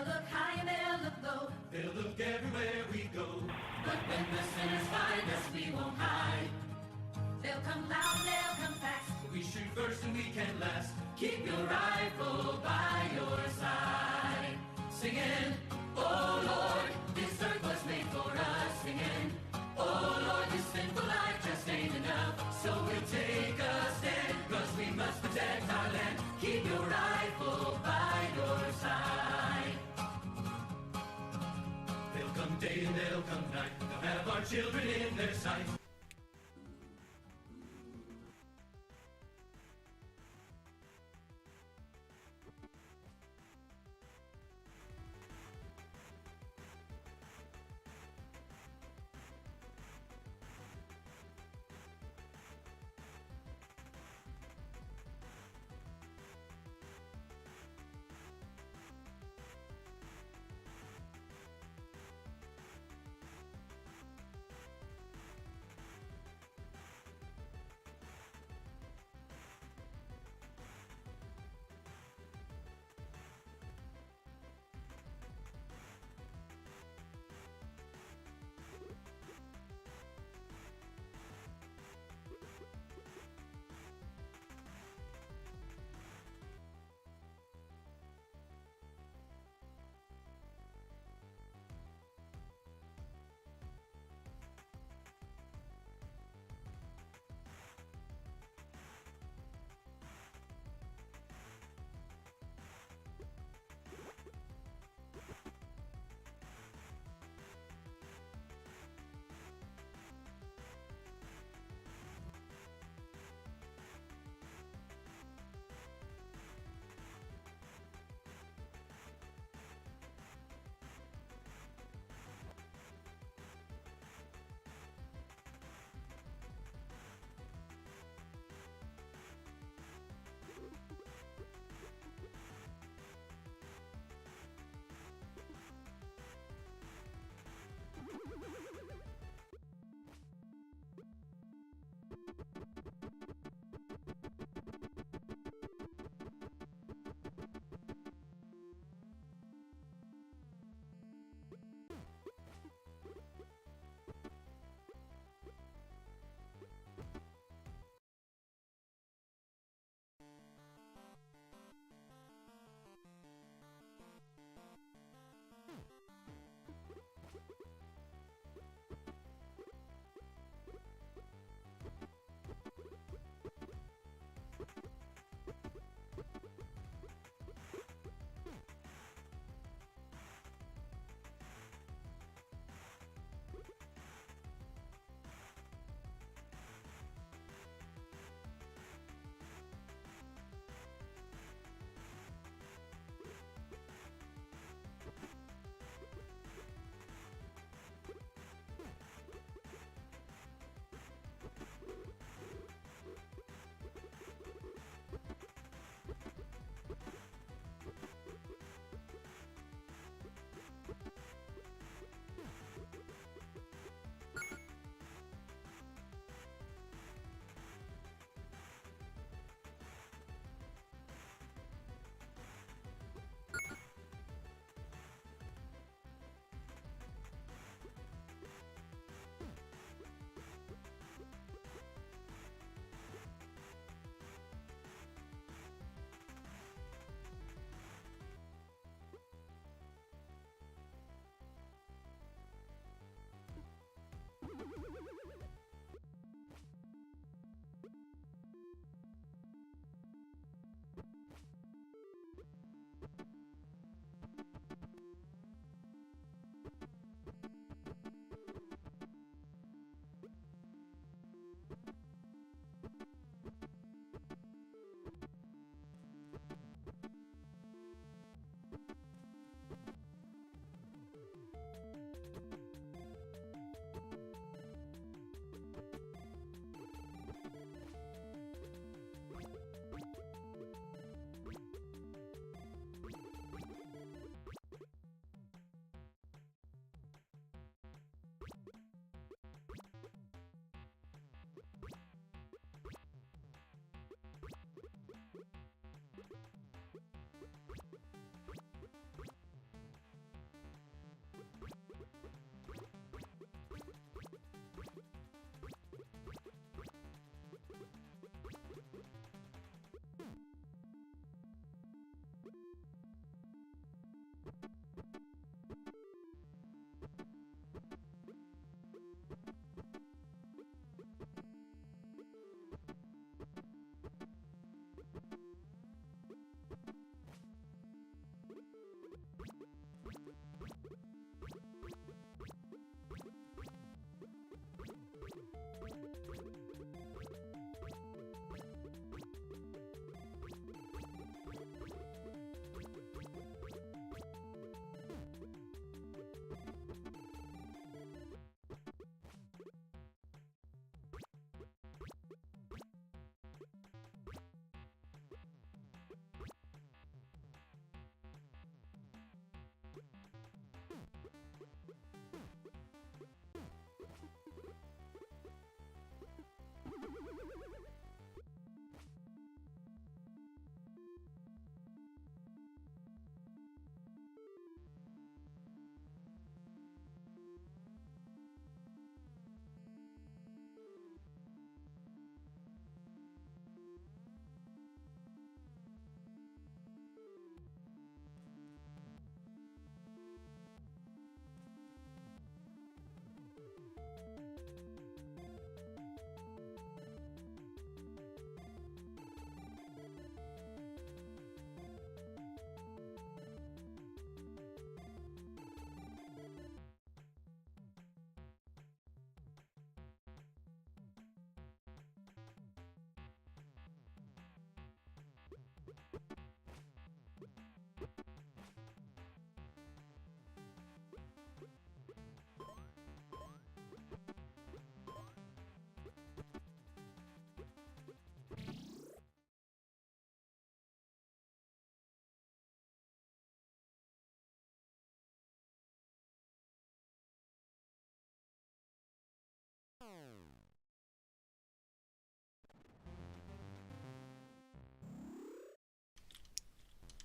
look high and they'll look low. They'll look everywhere we go. But when the sinners find us, we won't hide. They'll come loud, they'll come fast. We shoot first and we can last. Keep your rifle by your side. Singing, oh Lord, this earth was made for us. Singing, oh Lord, this sinful life just ain't enough. So we'll take a stand, 'cause we must protect our land. Keep your rifle by your side. They'll come day and they'll come night. They'll have our children in their sight.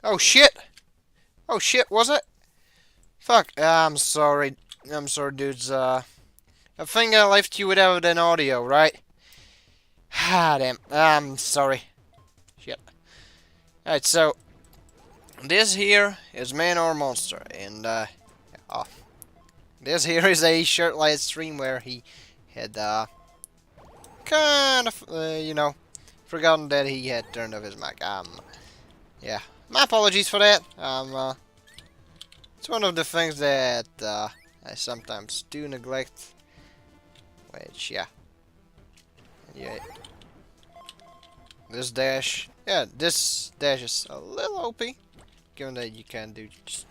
Oh shit! Oh shit, was it? Fuck, I'm sorry. I'm sorry, dudes. I think I left you without an audio, right? Ah, damn. I'm sorry. Shit. Alright, so this here is man or monster, and oh, this here is a shirtless stream where he had kind of forgotten that he had turned off his mic. Yeah, my apologies for that. It's one of the things that I sometimes do neglect. Which, yeah, this dash, this dash is a little OP, given that you can do just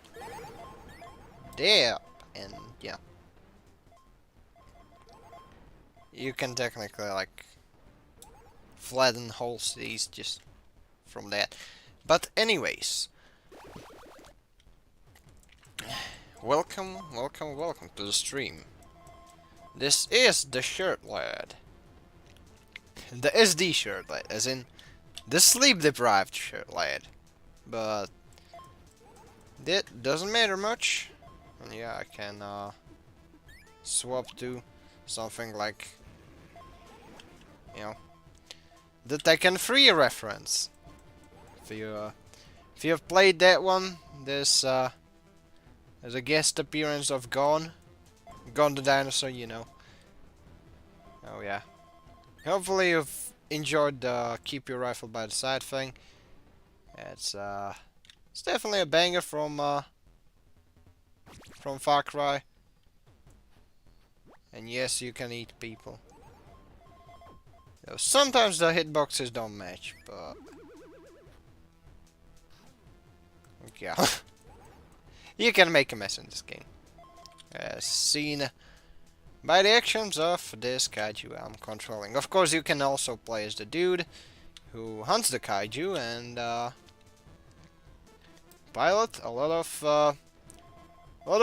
there, and yeah, you can technically like flatten whole cities just from that. But anyways, welcome to the stream. This is the shirt lad. The SD shirt lad, as in the sleep deprived shirt lad. But that doesn't matter much. And yeah, I can swap to something like, you know, the Tekken 3 reference. If you have played that one, there's a guest appearance of Gon the dinosaur, you know. Oh yeah. Hopefully you've enjoyed the keep your rifle by the side thing. It's definitely a banger from Far Cry. And yes, you can eat people. Though sometimes the hitboxes don't match, but yeah. You can make a mess in this game. As seen by the actions of this kaiju I'm controlling. Of course, you can also play as the dude who hunts the kaiju and pilot a lot of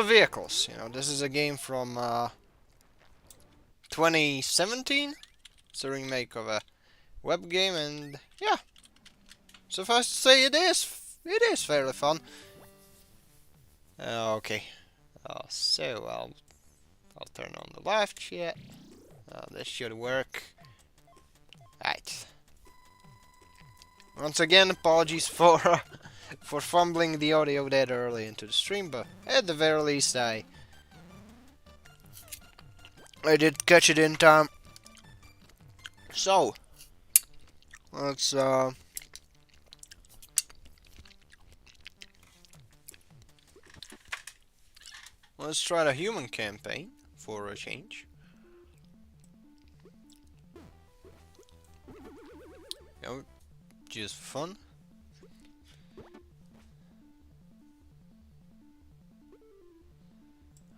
vehicles. You know, this is a game from 2017. It's a remake of a web game, and yeah, suffice to say, it is fairly fun. Okay, so I'll turn on the live chat. This should work. Right. Once again, apologies for for fumbling the audio that early into the stream, but at the very least, I did catch it in time. So let's try the human campaign for a change. You know, just fun.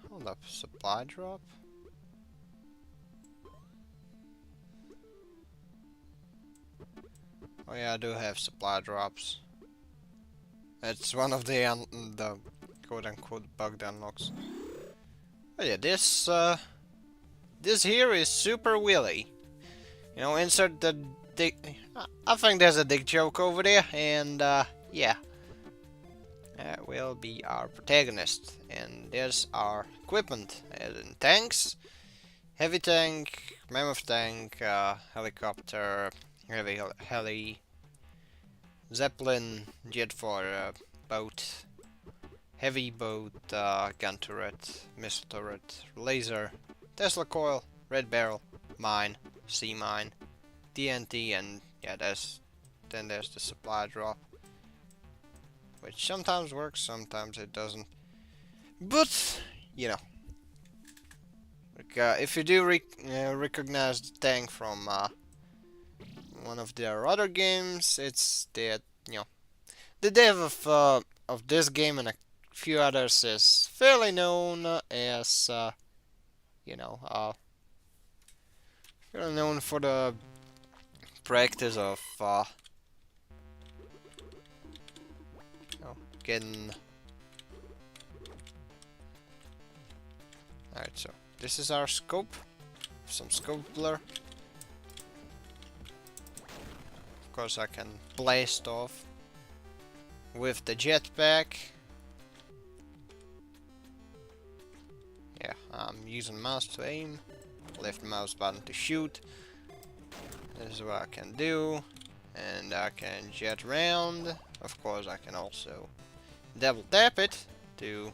Hold up, supply drop. Oh yeah, I do have supply drops. It's one of the quote-unquote bugged unlocks. But yeah, this here is super wheelie. You know, insert the dick. I think there's a dick joke over there, and yeah, that will be our protagonist. And there's our equipment, as in tanks, heavy tank, mammoth tank, helicopter, heavy heli, zeppelin, jet for boat, heavy boat, gun turret, missile turret, laser, Tesla coil, red barrel, mine, sea mine, TNT, and yeah, then there's the supply drop, which sometimes works, sometimes it doesn't. But you know, like, if you do recognize the tank from one of their other games, it's that, you know, the dev of this game and a few others is fairly known as you know, fairly known for the practice of you know, getting. Alright, so this is our scope. some sculptor. Of course, I can blast off with the jetpack. Yeah, I'm using mouse to aim, left mouse button to shoot. This is what I can do, and I can jet around. Of course, I can also double tap it to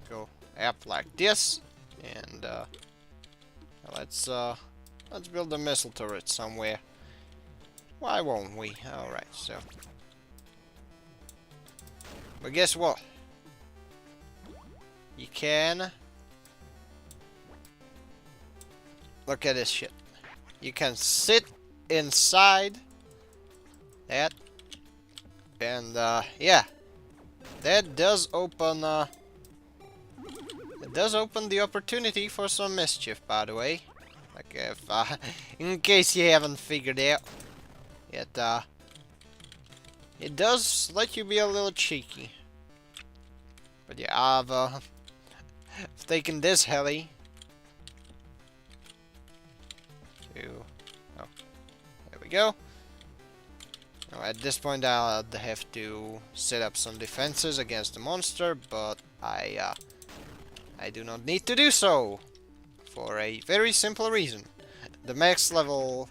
go up like this, and let's build a missile turret somewhere. Why won't we? Alright, so. But guess what? You can look at this shit. You can sit inside that, and yeah, that does open it does open the opportunity for some mischief, by the way. Like if in case you haven't figured out, it does let you be a little cheeky. But yeah, I've taken this heli to, oh, there we go. Now at this point I'll have to set up some defenses against the monster, but I do not need to do so, for a very simple reason. The max level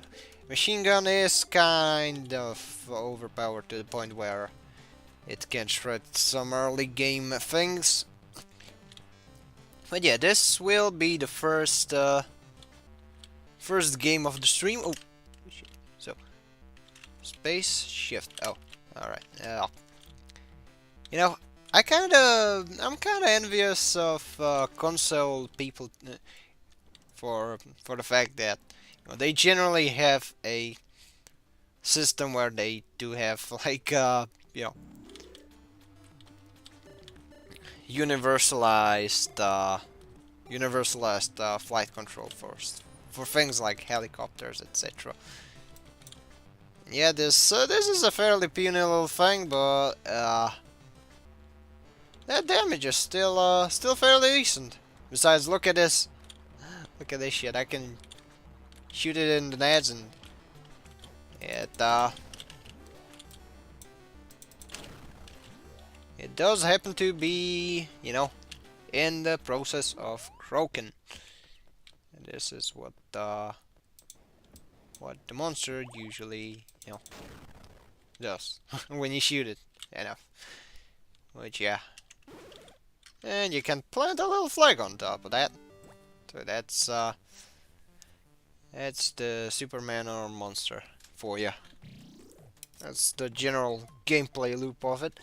machine gun is kind of overpowered to the point where it can shred some early game things. But yeah, this will be the first game of the stream. Oh, shit. So, space shift. Oh, all right. You know, I'm kind of envious of console people for the fact that they generally have a system where they do have like you know, universalized flight control for things like helicopters, etc. Yeah, this is a fairly puny little thing, but that damage is still fairly decent. Besides, look at this shit. I can shoot it in the nads, and it does happen to be, you know, in the process of croaking. And this is what the monster usually, you know, does when you shoot it enough. Which, yeah. And you can plant a little flag on top of that. So that's the Superman or monster for you. That's the general gameplay loop of it.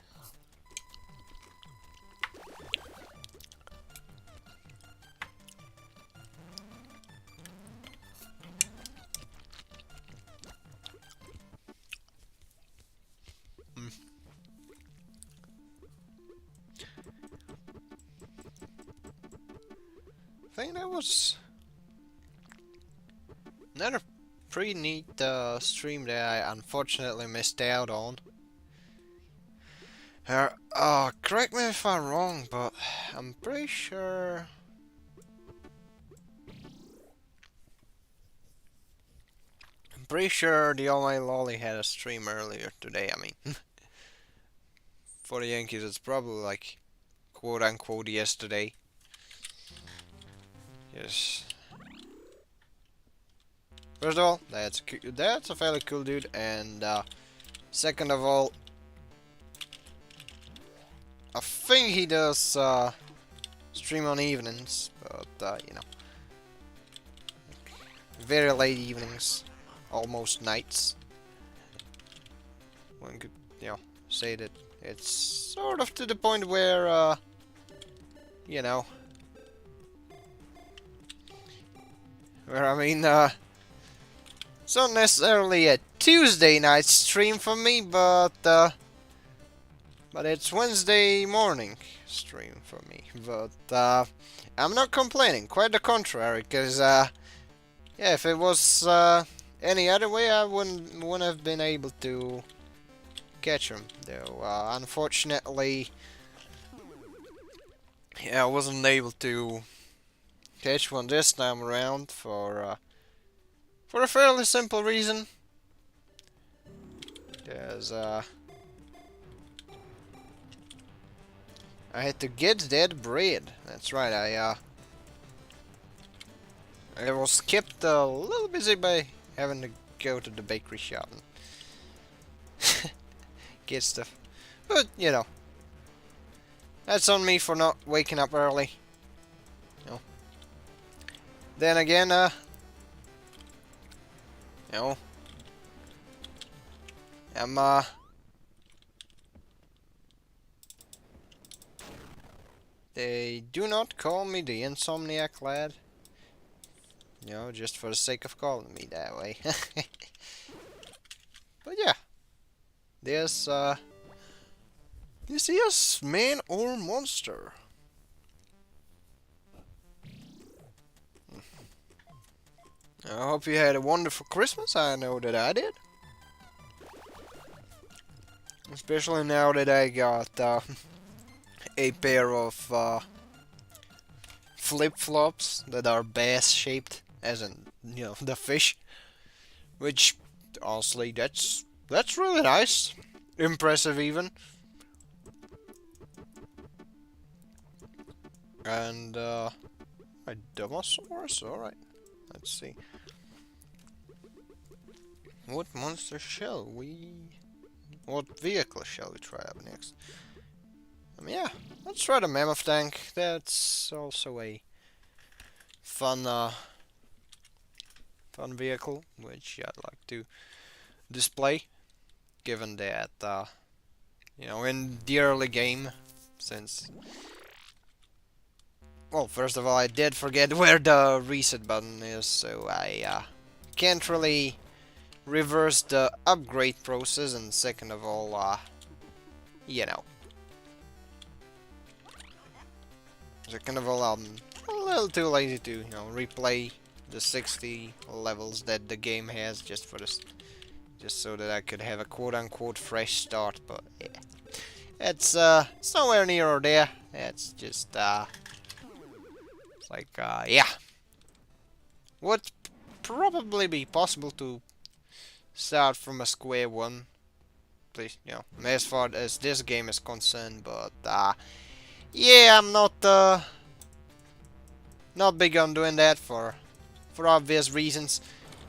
I think that was another pretty neat stream that I unfortunately missed out on. Correct me if I'm wrong, but I'm pretty sure the Almighty Lolly had a stream earlier today. I mean, for the Yankees, it's probably like quote unquote yesterday. Yes. First of all, that's a fairly cool dude, and second of all, I think he does stream on evenings, but you know, very late evenings, almost nights. One could, you know, say that it's sort of to the point where you know, where I mean, it's not necessarily a Tuesday night stream for me, but it's Wednesday morning stream for me. But I'm not complaining, quite the contrary, because yeah, if it was any other way, I wouldn't have been able to catch him. Though unfortunately, yeah, I wasn't able to catch one this time around for a fairly simple reason. Because I had to get that bread. That's right. I was kept a little busy by having to go to the bakery shop and get stuff. But you know, that's on me for not waking up early. You know. Then again, you know, I'm they do not call me the Insomniac Lad. You know, just for the sake of calling me that way. But yeah, this is man or monster. I hope you had a wonderful Christmas. I know that I did. Especially now that I got a pair of flip-flops that are bass-shaped, as in, you know, the fish. Which, honestly, that's really nice. Impressive, even. And, a Dumosaurus? Alright. Let's see. What monster shall we... What vehicle shall we try out next? Yeah, let's try the Mammoth Tank. That's also a fun, fun vehicle, which I'd like to display, given that, you know, in the early game, since... Well, first of all, I did forget where the reset button is, so I can't really reverse the upgrade process, and second of all, you know. Second of all, I'm a little too lazy to, you know, replay the 60 levels that the game has just for this, just so that I could have a quote-unquote fresh start. But yeah, it's nowhere near or there. It's just it's like yeah, would probably be possible to start from a square one, please, you know, as far as this game is concerned. But yeah, I'm not big on doing that for obvious reasons.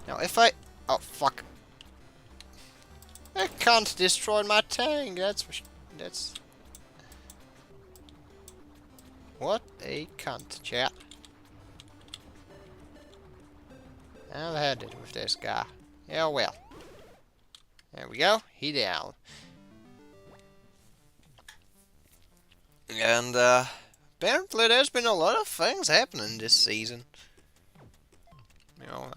Now, if I... Oh, fuck. I can't destroy my tank, that's... What a cunt, chat. I've had it with this guy. Yeah, well. There we go, he down. And, apparently there's been a lot of things happening this season. You know,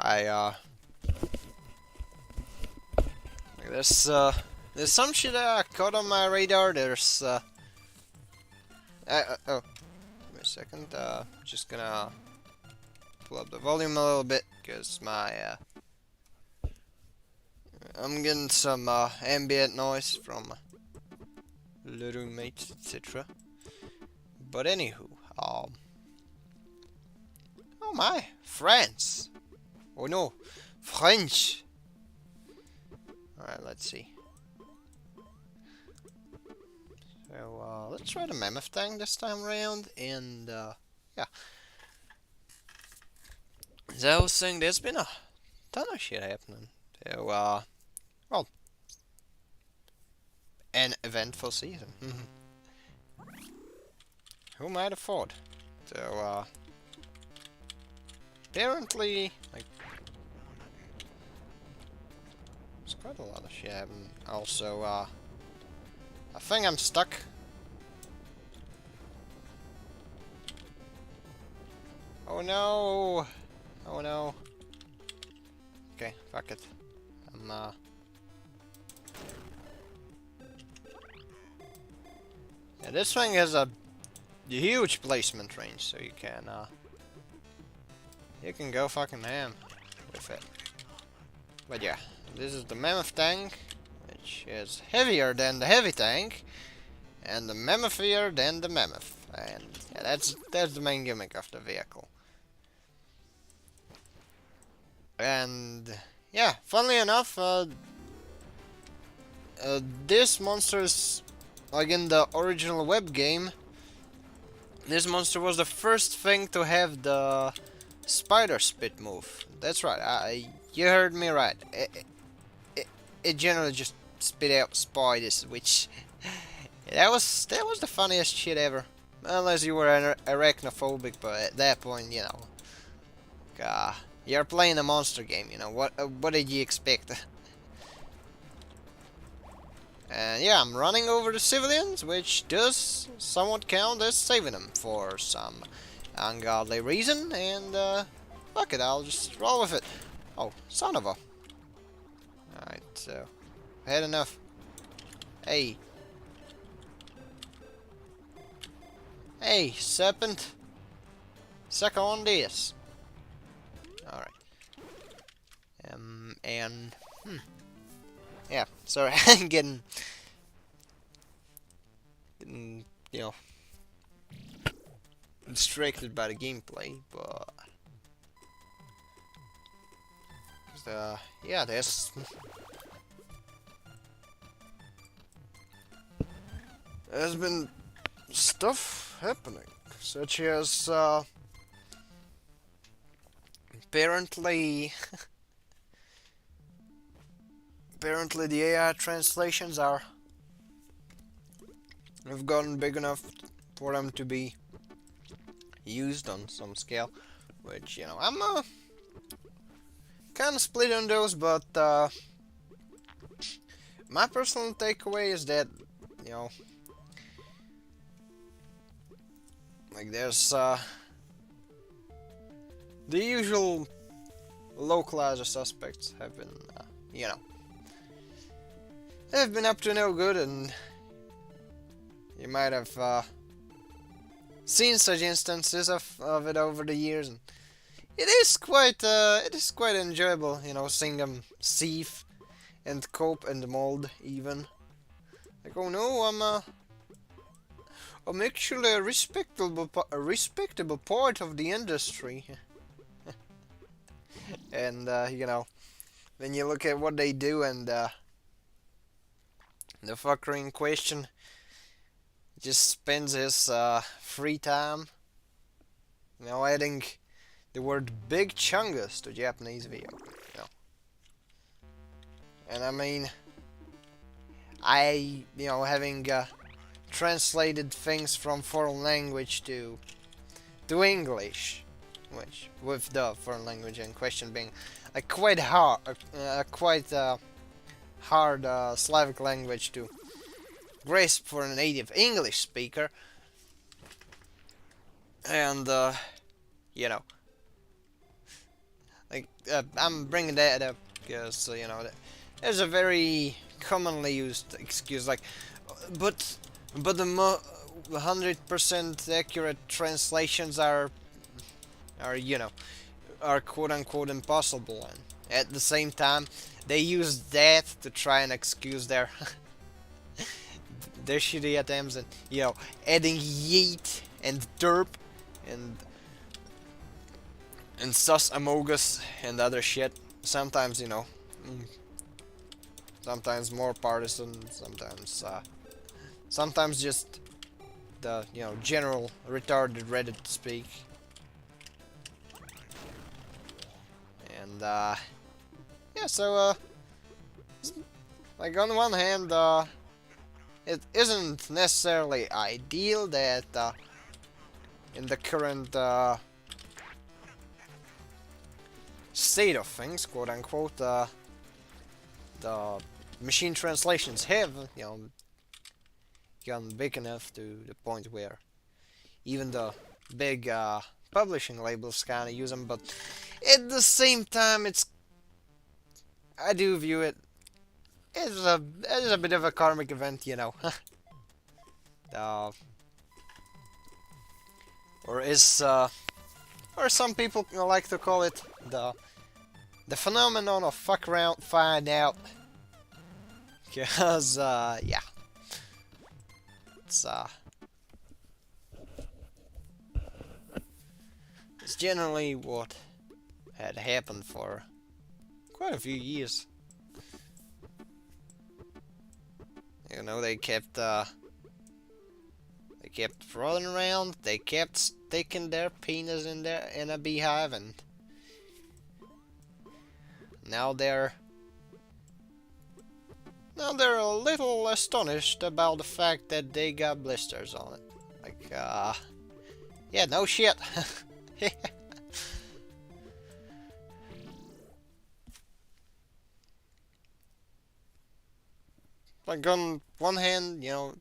there's some shit that I caught on my radar. There's, oh, give me a second, just gonna pull up the volume a little bit, because my, I'm getting some, ambient noise from the roommates, etc. But anywho, oh my, France! Oh no, French! Alright, let's see. So, let's try the Mammoth Tank this time around, and, yeah. As I was saying, there's been a ton of shit happening. So, well, an eventful season. Who might have thought? So, apparently, like, there's quite a lot of shit happening. Also, I think I'm stuck. Oh no! Oh no. Okay, fuck it. I'm, yeah, this thing has a huge placement range, so you can go fucking ham with it. But yeah, this is the Mammoth Tank, which is heavier than the Heavy Tank, and the Mammothier than the Mammoth. And yeah, that's the main gimmick of the vehicle. And yeah, funnily enough, this monster's like in the original web game. This monster was the first thing to have the spider spit move. That's right. You heard me right. It generally just spit out spiders, which that was the funniest shit ever. Unless you were arachnophobic, but at that point, you know, you're playing a monster game. You know what did you expect? And yeah, I'm running over the civilians, which does somewhat count as saving them for some ungodly reason. And fuck it, I'll just roll with it. Oh, son of a. Alright, so had enough. Hey. Hey, serpent. Suck on this. Alright. And... Yeah, sorry, I'm getting, you know, distracted by the gameplay, but... yeah, there's been stuff happening, such as apparently the AI translations have gotten big enough for them to be used on some scale, which, you know, I'm kind of split on those, but my personal takeaway is that, you know, like there's the usual localizer suspects have been, you know, they've been up to no good, and you might have seen such instances of it over the years, and it is quite enjoyable, you know, seeing them sieve and cope and mold even. Like, oh no, I'm actually a respectable part of the industry. And you know, when you look at what they do, and the fucker in question just spends his free time, you know, adding the word big chungus to Japanese video. You know. And I mean, you know, having translated things from foreign language to English, which with the foreign language in question being a quite hard Slavic language to grasp for a native English speaker, and you know, like I'm bringing that up because you know there's a very commonly used excuse like, but the 100% accurate translations are you know, are quote unquote impossible, and at the same time they use that to try and excuse their their shitty attempts, and you know, adding yeet and derp and sus amogus and other shit. Sometimes, you know, sometimes more partisan, sometimes just the, you know, general retarded Reddit speak. And yeah, so like on one hand, it isn't necessarily ideal that in the current state of things, quote unquote, the machine translations have, you know, gotten big enough to the point where even the big publishing labels kind of use them, but at the same time, I do view it as a bit of a karmic event, you know. Or or some people like to call it the phenomenon of fuck around, find out. Because yeah, it's generally what had happened for quite a few years. You know, they kept rolling around. They kept sticking their penis in a beehive, and now they're a little astonished about the fact that they got blisters on it. Like, yeah, no shit. Like, on one hand, you know,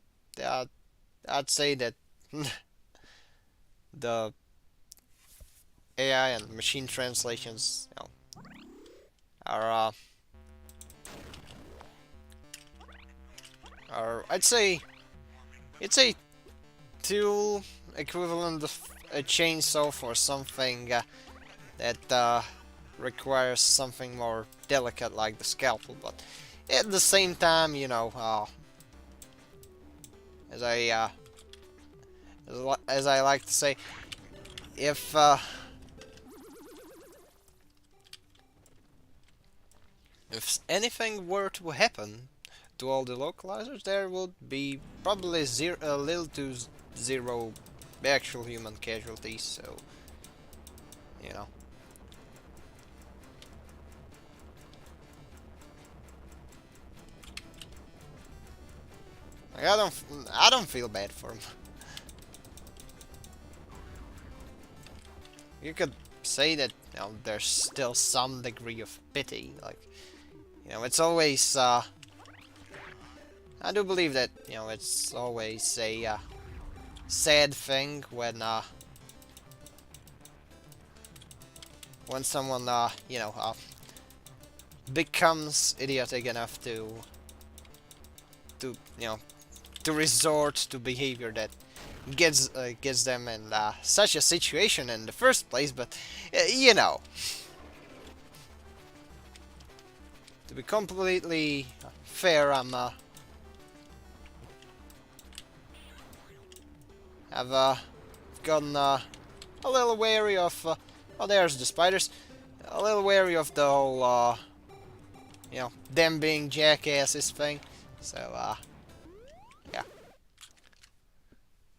I'd say that the AI and machine translations, you know, are I'd say it's a tool equivalent of a chainsaw for something that requires something more delicate like the scalpel, but at the same time, you know, as I like to say, if anything were to happen to all the localizers, there would be probably little to zero actual human casualties. So, you know. Like, I don't feel bad for him. You could say that, you know, there's still some degree of pity. Like, you know, it's always I do believe that, you know, it's always a sad thing when someone you know, becomes idiotic enough to you know, to resort to behavior that gets them in such a situation in the first place. But you know, to be completely fair, I've gotten a little wary of oh, there's the spiders. A little wary of the whole you know, them being jackasses thing. So yeah,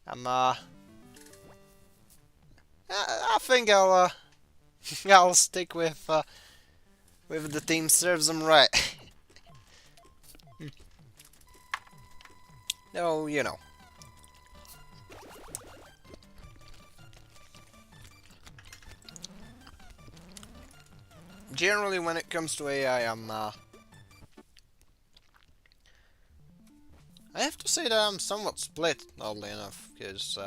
I think I'll I'll stick with the team serves them right. No, you know. Generally, when it comes to AI, I have to say that I'm somewhat split, oddly enough, because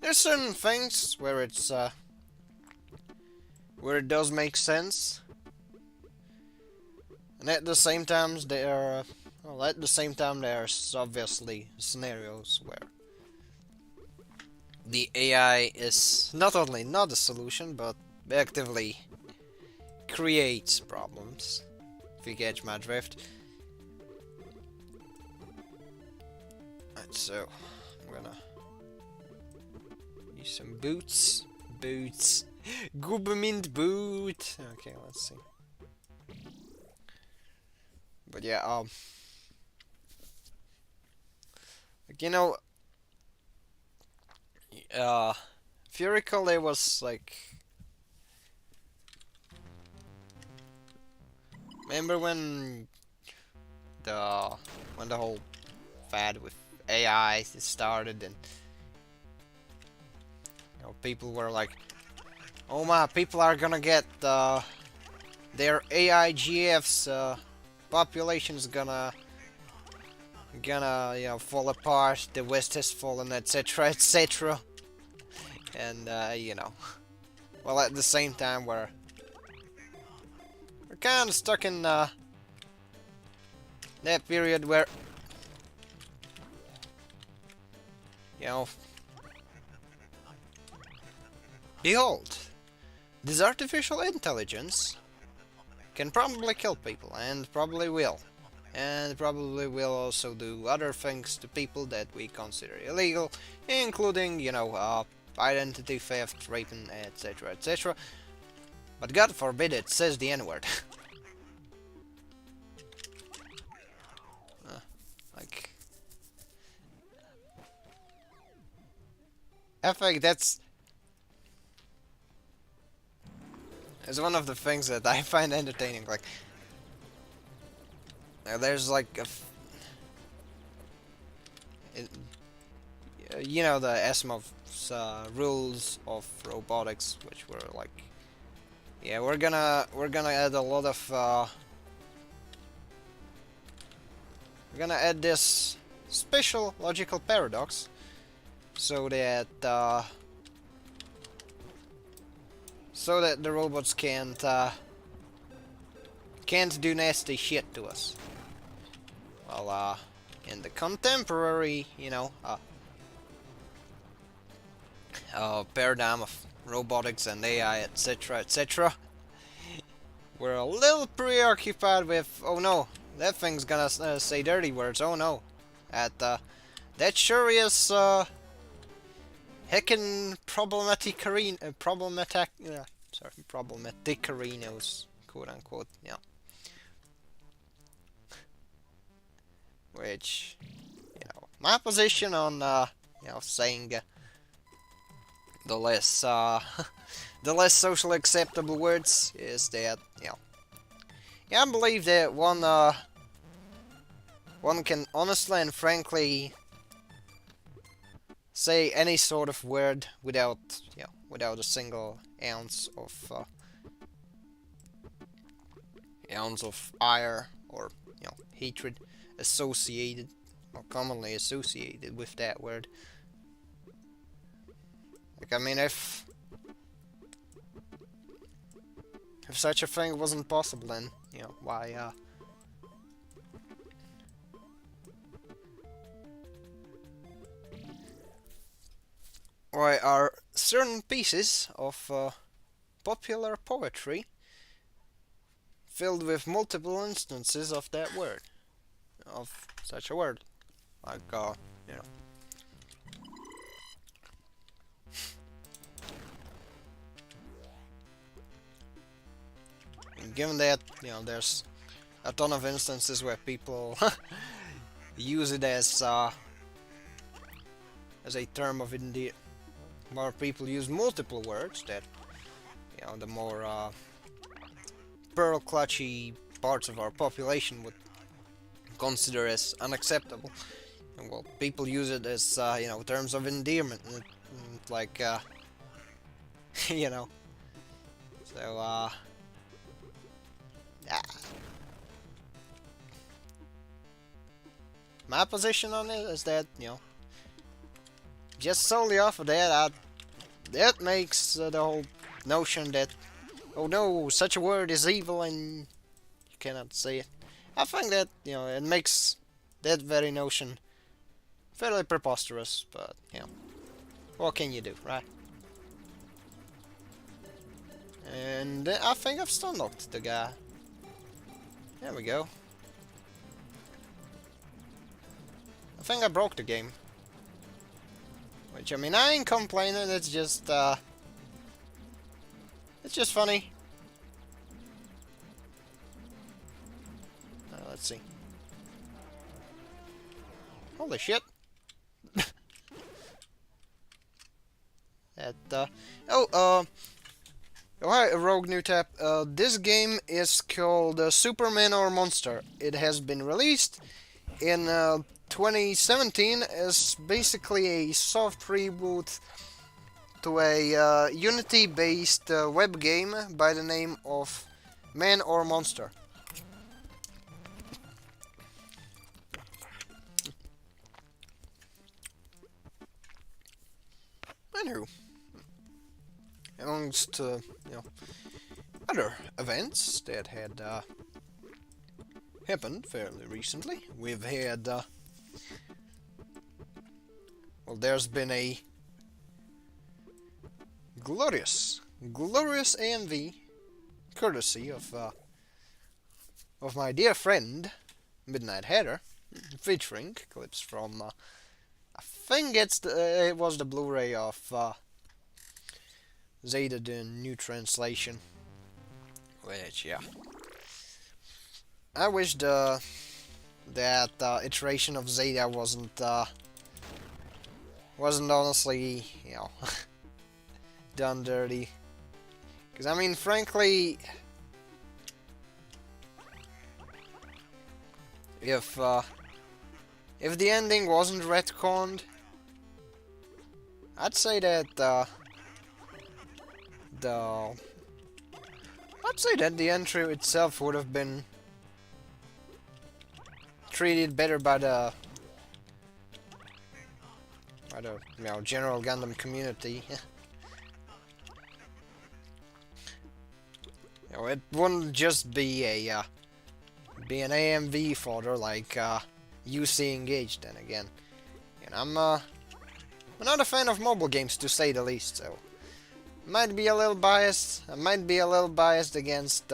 there's certain things where it's where it does make sense, and at the same time there's obviously scenarios where the AI is not only not a solution, but actively creates problems, if you catch my drift. Right, so I'm gonna use some boots. Gubermint boot. Okay, let's see. But yeah, like, you know, if you recall, there was like, remember when the whole fad with AI started, and you know, people were like, "Oh my, people are gonna get their AI GFs, population's gonna you know, fall apart. The West has fallen, etc., etc." And you know, well, at the same time, we're kind of stuck in that period where, you know, behold, this artificial intelligence can probably kill people, and probably will. And probably will also do other things to people that we consider illegal, including, you know, identity theft, raping, etc., etc. But God forbid it says the N-word. Like, I think that's one of the things that I find entertaining. Like, there's like you know, the Asimov's rules of robotics, which were like, yeah, we're gonna add a lot of we're gonna add this special logical paradox so that the robots can't do nasty shit to us. Well, in the contemporary, you know, paradigm of robotics and AI, etc., etc., we're a little preoccupied with, oh no, that thing's gonna say dirty words. Oh no, that sure is heckin' problematic arenas, quote unquote. Yeah. Which, you know, my position on you know, saying the less the less socially acceptable words is that, you know, yeah, I believe that one can honestly and frankly say any sort of word without, you know, without a single ounce of ire or, you know, hatred associated or commonly associated with that word. Like, I mean, if such a thing wasn't possible, then, you know, why are certain pieces of popular poetry filled with multiple instances of that word, of such a word, like, you know. Given that, you know, there's a ton of instances where people use it as a term of endearment, more people use multiple words that, you know, the more pearl clutchy parts of our population would consider as unacceptable. And, well, people use it as, you know, terms of endearment, like, you know. So, my position on it is that, you know, just solely off of that, that makes the whole notion that, oh no, such a word is evil and you cannot say it. I think that, you know, it makes that very notion fairly preposterous, but, you know, what can you do, right? And I think I've stun locked the guy. There we go. I think I broke the game. Which, I mean, I ain't complaining, it's just funny. Let's see. Holy shit. Oh, hi, Rogue New Tap. This game is called Superman or Monster. It has been released in 2017 as basically a soft reboot to a Unity-based web game by the name of Man or Monster. Anywho, amongst you know, other events that had happened fairly recently, we've had well, there's been a glorious AMV courtesy of my dear friend Midnight Hatter, featuring clips from I think it was the Blu-ray of Zeta, the New Translation. Which, yeah. I wish that iteration of Zeta wasn't honestly, you know, done dirty. Because I mean, frankly, if the ending wasn't retconned, I'd say that the entry itself would have been treated better by the you know, general Gundam community. You know, it wouldn't just be an AMV fodder like UC Engaged. Then again, and I'm not a fan of mobile games, to say the least. So might be a little biased. I might be a little biased against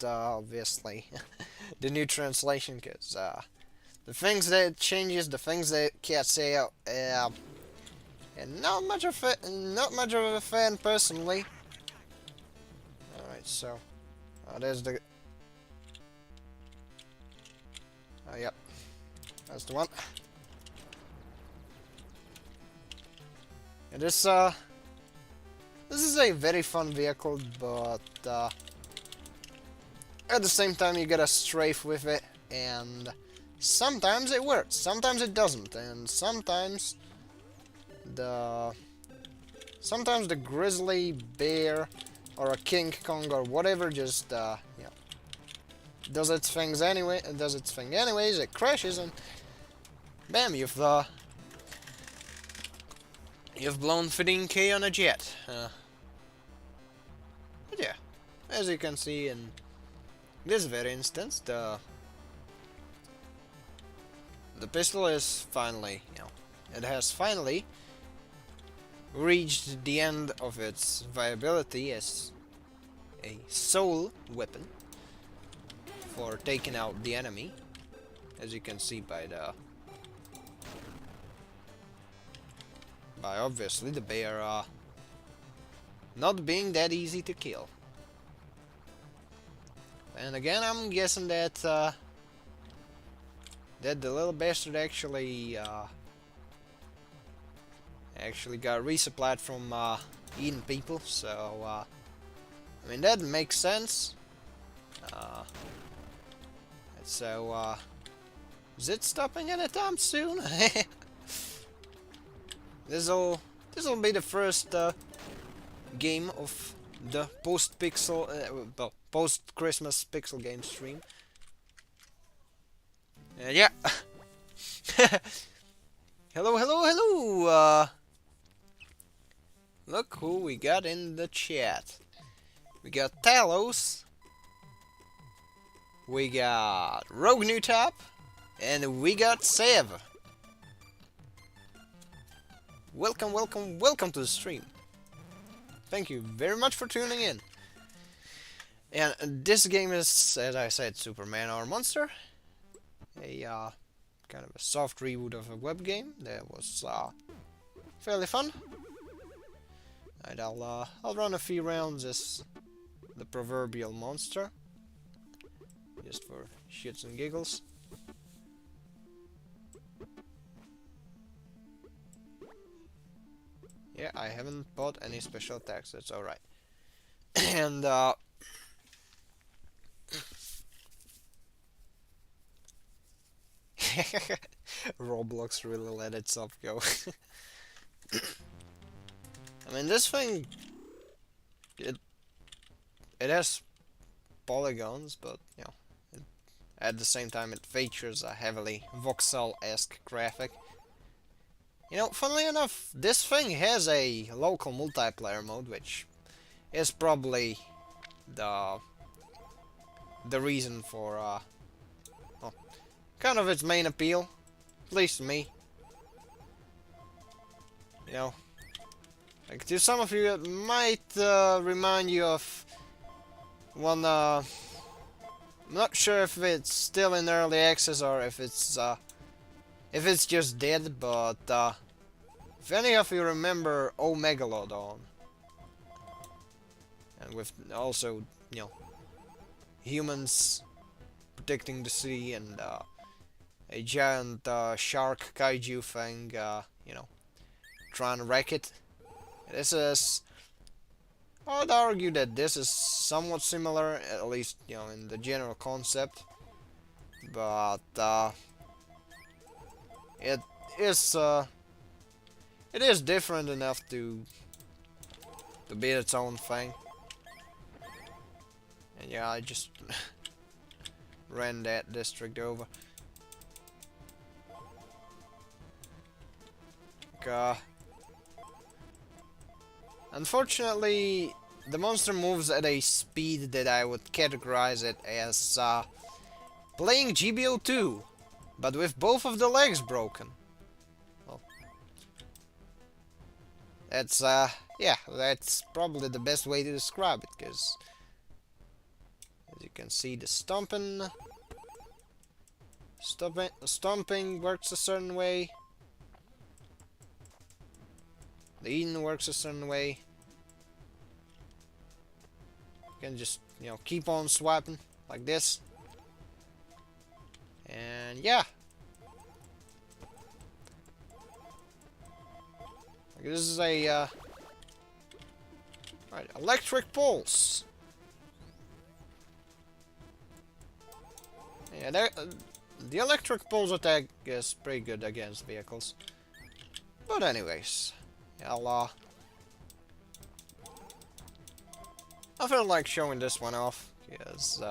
obviously the new translation, because the things that it changes, the things that can't say out, and not much of a fan personally. All right, so there's the. Yep, that's the one. And this is a very fun vehicle, but at the same time you gotta strafe with it, and sometimes it works, sometimes it doesn't, and sometimes the grizzly bear or a King Kong or whatever just you know, does its thing anyways. It crashes and bam, you've blown 15k on a jet. But yeah, as you can see in this very instance, the pistol is finally, you know, it has finally reached the end of its viability as a sole weapon for taking out the enemy, as you can see by obviously the bear not being that easy to kill. And again, I'm guessing that the little bastard actually got resupplied from eating people, so I mean, that makes sense. So is it stopping anytime soon? This'll be the first game of the post-Christmas pixel game stream. Yeah. Hello. Look who we got in the chat. We got Talos. We got Rogue New Top. And we got Sev. Welcome to the stream. Thank you very much for tuning in. And this game is, as I said, Superman or Monster. A kind of a soft reboot of a web game that was fairly fun. Alright, I'll run a few rounds as the proverbial monster, just for shits and giggles. Yeah, I haven't bought any special attacks, that's alright. And Roblox really let itself go. I mean, this thing, it has polygons, but you know, at the same time it features a heavily voxel-esque graphic. You know, funnily enough, this thing has a local multiplayer mode, which is probably the reason for well, kind of its main appeal, at least to me. You know, like to some of you, it might remind you of one. I'm not sure if it's still in early access or if it's just dead, but If any of you remember Omegalodon, and with also, you know, humans protecting the sea and a giant shark kaiju thing, you know, trying to wreck it. This is, I would argue that this is somewhat similar, at least, you know, in the general concept, but it is it is different enough to be its own thing. And yeah, I just ran that district over. Unfortunately, the monster moves at a speed that I would categorize it as playing GBO2, but with both of the legs broken. Well, that's yeah, that's probably the best way to describe it, because as you can see, the stomping works a certain way. The eating works a certain way. You can just, you know, keep on swiping like this. And yeah. Like this is a right, electric pulse. Yeah, the electric pulse attack is pretty good against vehicles. But anyways, I'll I feel like showing this one off because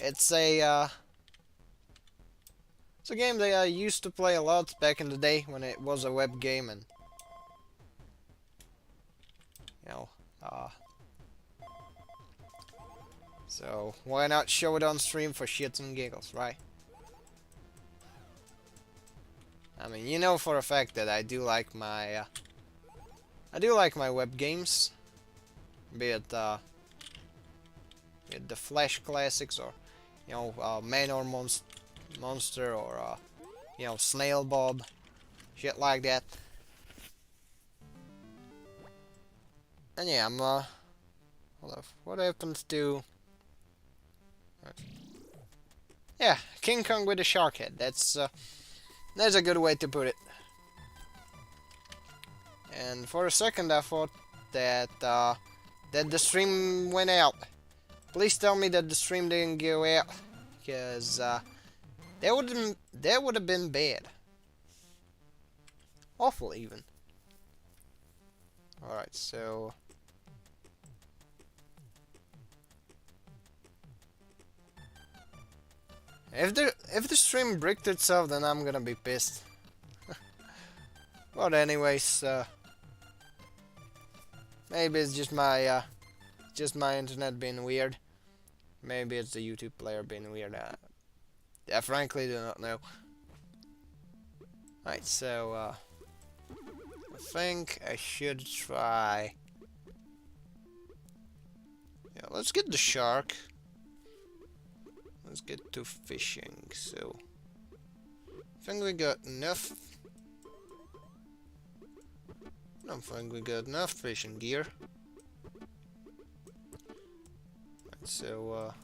it's a game that I used to play a lot back in the day when it was a web game, and you know, so why not show it on stream for shits and giggles, right? I mean, you know for a fact that I do like my web games, be it the Flash classics, or you know, Man or Monster, or you know, Snail Bob, shit like that. And yeah, I'm hold on, what happens to yeah, King Kong with a shark head. That's a good way to put it. And for a second I thought that that the stream went out. Please tell me that the stream didn't go out, because that would have been bad. Awful even. Alright, so if the stream bricked itself, then I'm gonna be pissed. But anyways, maybe it's just my internet being weird. Maybe it's the YouTube player being weird. I frankly do not know. Right, so I think I should try. Yeah, let's get the shark. Let's get to fishing. So I think we got enough. I don't think we got enough fishing gear. Right, so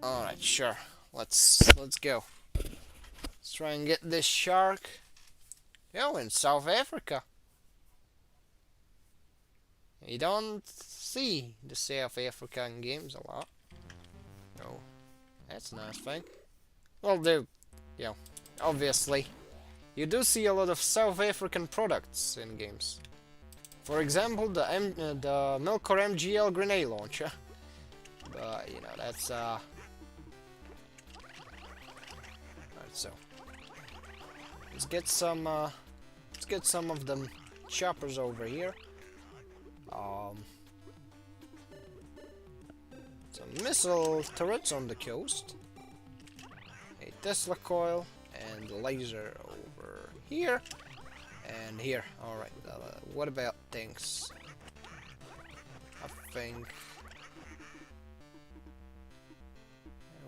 alright, sure. Let's go. Let's try and get this shark. Oh, in South Africa. You don't see the South African games a lot. Oh, that's a nice thing. Well, you know, obviously, you do see a lot of South African products in games. For example, the Melkor MGL grenade launcher. But you know, that's Alright, so let's get some of them choppers over here. Some missile turrets on the coast, a Tesla coil, and laser over here and here. Alright, what about things? I think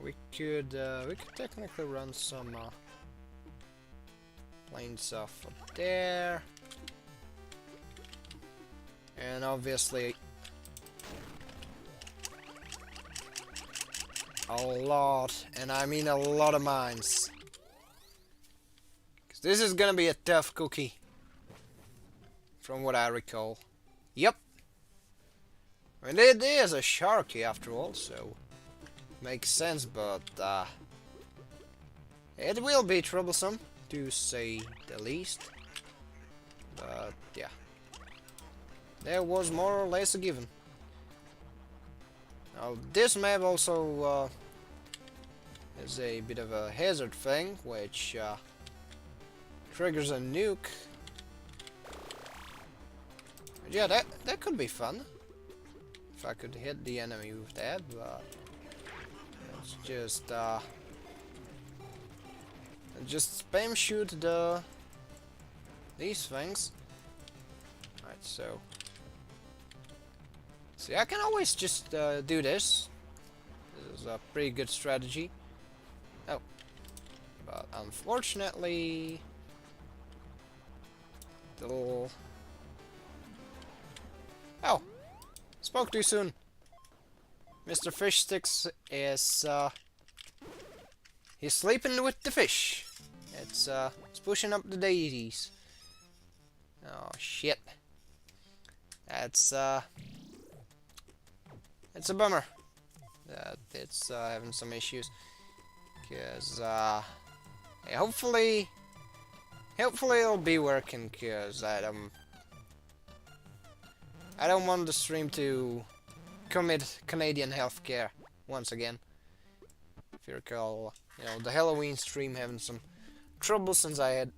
we could technically run some planes off up there, and obviously a lot, and I mean a lot of mines. 'Cause this is gonna be a tough cookie, from what I recall. Yep. I mean, it is a sharky after all, so makes sense, but it will be troublesome, to say the least. But yeah, that was more or less a given. Now this map also is a bit of a hazard thing, which triggers a nuke. Yeah, that could be fun if I could hit the enemy with that, but let's just spam shoot these things. Right, so see, I can always just do this. This is a pretty good strategy. Oh, but unfortunately, the little... Oh, spoke too soon. Mr. Fish Sticks is he's sleeping with the fish. It's pushing up the daisies. Oh shit. That's it's a bummer that it's having some issues. Cause yeah, hopefully it'll be working. Cause I don't want the stream to commit Canadian healthcare once again. If you recall, you know, the Halloween stream having some trouble since I had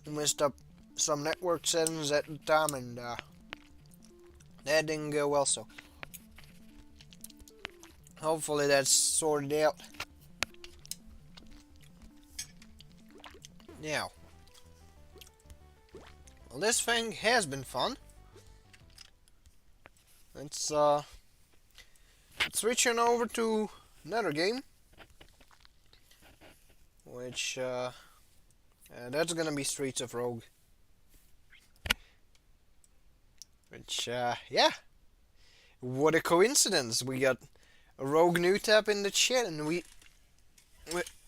messed up some network settings at the time, and that didn't go well, so hopefully that's sorted out. Now, well, this thing has been fun. Let's switching over to another game, which that's gonna be Streets of Rogue. Which yeah, what a coincidence! We got a Rogue new tab in the chat, and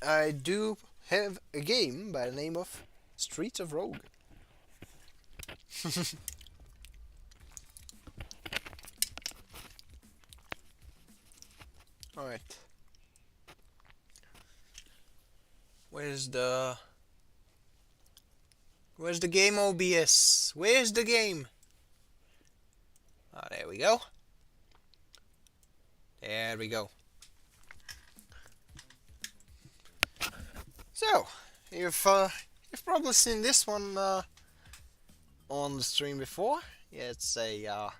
I do have a game by the name of Streets of Rogue. Alright. Where's the game, OBS? Where's the game? Ah, there we go. There we go. So, you've probably seen this one on the stream before. Yeah, it's a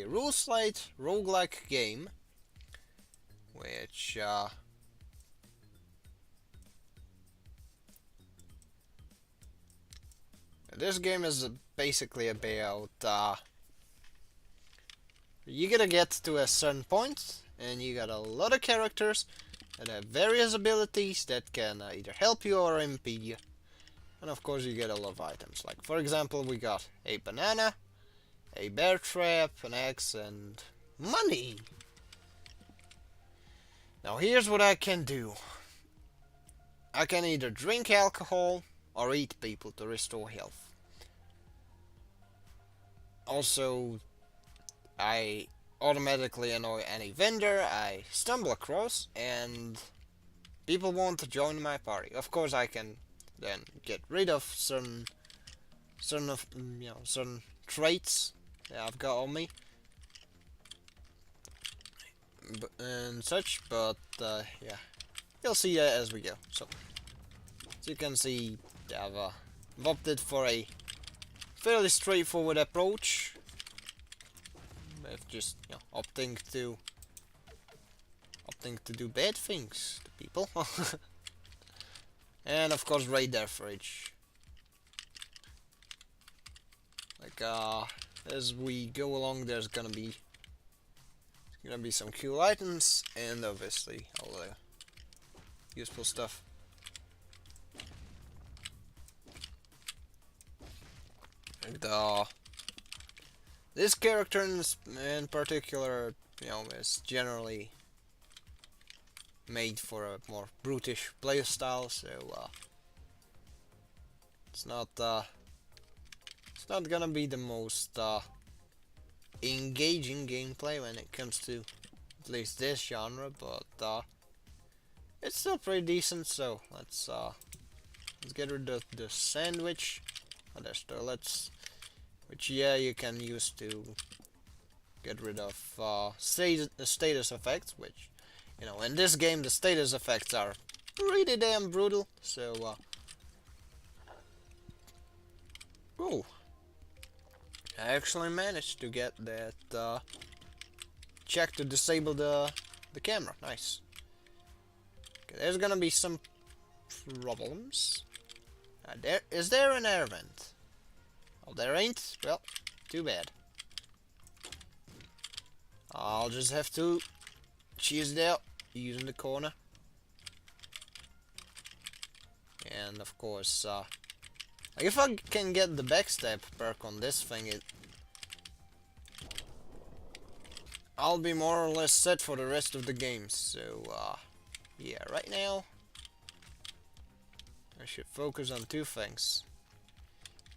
rules light roguelike game, which this game is basically about you gotta get to a certain point, and you got a lot of characters that have various abilities that can either help you or impede you. And of course you get a lot of items. Like, for example, we got a banana, a bear trap, an axe, and money. Now here's what I can do. I can either drink alcohol or eat people to restore health. Also, I automatically annoy any vendor I stumble across, and people want to join my party. Of course, I can then get rid of certain traits that I've got on me and such. But yeah, you'll see that as we go. So, as you can see, I've opted for a fairly straightforward approach. Of just, you know, opting to do bad things to people. And of course raid their fridge. Like as we go along, there's gonna be Gonna be some cool items and obviously all the useful stuff. And this character in particular, you know, is generally made for a more brutish playstyle, so it's not gonna be the most engaging gameplay when it comes to at least this genre, but it's still pretty decent. So let's get rid of the sandwich. Oh, there's toilets, which yeah, you can use to get rid of status effects, which, you know, in this game the status effects are pretty damn brutal. So ooh, I actually managed to get that check to disable the camera. Nice. Okay, there's gonna be some problems. Is there an air vent? Oh, there ain't? Well, too bad. I'll just have to cheese it out using the corner. And of course, if I can get the backstab perk on this thing, I'll be more or less set for the rest of the game. So, yeah, right now I should focus on two things.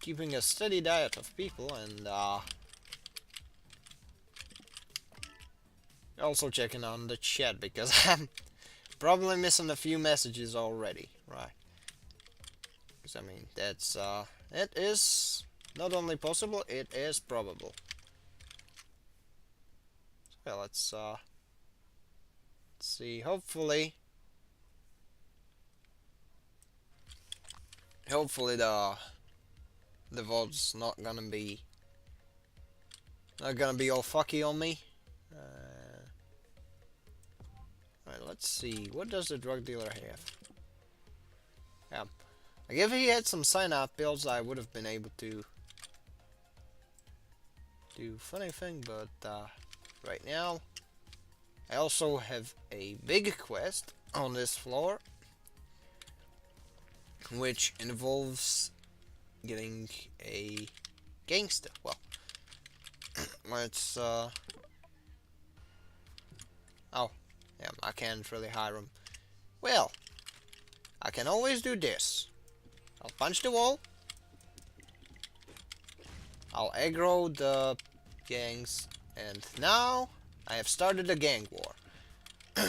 Keeping a steady diet of people and also checking on the chat, because I'm probably missing a few messages already, right? Because I mean, that's it is not only possible, it is probable. So let's see. Hopefully the VOD's not gonna be all fucky on me. Right, let's see. What does the drug dealer have? Yeah, like if he had some cyanide pills, I would have been able to do funny thing. But right now, I also have a big quest on this floor, which involves getting a gangster. Well, let's oh, yeah, I can't really hire him. Well, I can always do this. I'll punch the wall. I'll aggro the gangs, and now I have started a gang war.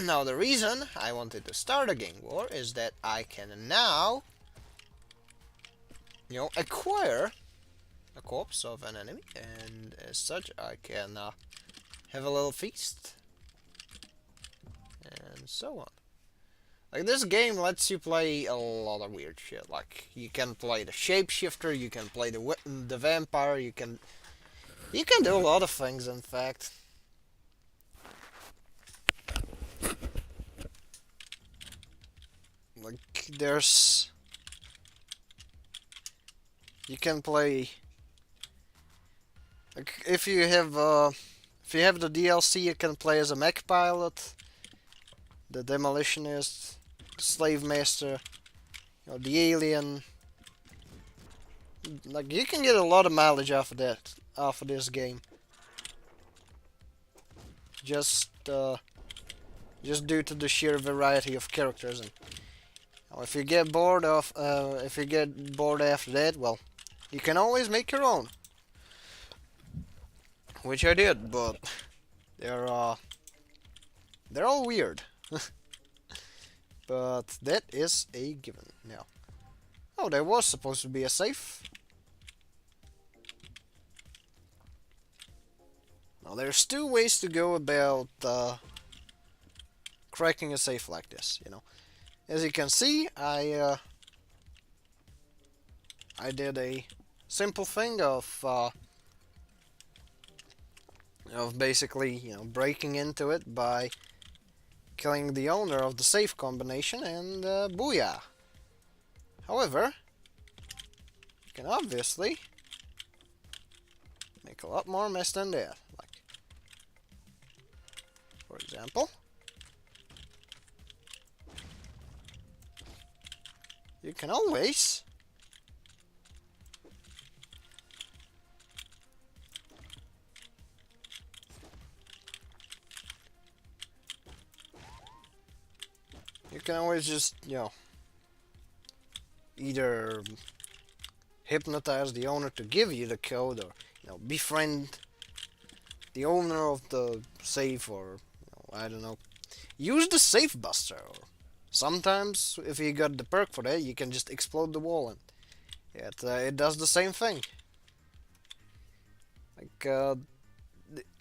Now the reason I wanted to start a gang war is that I can now, you know, acquire a corpse of an enemy, and as such I can have a little feast, and so on. Like, this game lets you play a lot of weird shit. Like, you can play the shapeshifter, you can play the vampire, you can do a lot of things, in fact. Like, you can play, like, if you have the DLC, you can play as a mech pilot, the demolitionist, the slave master, you know, the alien. Like, you can get a lot of mileage off of this game. Just due to the sheer variety of characters. And if you get bored after that, well, you can always make your own, which I did. But they're all weird. But that is a given now. Oh, there was supposed to be a safe. Now there's two ways to go about cracking a safe like this, you know. As you can see, I did a simple thing of basically, you know, breaking into it by killing the owner of the safe combination, and booyah. However, you can obviously make a lot more mess than that. Like, for example. You can always just, you know, either hypnotize the owner to give you the code, or, you know, befriend the owner of the safe, or, you know, I don't know, use the safe buster. Or sometimes, if you got the perk for that, you can just explode the wall, and it does the same thing. Like,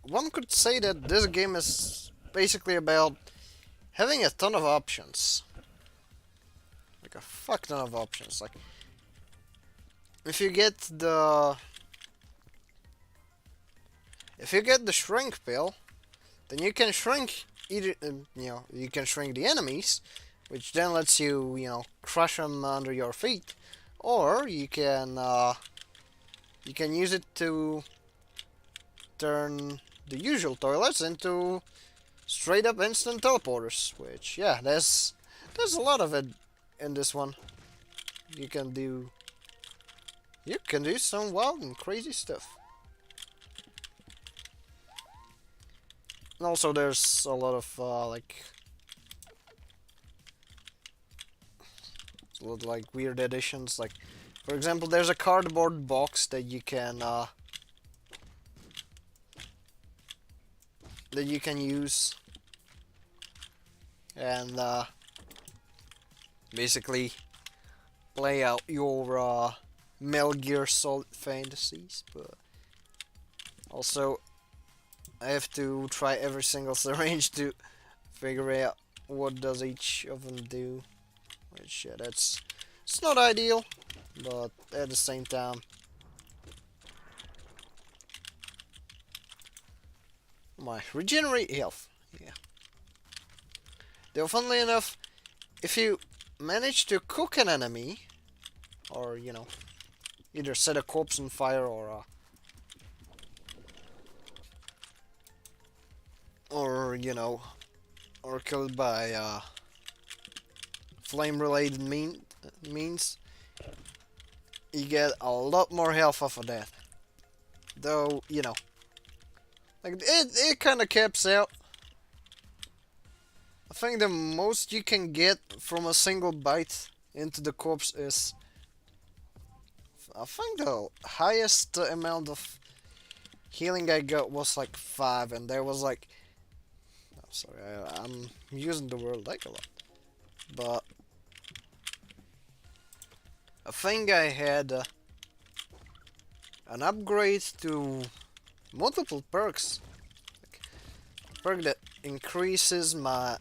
one could say that this game is basically about having a ton of options. Like a fuck ton of options. Like, if you get the shrink pill, then you can shrink either, you know, you can shrink the enemies, which then lets you, you know, crush them under your feet, or you can use it to turn the usual toilets into straight up instant teleporters, which, yeah, there's a lot of it in this one. You can do some wild and crazy stuff. And also there's a lot of like weird additions. Like, for example, there's a cardboard box that you can use, and basically play out your Metal Gear Solid fantasies. But also, I have to try every single syringe to figure out what does each of them do. Which, yeah, it's not ideal, but at the same time, regenerate health. Yeah. Though, funnily enough, if you manage to cook an enemy, or, you know, either set a corpse on fire, or you know, or killed by flame-related means, you get a lot more health off of that. Though, you know, like, it kind of caps out. I think the most you can get from a single bite into the corpse is, I think the highest amount of healing I got was like 5, and there was like, oh, sorry, I'm using the word like a lot, but I think I had an upgrade to multiple perks. Like, a perk that increases the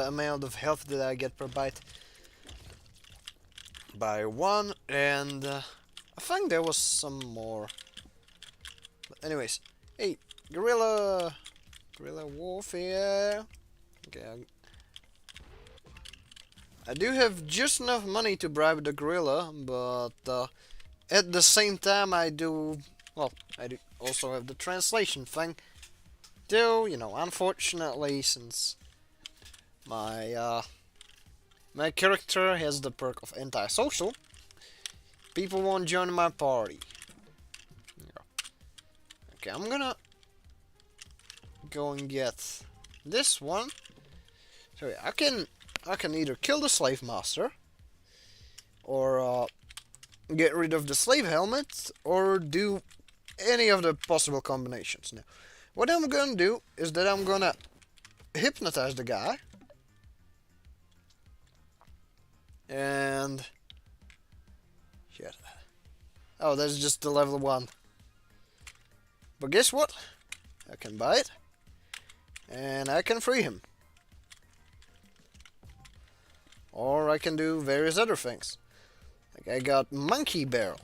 amount of health that I get per bite by 1, and I think there was some more. But anyways, hey, guerrilla warfare. Okay, I do have just enough money to bribe the gorilla, but at the same time I do also have the translation thing. Though, you know, unfortunately, since my character has the perk of antisocial, people won't join my party. Yeah. Okay, I'm gonna go and get this one. So yeah, I can either kill the slave master, or get rid of the slave helmet, or do any of the possible combinations. Now, what I'm gonna do is that I'm gonna hypnotize the guy, and shit. Oh, that's just the level 1. But guess what? I can buy it, and I can free him. Or I can do various other things. Like, I got monkey barrel.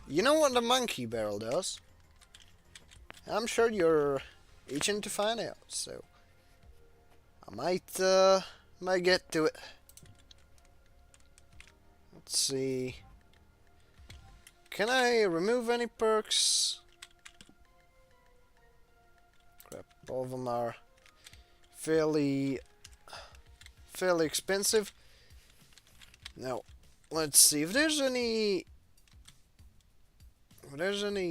You know what the monkey barrel does? I'm sure you're itching to find out, so I might get to it. Let's see. Can I remove any perks? Crap. All of them are fairly expensive. Now, let's see if there's any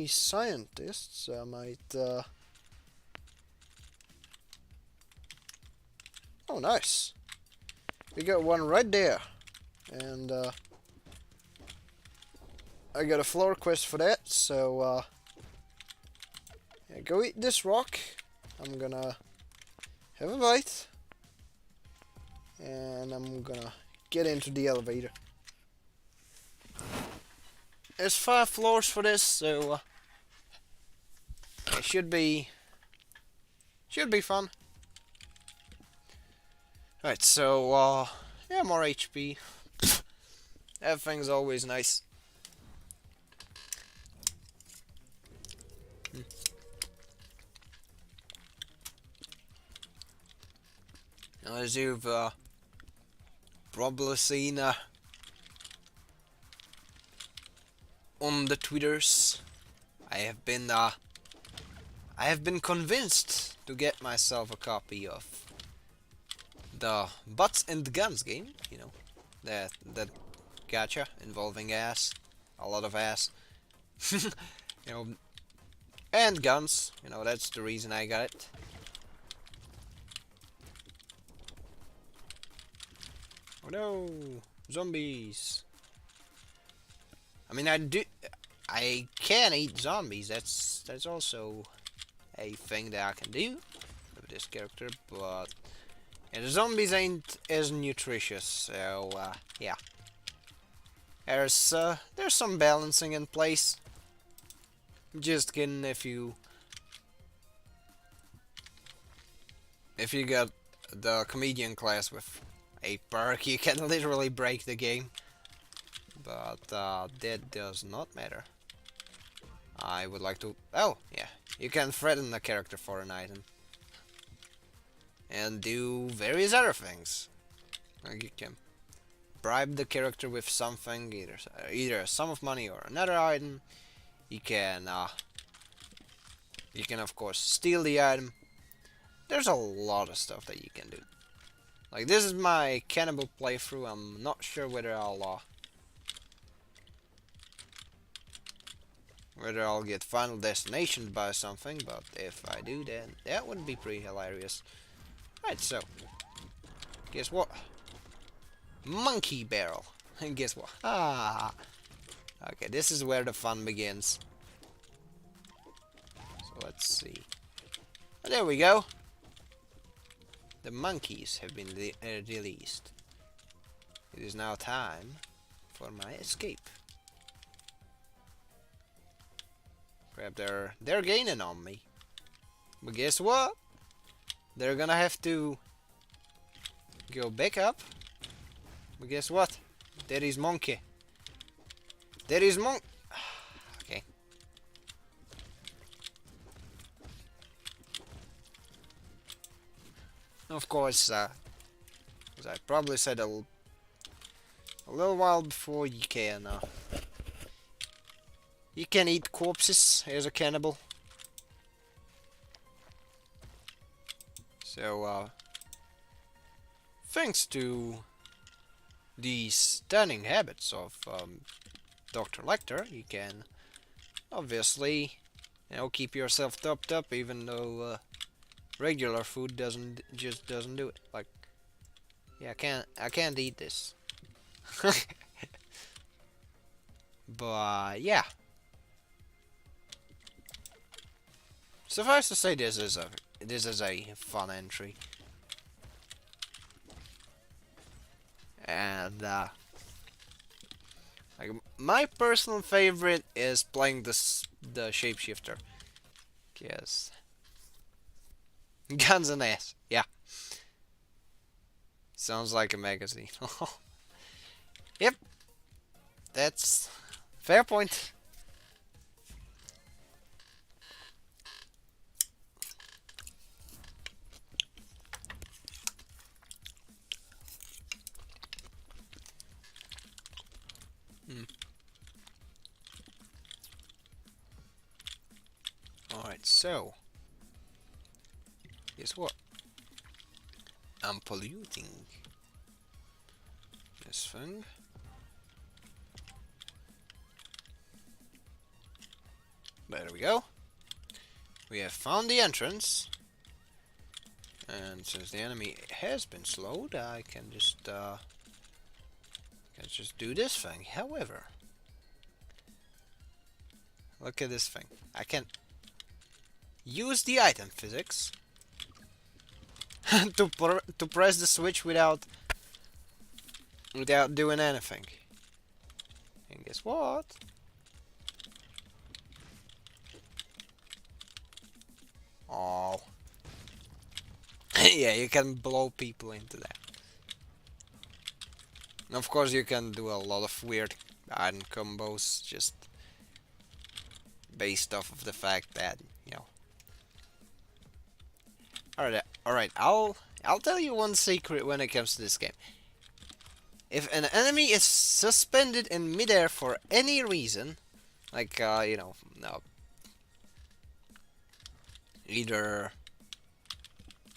scientists. I might. Oh, nice. We got one right there, and I got a floor quest for that. So yeah, go eat this rock. I'm gonna have a bite, and I'm gonna get into the elevator. There's 5 floors for this, so it should be fun. Alright, so yeah, more HP. Everything's always nice. As you've probably seen on the Twitters, I have been convinced to get myself a copy of the Butts and Guns game. You know, that gacha involving ass, a lot of ass. You know, and guns. You know, that's the reason I got it. Oh no, zombies. I mean, I can eat zombies. That's also a thing that I can do with this character, but yeah, the zombies ain't as nutritious. So yeah, there's some balancing in place. Just kidding. If you got the comedian class with a perk, you can literally break the game. But that does not matter. I would like to... Oh, yeah. You can threaten the character for an item. And do various other things. Like you can bribe the character with something, either a sum of money or another item. You can of course steal the item. There's a lot of stuff that you can do. Like, this is my cannibal playthrough. I'm not sure whether I'll get final destination by something, but if I do, then that would be pretty hilarious. Right, so guess what? Monkey barrel. And guess what? Ah. Okay, this is where the fun begins. So let's see. Oh, there we go. The monkeys have been released. It is now time for my escape. Crap, they're gaining on me. But guess what? They're gonna have to go back up. But guess what? There is monkey. There is Okay. Of course, as I probably said a little while before, you can eat corpses as a cannibal. So, thanks to the stunning habits of Dr. Lecter, you can obviously, keep yourself topped up, even though regular food doesn't do it. Like, yeah, I can't eat this. But yeah. Suffice to say, this is a fun entry, and like, my personal favorite is playing the shapeshifter. Yes, guns and ass. Yeah, sounds like a magazine. Yep, that's fair point. Alright, so Guess what? I'm polluting this thing. There we go. We have found the entrance. And since the enemy has been slowed, I can just do this thing. However, look at this thing. I can use the item physics to press the switch without doing anything. And guess what? Oh. Yeah, you can blow people into that. And of course you can do a lot of weird item combos just based off of the fact that, you know. Alright, I'll tell you one secret when it comes to this game. If an enemy is suspended in midair for any reason, like, you know, either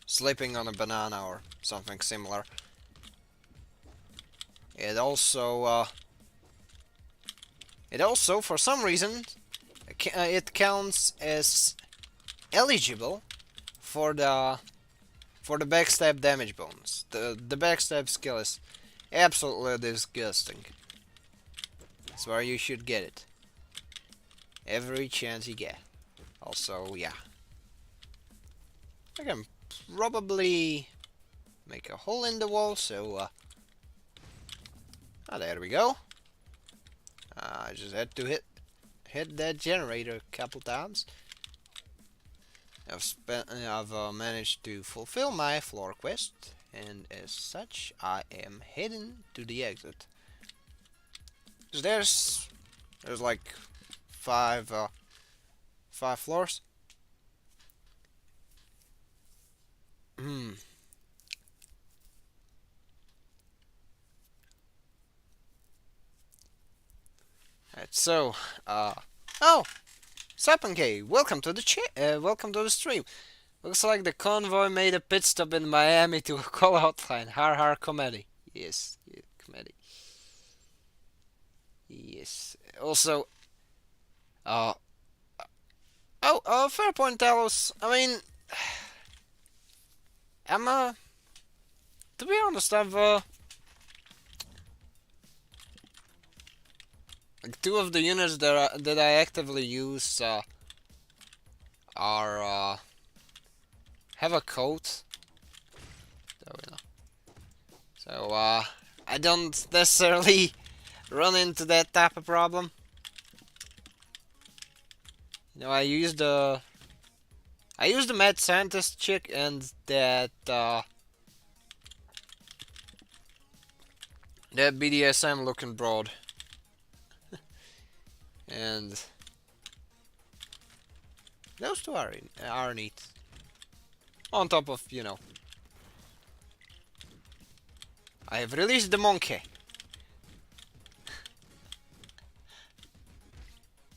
sleeping on a banana or something similar, it also, for some reason, it counts as eligible for the backstab damage bonus. The backstab skill is absolutely disgusting. That's where you should get it. Every chance you get. Also, yeah. I can probably make a hole in the wall, so there we go. I just had to hit that generator a couple times. I've managed to fulfill my floor quest, and as such, I am heading to the exit. There's like five floors. Right, so, oh, Sapankei, welcome to the stream. Looks like the convoy made a pit stop in Miami to a call outline. Har har comedy. Yes, yeah, comedy. Yes. Also, fair point, Talos. I mean, to be honest, I've, like, two of the units that I actively use, are, have a coat. So, I don't necessarily run into that type of problem. You know, I used the mad scientist chick and that BDSM looking broad. And those two are neat. On top of, you know, I have released the monkey.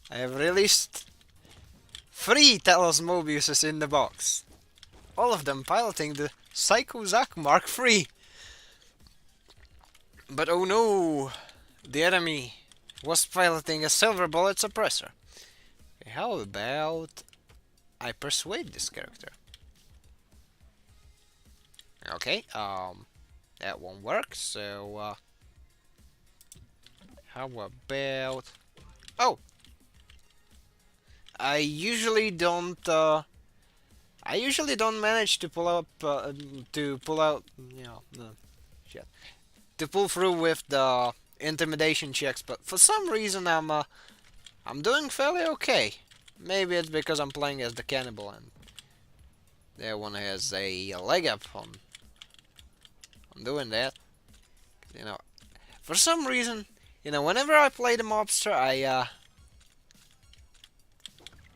I have released 3 Talos Mobiuses in the box. All of them piloting the Psycho Zack Mark III. But oh no, the enemy was piloting a silver bullet suppressor. Okay, how about I persuade this character? Okay, that won't work, so, how about... Oh! I usually don't manage to pull out, you know, shit. To pull through with the intimidation checks, but for some reason I'm doing fairly okay. Maybe it's because I'm playing as the cannibal and that one has a leg up on doing that. You know, for some reason, you know, whenever I play the mobster,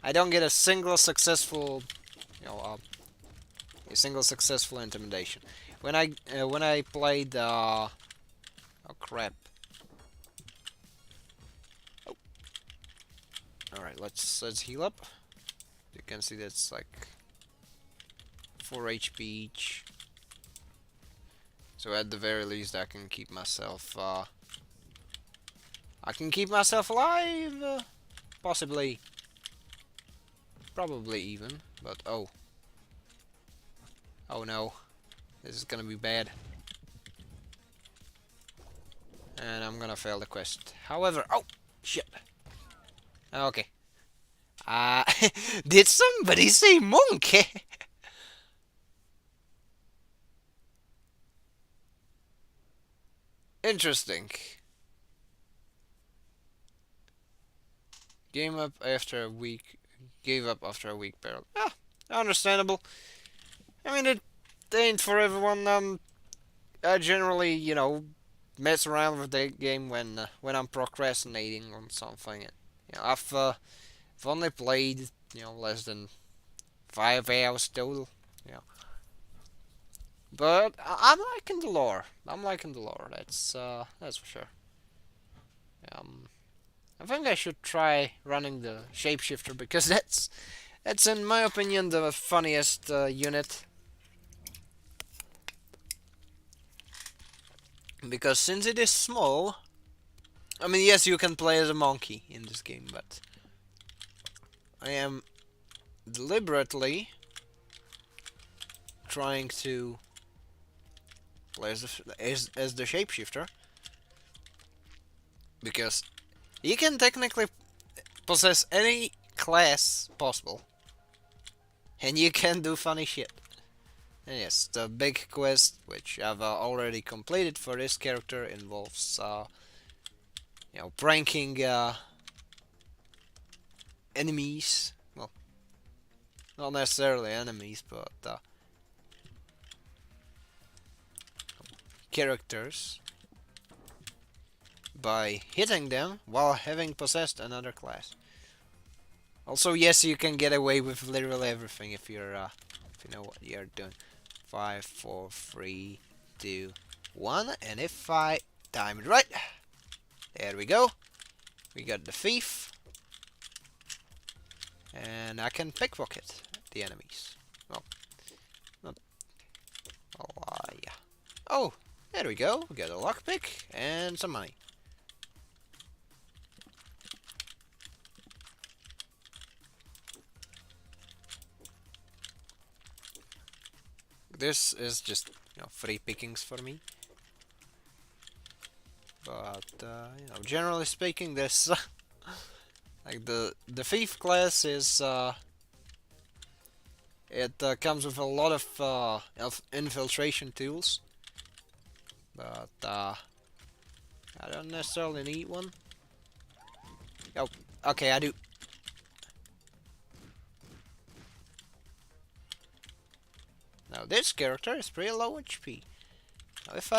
I don't get a single successful, you know, a single successful intimidation. When I played, oh crap. Oh. All right, let's heal up. You can see that's like 4 HP each. So at the very least I can keep myself alive, possibly, probably even, but oh no, this is gonna be bad. And I'm gonna fail the quest. However, oh shit. Okay. Did somebody say monkey? Interesting. Gave up after a week battle. Ah, understandable. I mean, it ain't for everyone. I generally, you know, mess around with the game when I'm procrastinating on something. You know, I've only played, you know, less than 5 hours total. You know, but I'm liking the lore. I'm liking the lore. That's for sure. I think I should try running the shapeshifter because that's in my opinion the funniest unit. Because since it is small, I mean, yes, you can play as a monkey in this game, but I am deliberately trying to play as the shapeshifter because you can technically possess any class possible, and you can do funny shit. And yes, the big quest, which I've already completed for this character, involves you know, pranking enemies. Well, not necessarily enemies, but characters by hitting them while having possessed another class. Also, yes, you can get away with literally everything if you know what you're doing. 5, 4, 3, 2, 1, and if I time it right, there we go. We got the thief, and I can pickpocket the enemies. Well, not. Yeah. Oh, there we go. We got a lockpick and some money. This is just, you know, free pickings for me. But you know, generally speaking, this like the thief class is it comes with a lot of infiltration tools, but I don't necessarily need one. Oh, okay, I do. Now this character is pretty low HP. Now if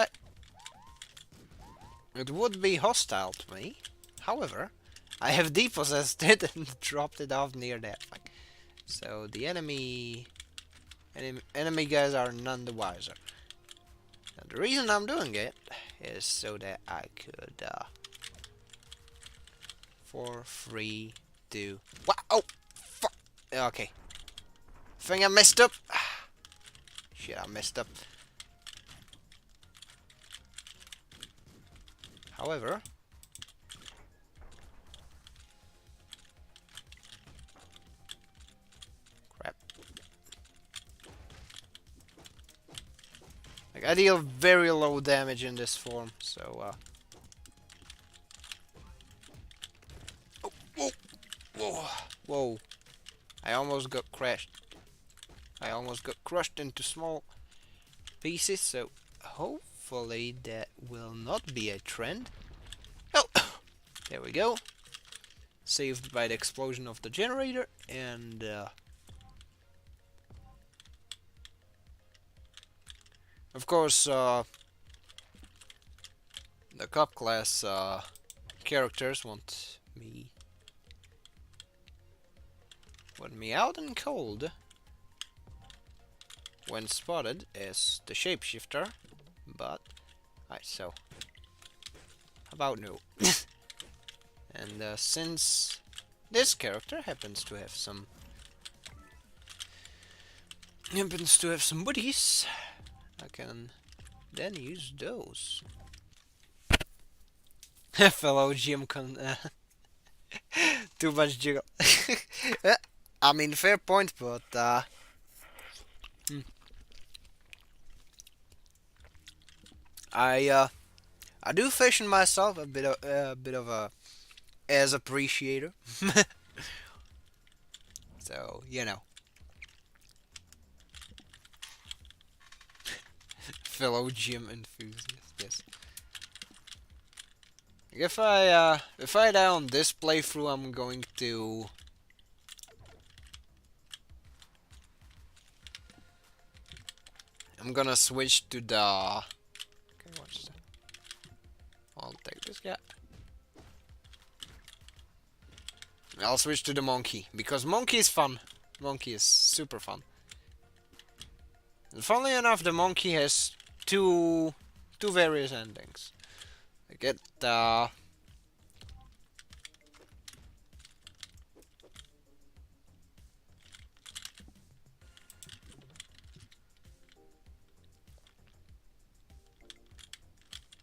it would be hostile to me. However, I have depossessed it and dropped it off near that thing. So the enemy guys are none the wiser. And the reason I'm doing it is so that I could 4, 3, 2. Wow! Oh, fuck! Okay. Think I messed up. Shit, I messed up. However, crap. Like, I deal very low damage in this form, so oh, whoa, whoa, whoa! I almost got crashed. I almost got crushed into small pieces. So hopefully that will not be a trend. Oh, there we go. Saved by the explosion of the generator, and of course the cop class characters want me out in cold when spotted as the shapeshifter, but so how about no? And since this character happens to have some happens to have some buddies, I can then use those. Fellow gym con. Too much jiggle. I mean, fair point, but hmm. I do fashion myself a bit of a as appreciator. So you know, fellow gym enthusiast. Yes. If I die on this playthrough, I'm going to. I'm gonna switch to the. Okay, what's that? I'll take this guy. I'll switch to the monkey because monkey is fun. Monkey is super fun. And funnily enough, the monkey has two various endings. I get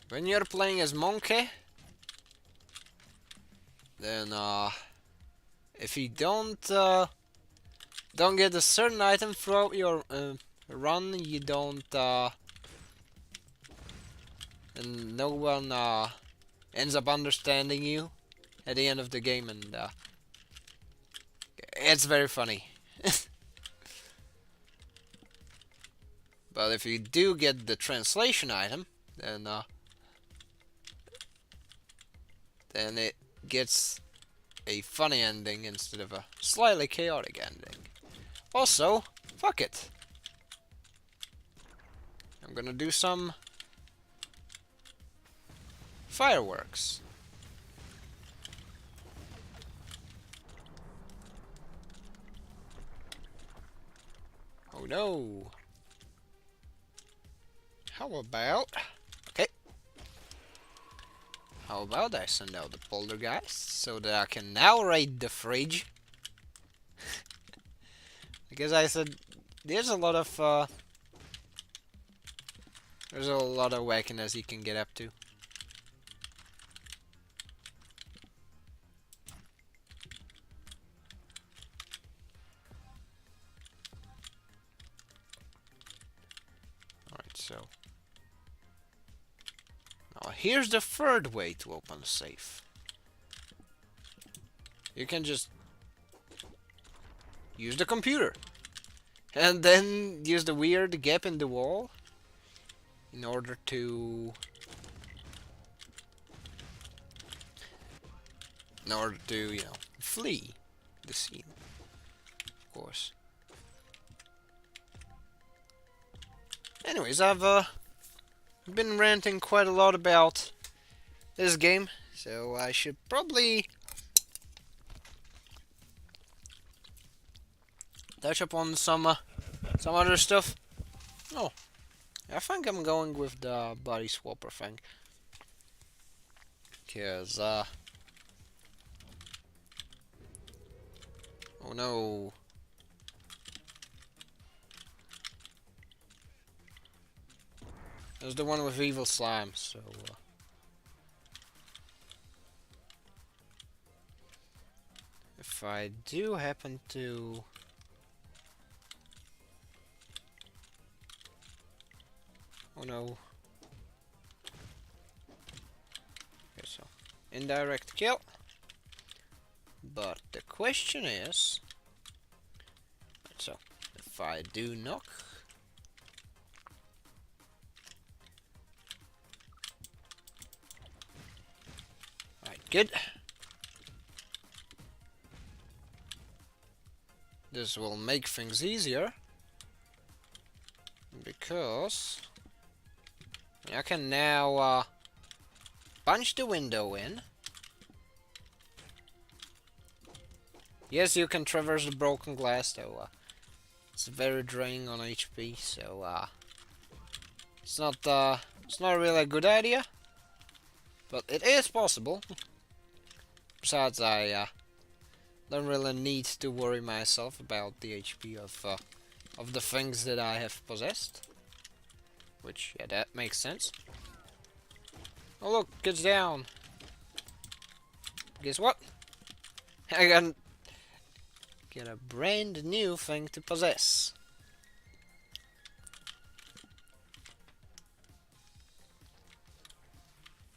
when you're playing as monkey, then if you don't get a certain item throughout your run, you don't and no one ends up understanding you at the end of the game, and it's very funny. But if you do get the translation item, then it gets a funny ending instead of a slightly chaotic ending. Also, fuck it. I'm gonna do some fireworks. Oh no. How about... Okay. How about I send out the poltergeist so that I can now raid the fridge? Because I said there's a lot of wackiness you can get up to. Alright, so now here's the third way to open a safe. You can just use the computer and then use the weird gap in the wall in order to you know, flee the scene, of course. Anyways, I've been ranting quite a lot about this game, so I should probably touch upon some other stuff. Oh, I think I'm going with the body swapper thing, cause oh no. There's the one with evil slime, so if I do happen to oh no. Okay, so indirect kill. But the question is, so if I do knock, right, good. This will make things easier because I can now punch the window in. Yes, you can traverse the broken glass, though it's very draining on HP, so it's not really a good idea, but it is possible. Besides, I don't really need to worry myself about the HP of of the things that I have possessed. Which, yeah, that makes sense. Oh look, it's down. Guess what? I get a brand new thing to possess.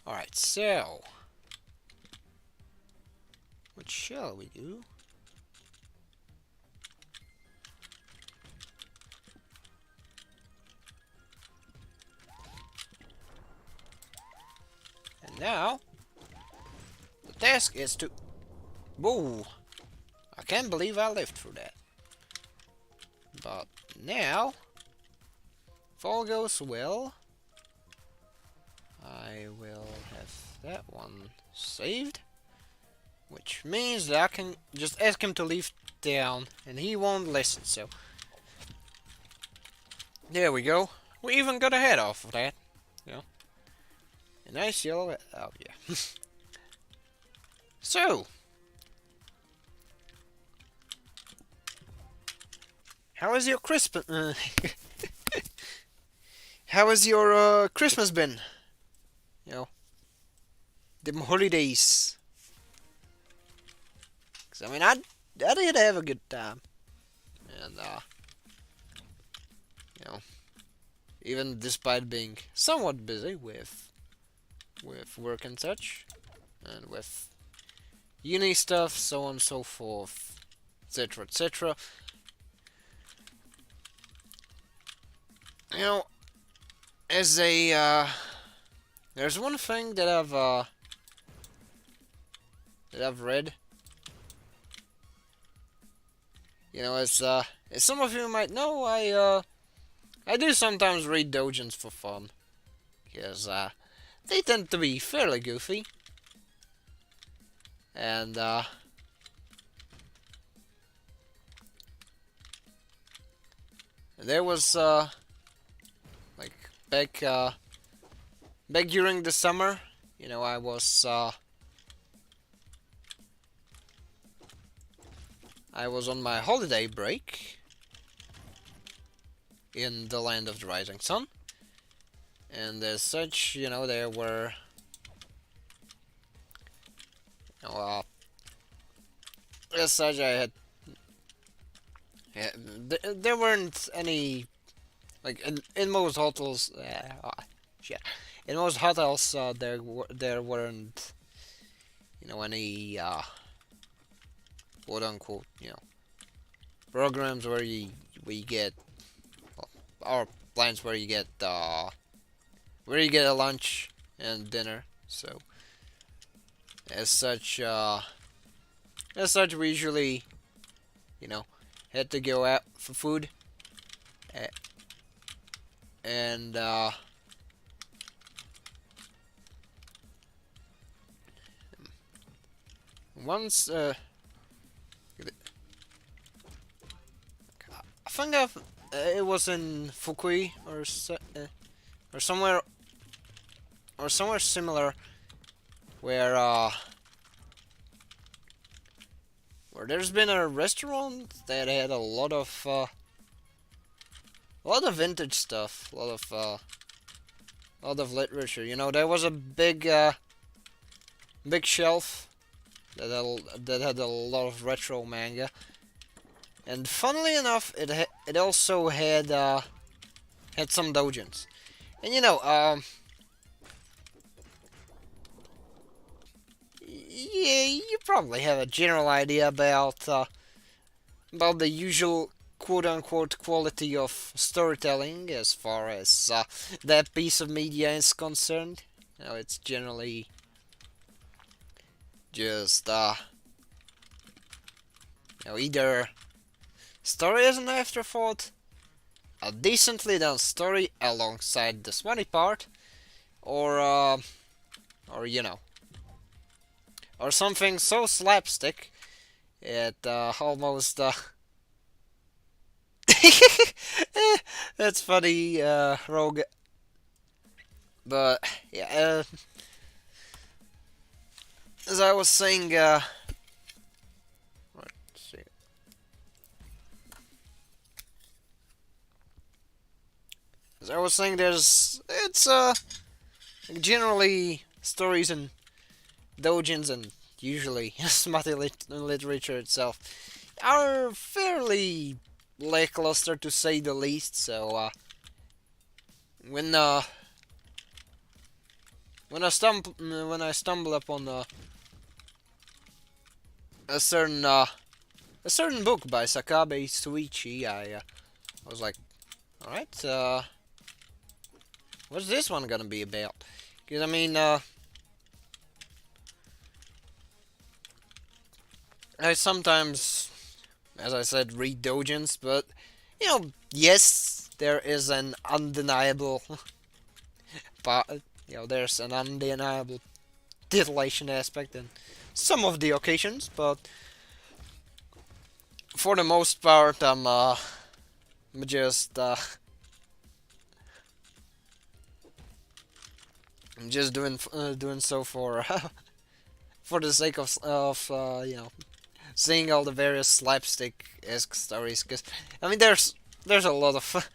Alright, so what shall we do? And now the task is to... Whoa! I can't believe I lived through that. But now, if all goes well, I will have that one saved. Which means that I can just ask him to leave town, and he won't listen, so... There we go. We even got a head off of that. You know? A nice yellow... Oh, yeah. So... How has your Christmas... How has your Christmas been? You know, the holidays. 'Cause, I mean, I did have a good time. And, you know, even despite being somewhat busy with work and such, and with uni stuff, so on and so forth, etc., etc. You know, as a, there's one thing that I've read. You know, as some of you might know, I do sometimes read doujins for fun, because they tend to be fairly goofy, and there was like back during the summer, you know, I was on my holiday break in the land of the rising sun, and as such, you know, there were, you know, as such, I had, yeah, there weren't any, like, in most hotels, shit, in most hotels, there weren't, you know, any, quote unquote, you know, programs where you get, well, or plans where you get a lunch and dinner. So as such, we usually, you know, had to go out for food, and once I think it was in Fukui or somewhere similar, where there's been a restaurant that had a lot of vintage stuff, a lot of literature. You know, there was a big shelf that had a lot of retro manga. And funnily enough, it also had some doujins, and you know, yeah, you probably have a general idea about the usual quote unquote quality of storytelling as far as that piece of media is concerned. You know, it's generally just you know, either story as an afterthought, a decently done story alongside the smutty part, or you know, or something so slapstick it almost that's funny, Rogue. But yeah, as I was saying, let's see. As I was saying, it's generally stories and doujins and usually smutty literature itself are fairly lackluster to say the least. So when uh, when I stumble upon a certain a certain book by Sakabe Suichi, I was like, all right, what's this one gonna be about? Because I mean, I sometimes, as I said, read doujins, but yes, there is an undeniable, there's an undeniable titillation aspect in some of the occasions, but for the most part, I'm just I'm just doing so for for the sake of seeing all the various slapstick-esque stories. Cause I mean, there's a lot of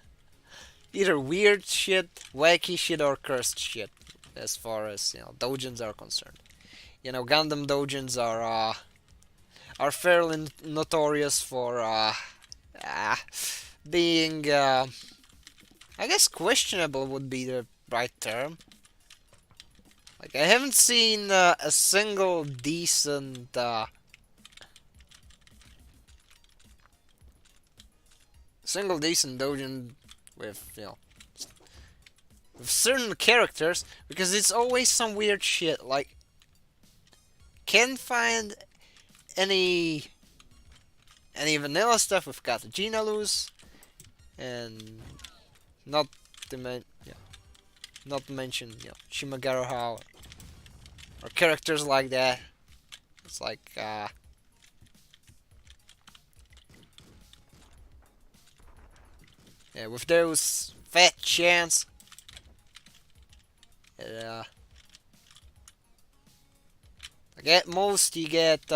either weird shit, wacky shit, or cursed shit as far as doujins are concerned. Gundam doujins are fairly notorious for being I guess questionable would be the right term. Like, I haven't seen a single decent doujin with with certain characters, because it's always some weird shit. Like, can't find any vanilla stuff with Katajina loose, and not to not to mention Shimagaruha or characters like that. It's like with those fat chants, like at most you get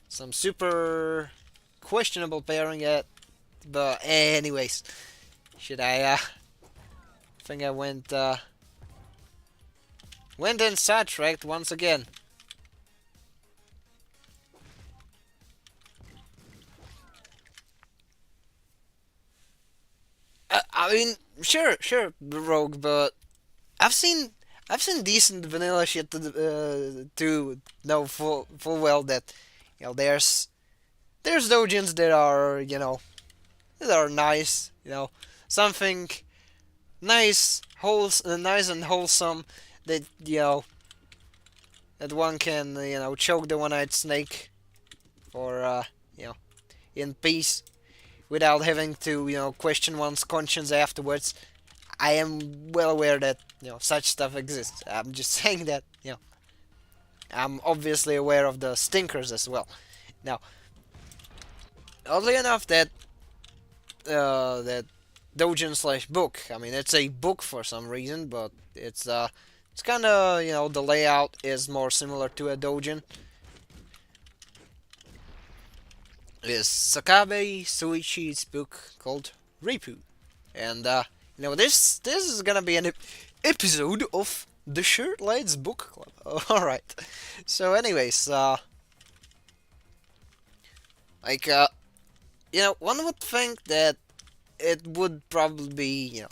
some super questionable pairing at. But anyways, should I think I went and sidetracked once again. I mean, sure, Rogue, but I've seen decent vanilla shit to know full well that there's doujins that are that are nice, something nice and wholesome that that one can choke the one-eyed snake for in peace without having to question one's conscience afterwards. I am well aware that such stuff exists. I'm just saying that I'm obviously aware of the stinkers as well. Now, oddly enough, that doujin slash book. I mean, it's a book for some reason, but it's kind of the layout is more similar to a doujin. Is Sakabe Suichi's book called Ripu, and this is gonna be an episode of the Shirt Lads Book Club. All right. So, anyways, like one would think that it would probably be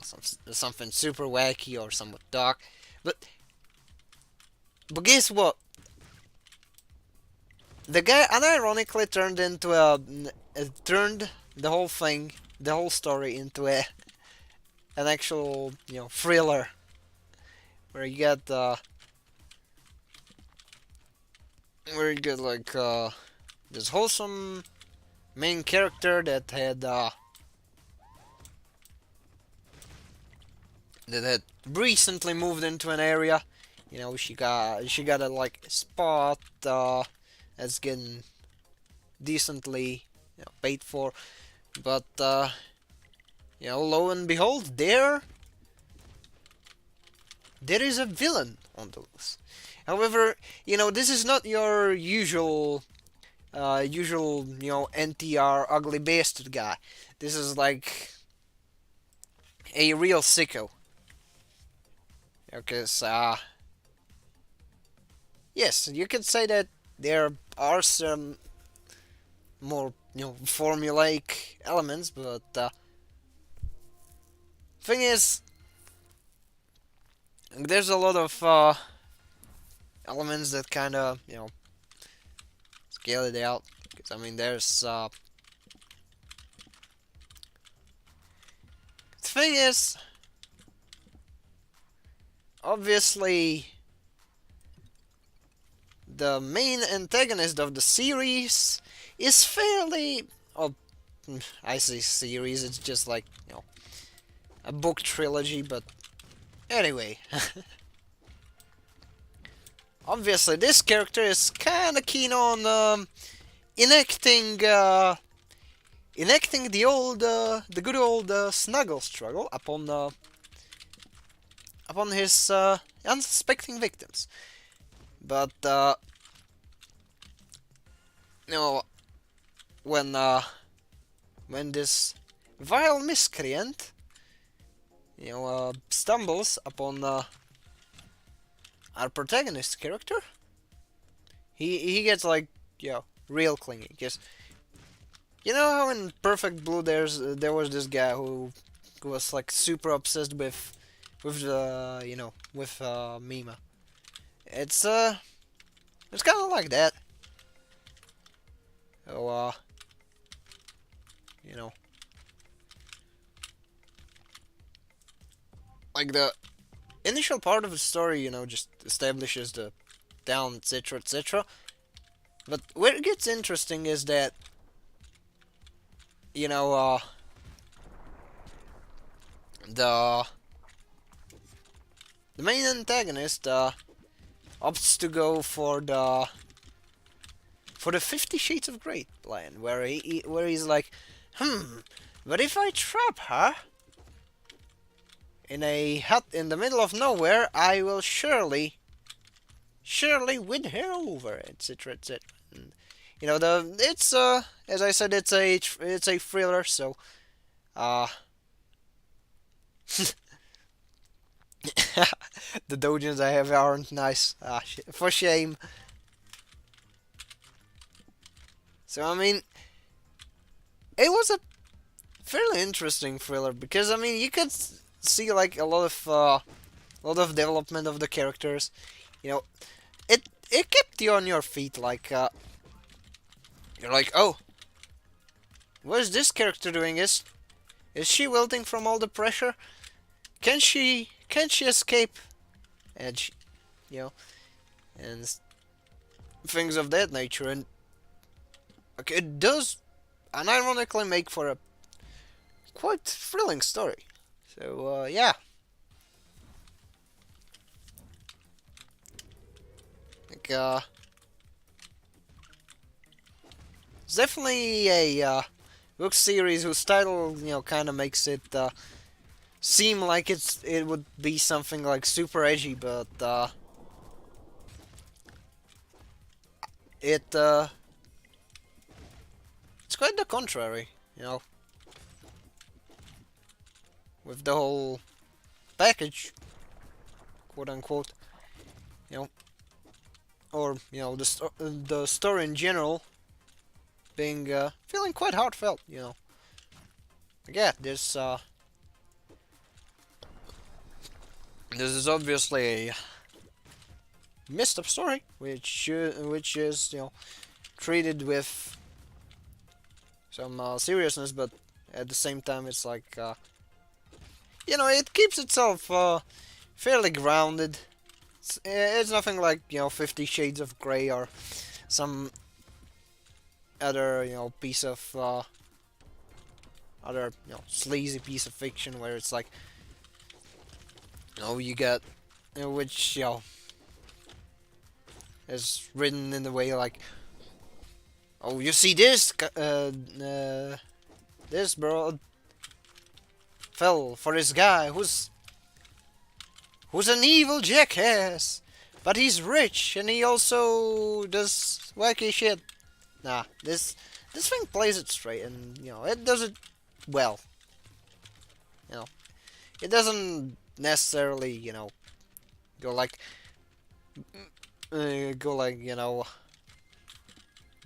something super wacky or somewhat dark, but guess what? The guy unironically turned the whole story into an actual thriller, where you got like this wholesome main character that had recently moved into an area. She got a like spot that's getting decently paid for, but lo and behold, there is a villain on the loose. However, this is not your usual NTR ugly bastard guy. This is like a real sicko. Because, yes, you could say that there are some more, formulaic elements, but, thing is, there's a lot of, elements that kind of, scale it out. Because, I mean, there's, the thing is, obviously, the main antagonist of the series is fairly... Oh, I say series, it's just like, a book trilogy, but anyway. Obviously, this character is kinda keen on, enacting the good old snuggle struggle upon his unsuspecting victims. But when this vile miscreant stumbles upon our protagonist character, he gets like real clingy. Because you know how in Perfect Blue there was this guy who was like super obsessed with Mima. It's kind of like that. So like the initial part of the story, just establishes the town, etc., etc. But where it gets interesting is that the main antagonist opts to go for the 50 Shades of Grey plan, where he's like, but if I trap her in a hut in the middle of nowhere, I will surely win her over, etc., etc. It's as I said, it's a thriller, so the dojins I have aren't nice. For shame. So I mean, it was a fairly interesting thriller because I mean you could see like a lot of development of the characters. It kept you on your feet. Like you're like, oh, what is this character doing? Is she wilting from all the pressure? Can she escape? And and things of that nature. And okay, it does unironically make for a quite thrilling story. So yeah. Like, it's definitely a book series whose title, kind of makes it seem like it would be something like super edgy, but it's quite the contrary, with the whole package, quote unquote, or the story in general being feeling quite heartfelt, Yeah, this is obviously a messed up story, which is treated with some seriousness, but at the same time it's like it keeps itself fairly grounded. It's nothing like 50 Shades of Grey or some other piece of other sleazy piece of fiction where it's like you got which is written in the way like, oh, you see this this bro fell for this guy who's an evil jackass, but he's rich and he also does wacky shit. Nah, this thing plays it straight, and it does it well. it doesn't necessarily, go like,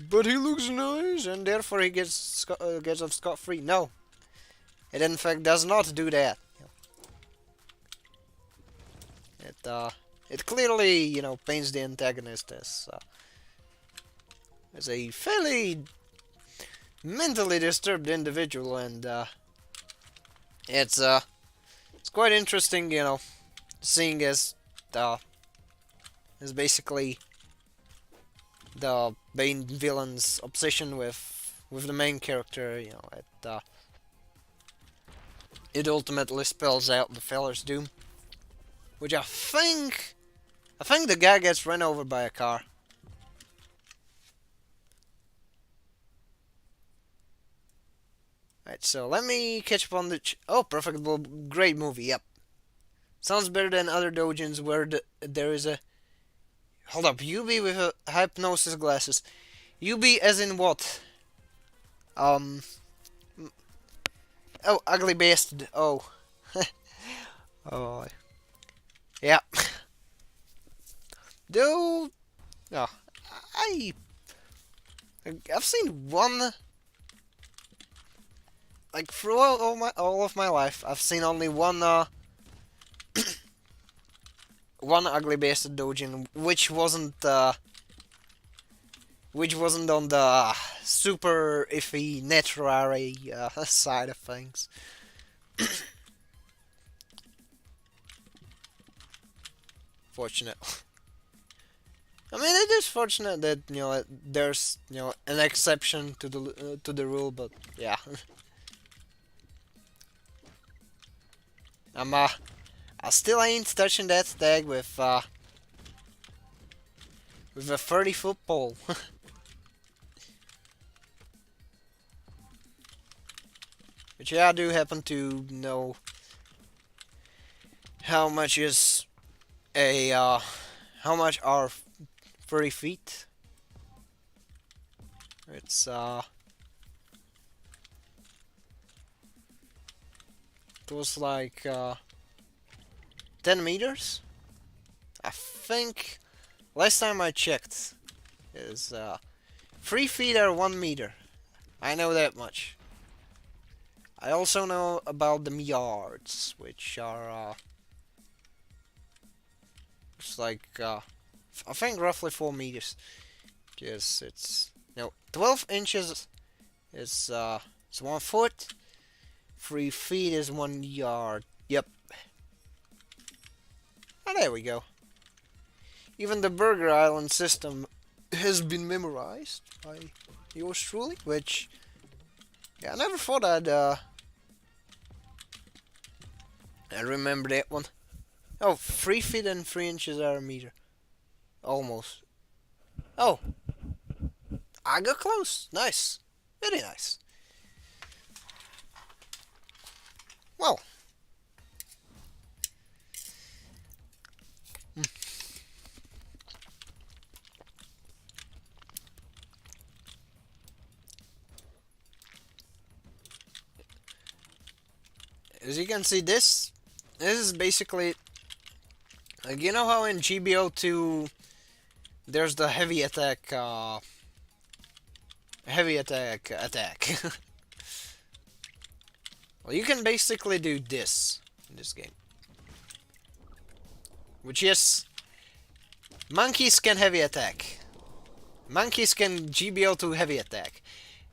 but he looks nice, and therefore he gets off scot-free. No, it in fact does not do that. It clearly, paints the antagonist as a fairly mentally disturbed individual, and it's quite interesting, seeing as basically the main villain's obsession with the main character. It ultimately spells out the feller's doom, which I think the guy gets run over by a car. Alright, so let me catch up on the... Oh, Perfectable, great movie, yep. Sounds better than other dojins where there is a... Hold up, Yubi with a hypnosis glasses. Yubi as in what? Oh, ugly bastard. Oh. Oh. Yeah. Though... No. I've seen one... Like, throughout all of my life, I've seen only one, one ugly bastard dojin, which wasn't on the super iffy, naturary, side of things. Fortunate. I mean, it is fortunate that, there's, an exception to the rule, but, yeah. I still ain't touching that tag with a 30-foot pole. But yeah, I do happen to know how much is how much are 30 feet. It's it was like 10 meters. I think last time I checked is 3 feet or 1 meter. I know that much. I also know about the yards, which are it's like I think roughly 4 meters. Yes, it's 12 inches is 1 foot. 3 feet is 1 yard. Yep. Oh, there we go. Even the Burger Island system has been memorized by yours truly, which, yeah, I never thought I'd remember that one. Oh, 3 feet and 3 inches are a meter. Almost. Oh. I got close. Nice. Very nice. Well. As you can see, this is basically, like, you know how in GBO2 there's the heavy attack attack. Well, you can basically do this in this game, which is monkeys can heavy attack. Monkeys can GBO2 heavy attack,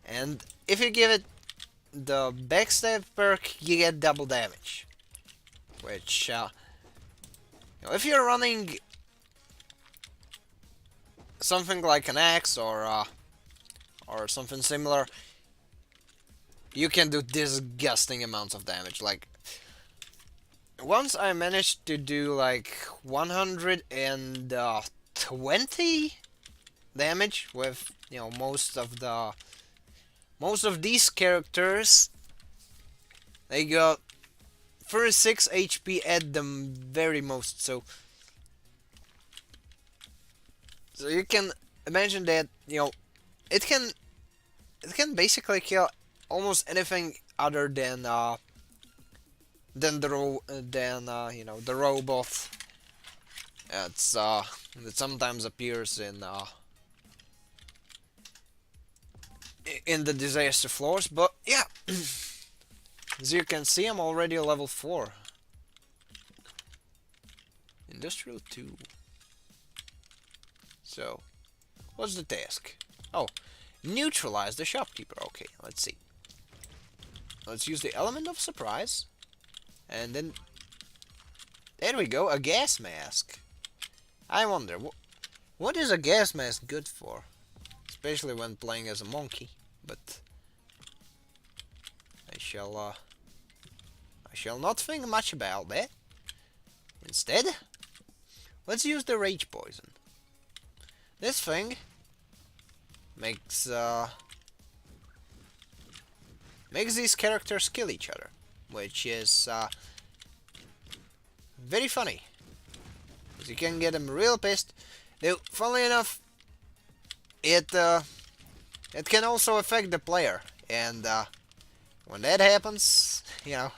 and if you give it the backstab perk, you get double damage. Which, if you're running something like an axe or something similar, you can do disgusting amounts of damage. Like, once I managed to do like 120 damage with, most of these characters. They got 36 HP at the very most, so you can imagine that, it can basically kill almost anything other than than you know, the robot. That sometimes appears in the disaster floors. But yeah, as you can see, I'm already level 4. Industrial 2. So, what's the task? Oh, neutralize the shopkeeper. Okay, let's see. Let's use the element of surprise. And then, there we go, a gas mask. I wonder, what is a gas mask good for? Especially when playing as a monkey. But I shall not think much about that. Instead, let's use the rage poison. This thing makes these characters kill each other, which is very funny. Because you can get them real pissed. Though, funnily enough, it can also affect the player, and when that happens, you know,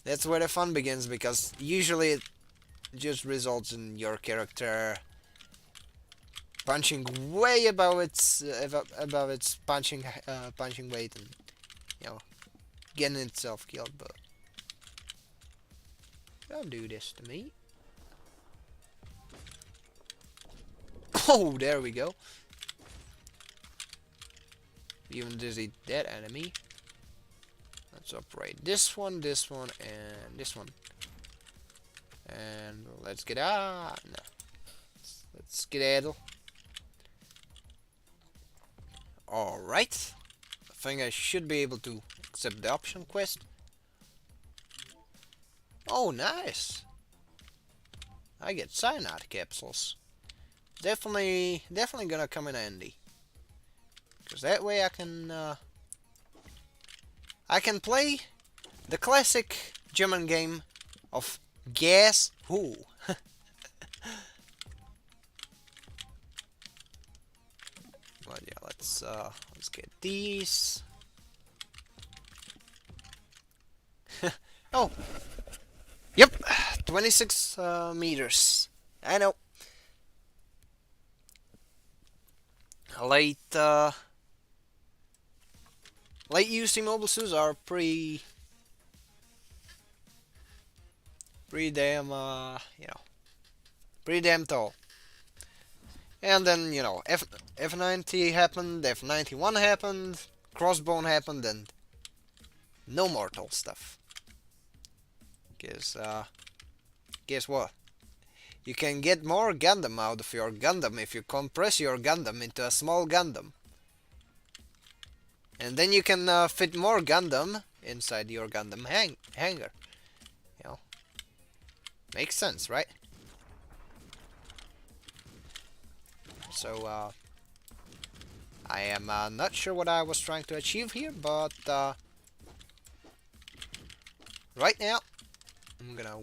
that's where the fun begins, because usually it just results in your character punching way above its punching weight, and you know, getting itself killed. But don't do this to me. Oh, there we go. Even dizzy that enemy. Let's upgrade this one, and this one. And let's get out. No. Let's skedaddle. Alright. I think I should be able to accept the option quest. Oh, nice. I get cyanide capsules. Definitely gonna come in handy. Because that way I can play the classic German game of Guess Who. But yeah, let's get these. Oh, yep, 26 meters. I know. Late UC mobile suits are pretty damn pretty damn tall. And then, you know, F90 happened, F91 happened, Crossbone happened, and no more tall stuff. Guess what? You can get more Gundam out of your Gundam if you compress your Gundam into a small Gundam. And then you can fit more Gundam inside your Gundam hangar. You know, makes sense, right? So, I am not sure what I was trying to achieve here, but right now, I'm gonna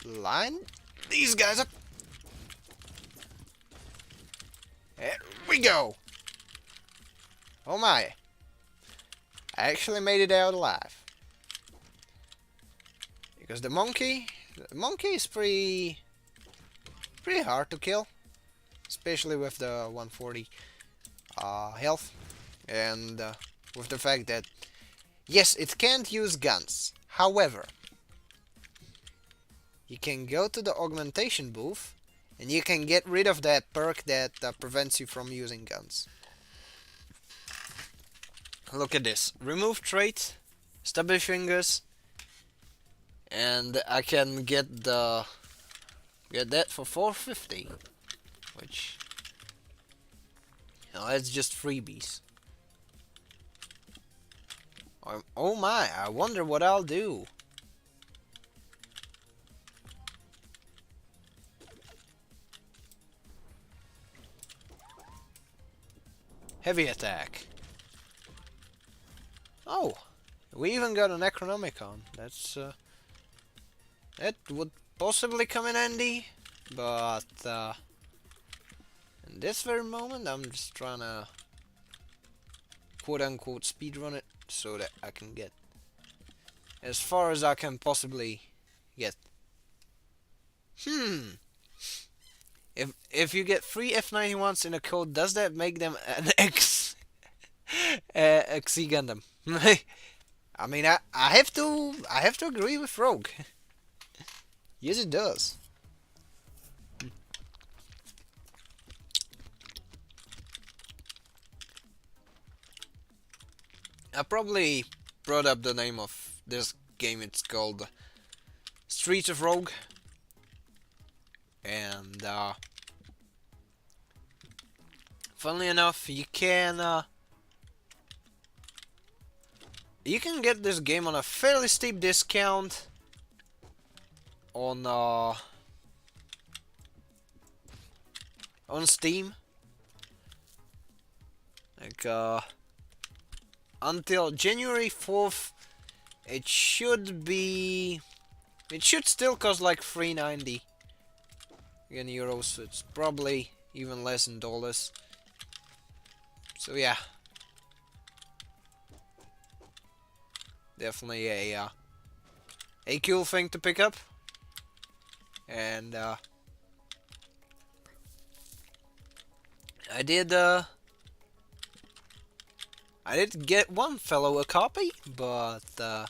line these guys up. There we go! Oh my! I actually made it out alive. Because the monkey is pretty hard to kill. Especially with the 140 health. And with the fact that, yes, it can't use guns. However, you can go to the augmentation booth and you can get rid of that perk that prevents you from using guns. Look at this. Remove trait, stubby fingers, and I can get that for 450, which, you know, that's just freebies. Oh my, I wonder what I'll do. Heavy attack. Oh, we even got an Necronomicon. That's that would possibly come in handy, but in this very moment, I'm just trying to quote-unquote speedrun it so that I can get as far as I can possibly get. If you get 3 F91s in a code, does that make them an XE Gundam? I mean, I have to agree with Rogue. Yes, it does. I probably brought up the name of this game. It's called Streets of Rogue, and funnily enough, you can get this game on a fairly steep discount on Steam. Like until January 4th, it should still cost like $3.90 in euros, so it's probably even less in dollars. So yeah, definitely a cool thing to pick up, and I did get one fellow a copy, but I'm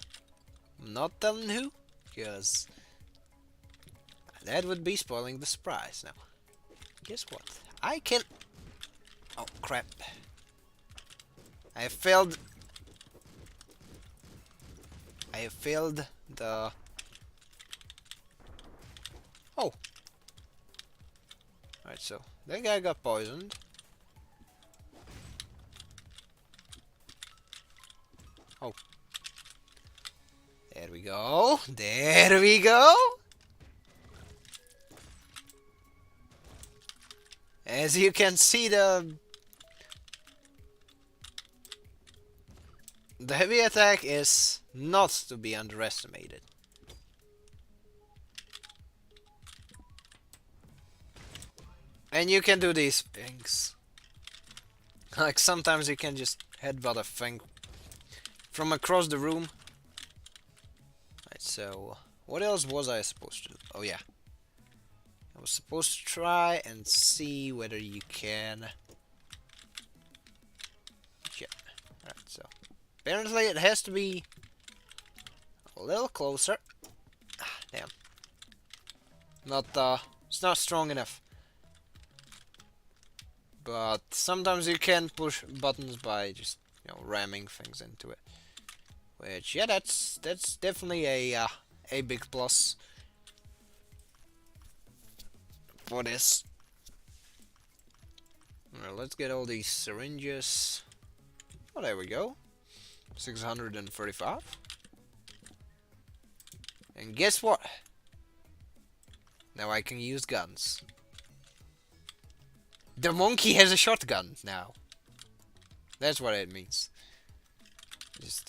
not telling who, because that would be spoiling the surprise. Now, guess what? I can... Oh, crap. I have failed the... Oh! Alright, so, that guy got poisoned. Oh. There we go. There we go. As you can see, the heavy attack is not to be underestimated. And you can do these things. Like sometimes you can just headbutt a thing from across the room. Right, so what else was I supposed to do? Oh yeah. I was supposed to try and see whether you can... Yeah. Right, so apparently it has to be a little closer. Ah, damn. It's not strong enough. But sometimes you can push buttons by just, ramming things into it. Which, yeah, that's definitely a big plus for this. Alright, let's get all these syringes. Oh, there we go. 635. And guess what? Now I can use guns. The monkey has a shotgun now. That's what it means. Just,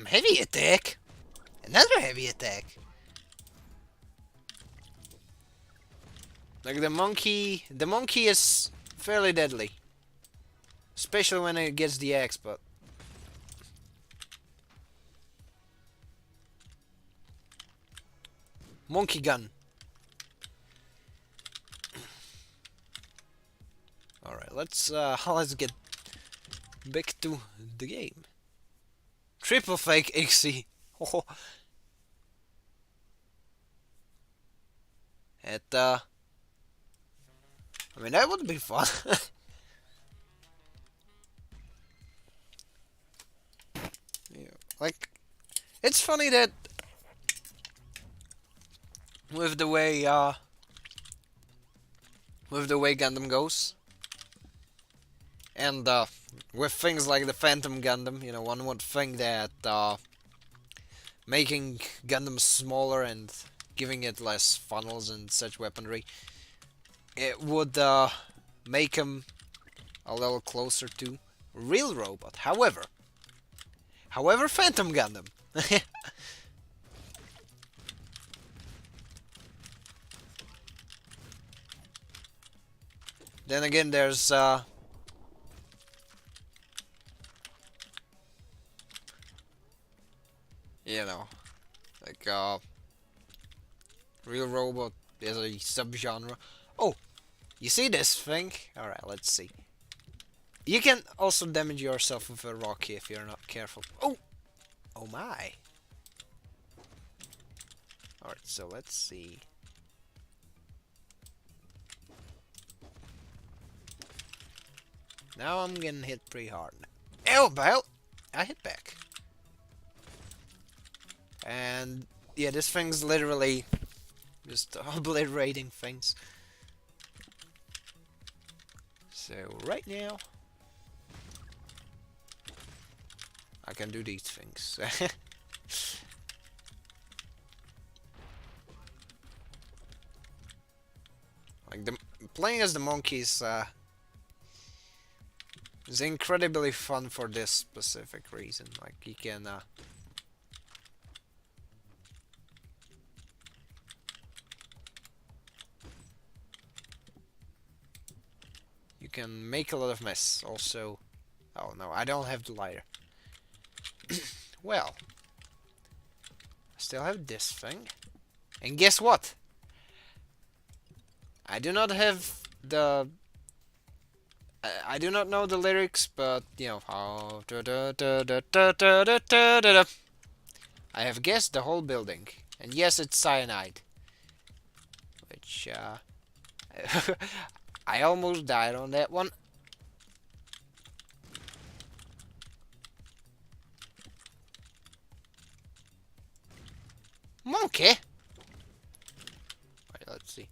heavy attack. Another heavy attack. Like the monkey is fairly deadly. Especially when it gets the axe, but... Monkey gun. Alright, let's get back to the game. Triple fake XC. Oh. I mean, that would be fun. Yeah, like, it's funny that with the way Gundam goes, and with things like the Phantom Gundam, one would think that making Gundam smaller and giving it less funnels and such weaponry, it would make him a little closer to real robot. However, Phantom Gundam. Then again, there's Real robot is a subgenre. Oh, you see this thing? Alright, let's see. You can also damage yourself with a rock if you're not careful. Oh! Oh my. Alright, so let's see. Now I'm getting hit pretty hard. Oh, well, I hit back. And yeah, this thing's literally just obliterating things. So right now, I can do these things. Like playing as the monkeys is incredibly fun for this specific reason. Like you can make a lot of mess. Also, oh no, I don't have the lighter. Well, I still have this thing, and guess what? I do not have the. I do not know the lyrics, but you know how. I have guessed the whole building, and yes, it's cyanide. Which I almost died on that one. Monkey. Right, let's see.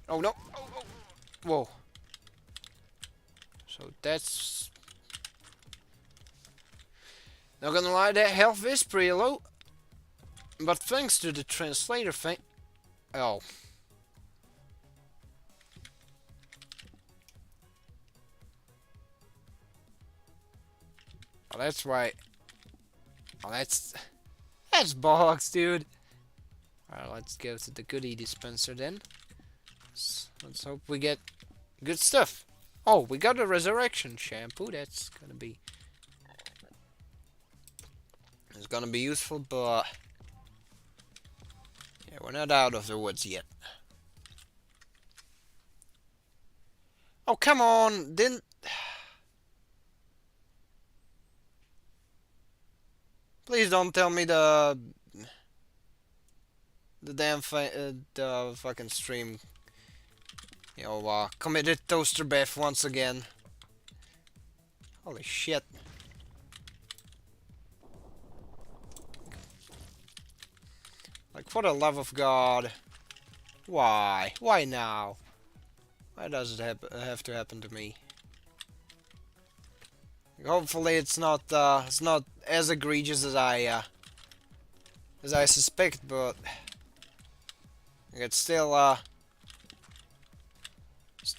Oh no! Oh, oh. Whoa! So that's not gonna lie, that health is pretty low. But thanks to the translator thing. Oh. Oh, that's right. Oh, that's bollocks, dude. Alright, let's go to the goodie dispenser then. Let's hope we get good stuff. Oh, we got a resurrection shampoo. That's gonna be. It's gonna be useful, but yeah, we're not out of the woods yet. Oh, come on! Didn't. Please don't tell me the damn the fucking stream. You know, committed toaster bath once again. Holy shit. Like, for the love of God. Why? Why now? Why does it have to happen to me? Hopefully it's not as egregious as I suspect, but it's still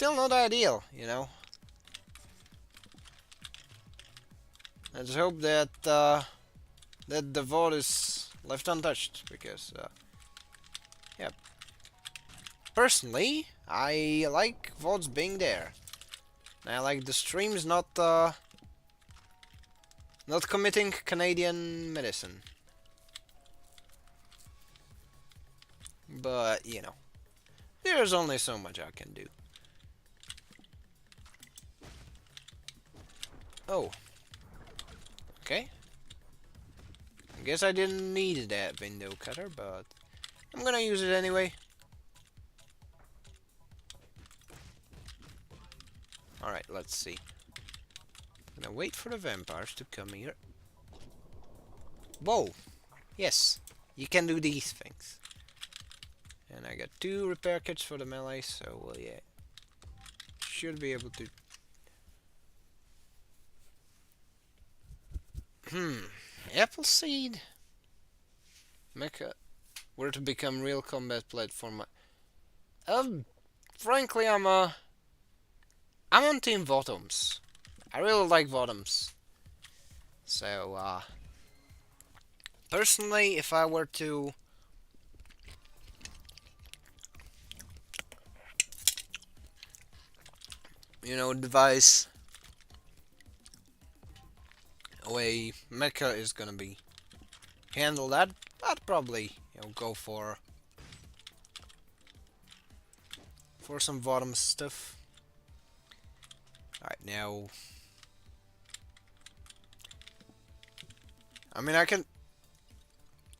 not ideal, you know. Let's hope that that the vote is left untouched, because yeah, personally I like votes being there. And I like the streams not committing Canadian medicine. But, you know, there's only so much I can do. Oh. Okay. I guess I didn't need that window cutter, but I'm gonna use it anyway. Alright, let's see. I'm gonna wait for the vampires to come here. Whoa! Yes, you can do these things. And I got 2 repair kits for the melee, so well, yeah. Should be able to. Appleseed. Mecha. Where to become real combat platform. Frankly, I'm on Team Bottoms. I really like Bottoms. So, personally, if I were to devise way mecha is gonna be handled, I'd probably go for some bottom stuff. Alright, now I mean I can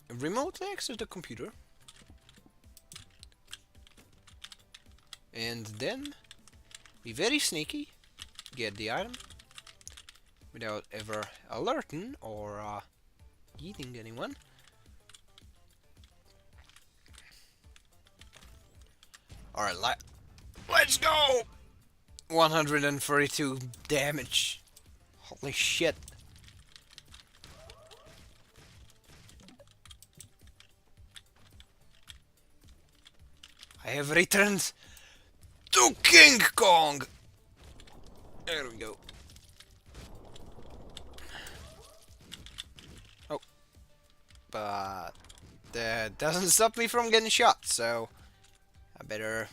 remotely access the computer and then be very sneaky, get the item without ever alerting or eating anyone. Alright, let's go! 132 damage. Holy shit. I have returned to King Kong! There we go. Oh. But that doesn't stop me from getting shot, so I better,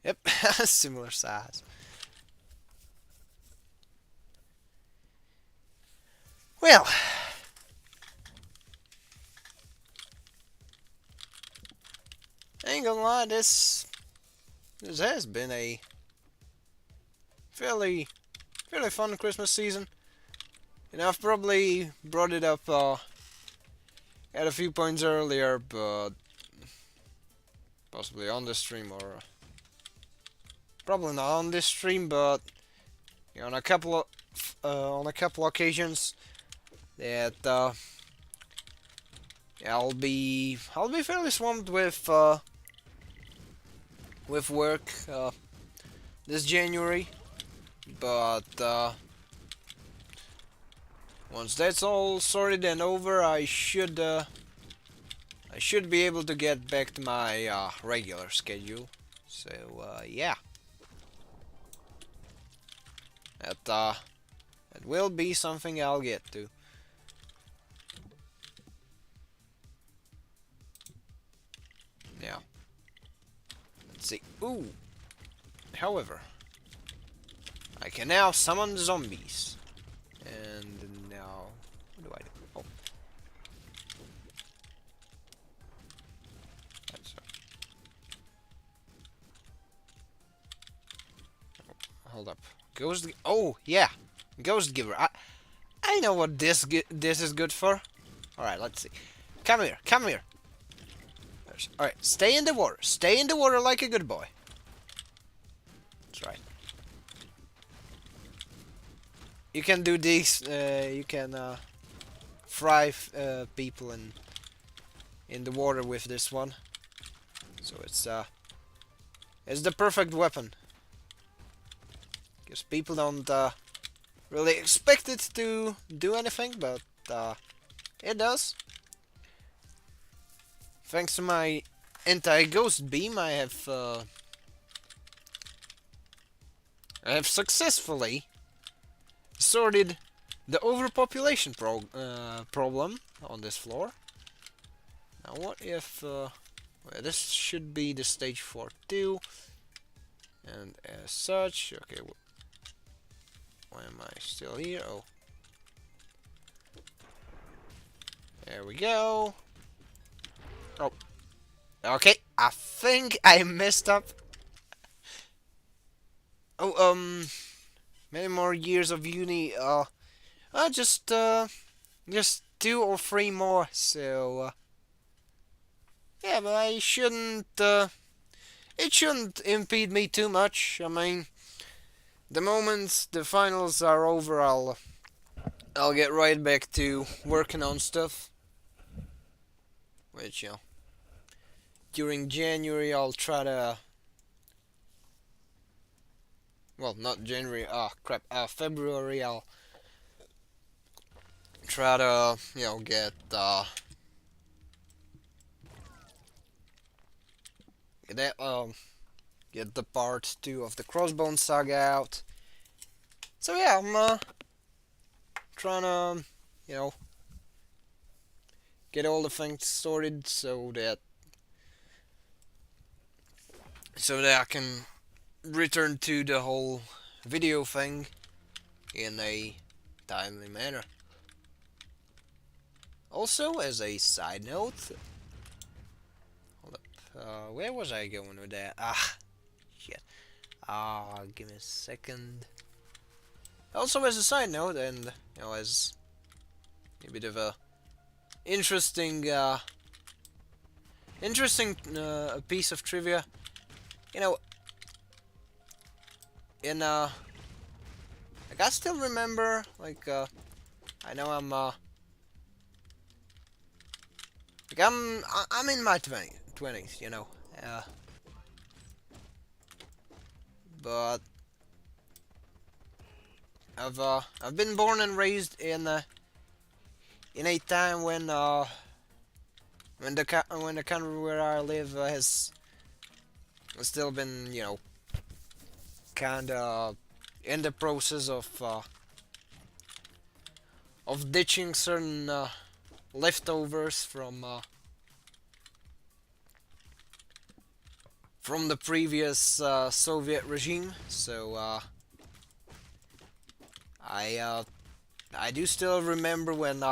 Yep, similar size. Well, I ain't gonna lie, this has been a fairly fun Christmas season. And I've probably brought it up at a few points earlier, but possibly on this stream or probably not on this stream, but on a couple of occasions that I'll be fairly swamped with work this January, but once that's all sorted and over, I should be able to get back to my regular schedule. So yeah, that will be something I'll get to. Now, let's see. Ooh. However, I can now summon zombies. And now, what do I do? Oh. That's hold up. Ghost. Oh yeah, Ghost Giver. I know what this is good for. All right, let's see. Come here. Come here. All right, stay in the water. Stay in the water like a good boy. That's right. You can do these. You can fry people in the water with this one. So it's the perfect weapon. Because people don't really expect it to do anything, but it does. Thanks to my anti-ghost beam, I have successfully sorted the overpopulation problem on this floor. Now what if well, this should be the stage 4 too, and as such, okay, why am I still here? Oh, there we go. Oh, okay, I think I messed up. Oh, many more years of uni. Just 2 or 3 more. So, yeah, but I shouldn't. It shouldn't impede me too much. I mean, the moment the finals are over, I'll get right back to working on stuff. Which, during January I'll try to. Well, not January. Crap. February I'll try to, get get the part 2 of the Crossbone Saga out. So yeah, I'm trying to, get all the things sorted so that so that I can return to the whole video thing in a timely manner. Also, as a side note, hold up, where was I going with that? Shit. Give me a second. Also, as a side note, and as a bit of a interesting, piece of trivia, you know, in like I still remember, like I know I'm in my 20s, but I've been born and raised in a time when the country where I live has still been kind of in the process of ditching certain leftovers from the previous Soviet regime. So I do still remember when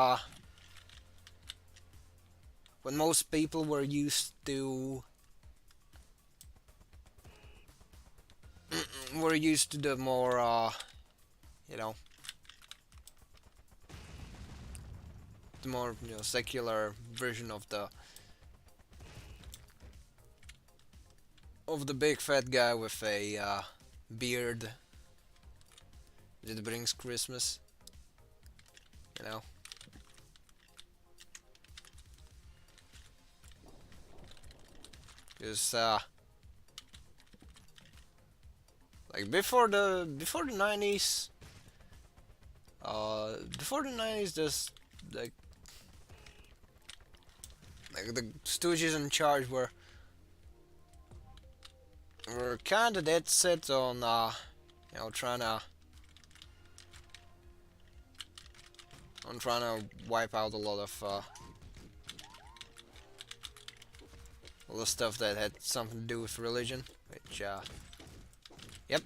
most people were used to the more you know the more secular version of the big fat guy with a beard that brings Christmas, you know. Because like before the 90s, just like the stooges in charge were kind of dead set on trying to wipe out a lot of all the stuff that had something to do with religion, which yep,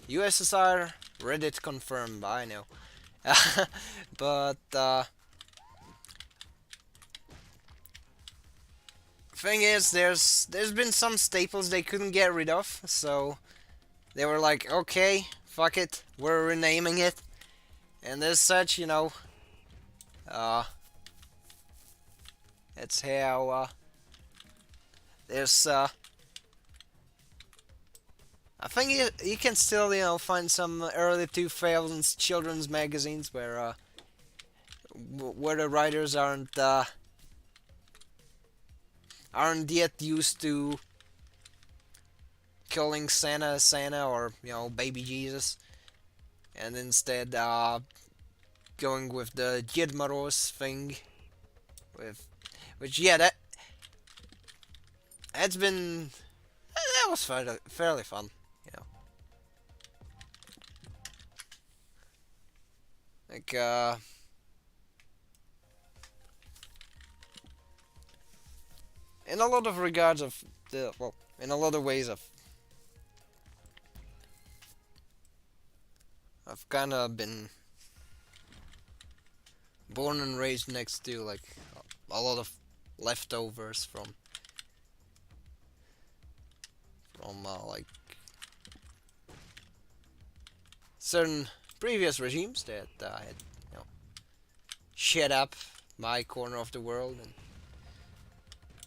USSR, Reddit confirmed, I know. But thing is, there's been some staples they couldn't get rid of, so they were like, okay, fuck it, we're renaming it, and as such, that's how there's I think you can still find some early 2000s children's magazines where the writers aren't yet used to killing Santa or baby Jesus, and instead going with the Jed Moroz thing, which that's been that was fairly fun. Like in a lot of regards in a lot of ways I've kind of been born and raised next to like a lot of leftovers from like certain previous regimes that had shut up my corner of the world, and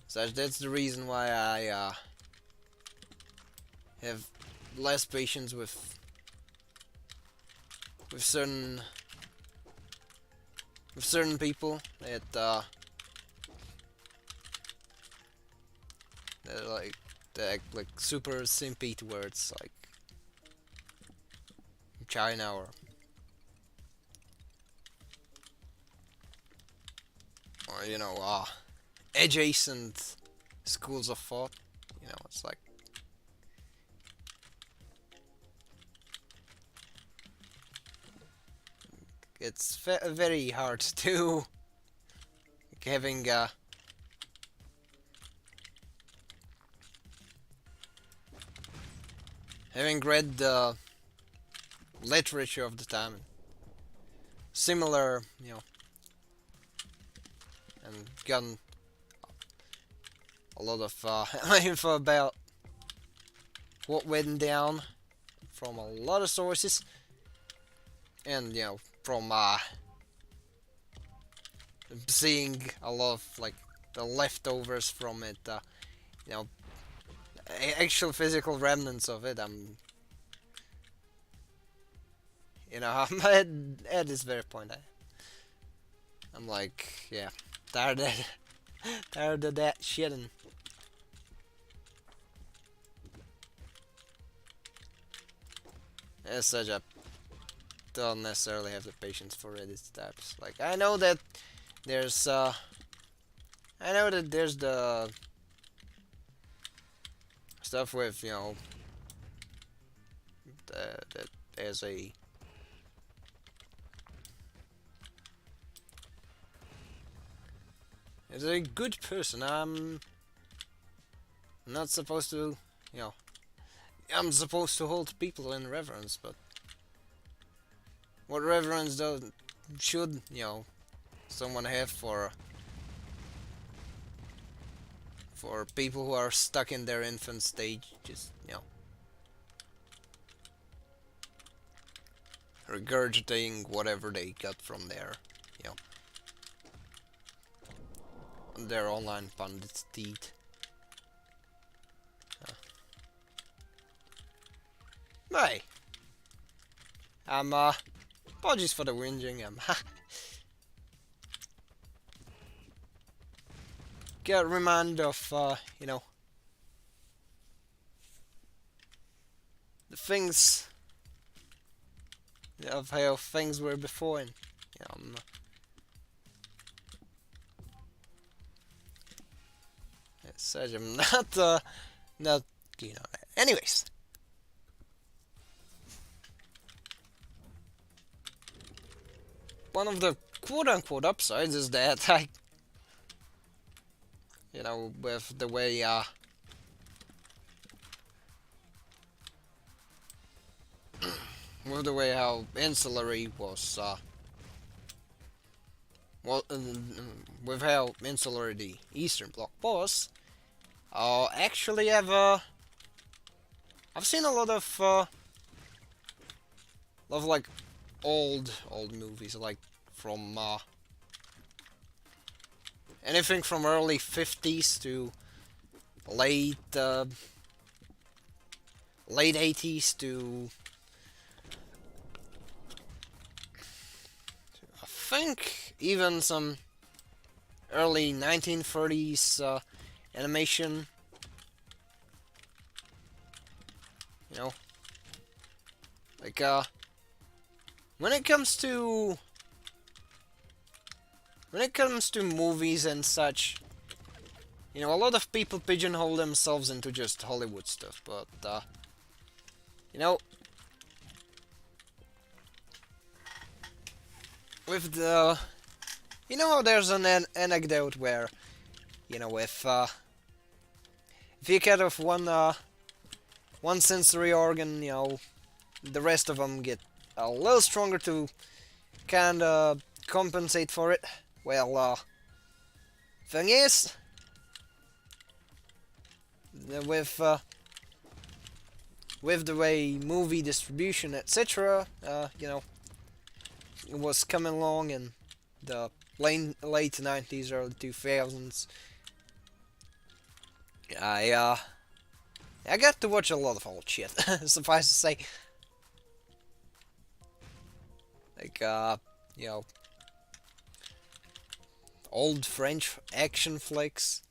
such. That's the reason why I have less patience with certain people that act like super simpy towards like China or adjacent schools of thought. It's like it's very hard to having having read the literature of the time, similar, and gotten a lot of info about what went down from a lot of sources, and from seeing a lot of like the leftovers from it, you know, actual physical remnants of it. I'm at this very point. I'm like, yeah, tired of that, tired of that shit, and as such, I don't necessarily have the patience for Reddit types. Like, I know that there's the stuff with that as a good person, I'm not supposed to, I'm supposed to hold people in reverence, but what reverence should, someone have for people who are stuck in their infant stage, just, regurgitating whatever they got from their online pundits' teeth. Hey, apologies for the whinging. Get reminded of, the things, of how things were before, and, as such, I'm not keen on that. Anyways. One of the quote-unquote upsides is that with the way, how insulary was, with how insular the Eastern Bloc was, actually I've seen a lot of like old movies, like from anything from early 50s to late 80s to I think even some early 1930s animation. Like when it comes to movies and such, a lot of people pigeonhole themselves into just Hollywood stuff, but with the how there's an anecdote where if you cut off one sensory organ, the rest of them get a little stronger to kind of compensate for it. Well, thing is, with the way movie distribution, etc., it was coming along in the late 90s, early 2000s. I got to watch a lot of old shit. Suffice to say, like old French action flicks,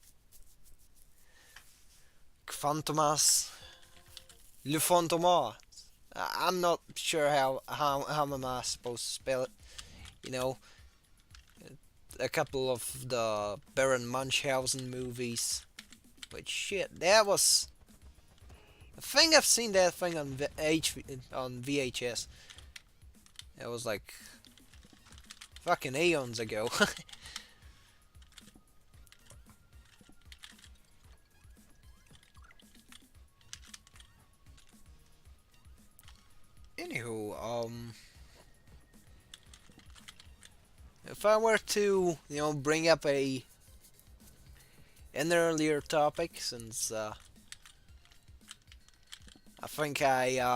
Fantomas, Le Fantomas. I'm not sure how am I supposed to spell it. A couple of the Baron Munchausen movies. But shit, that was. I think I've seen that thing on VHS. It was like fucking eons ago. if I were to, bring up an earlier topic, since I think I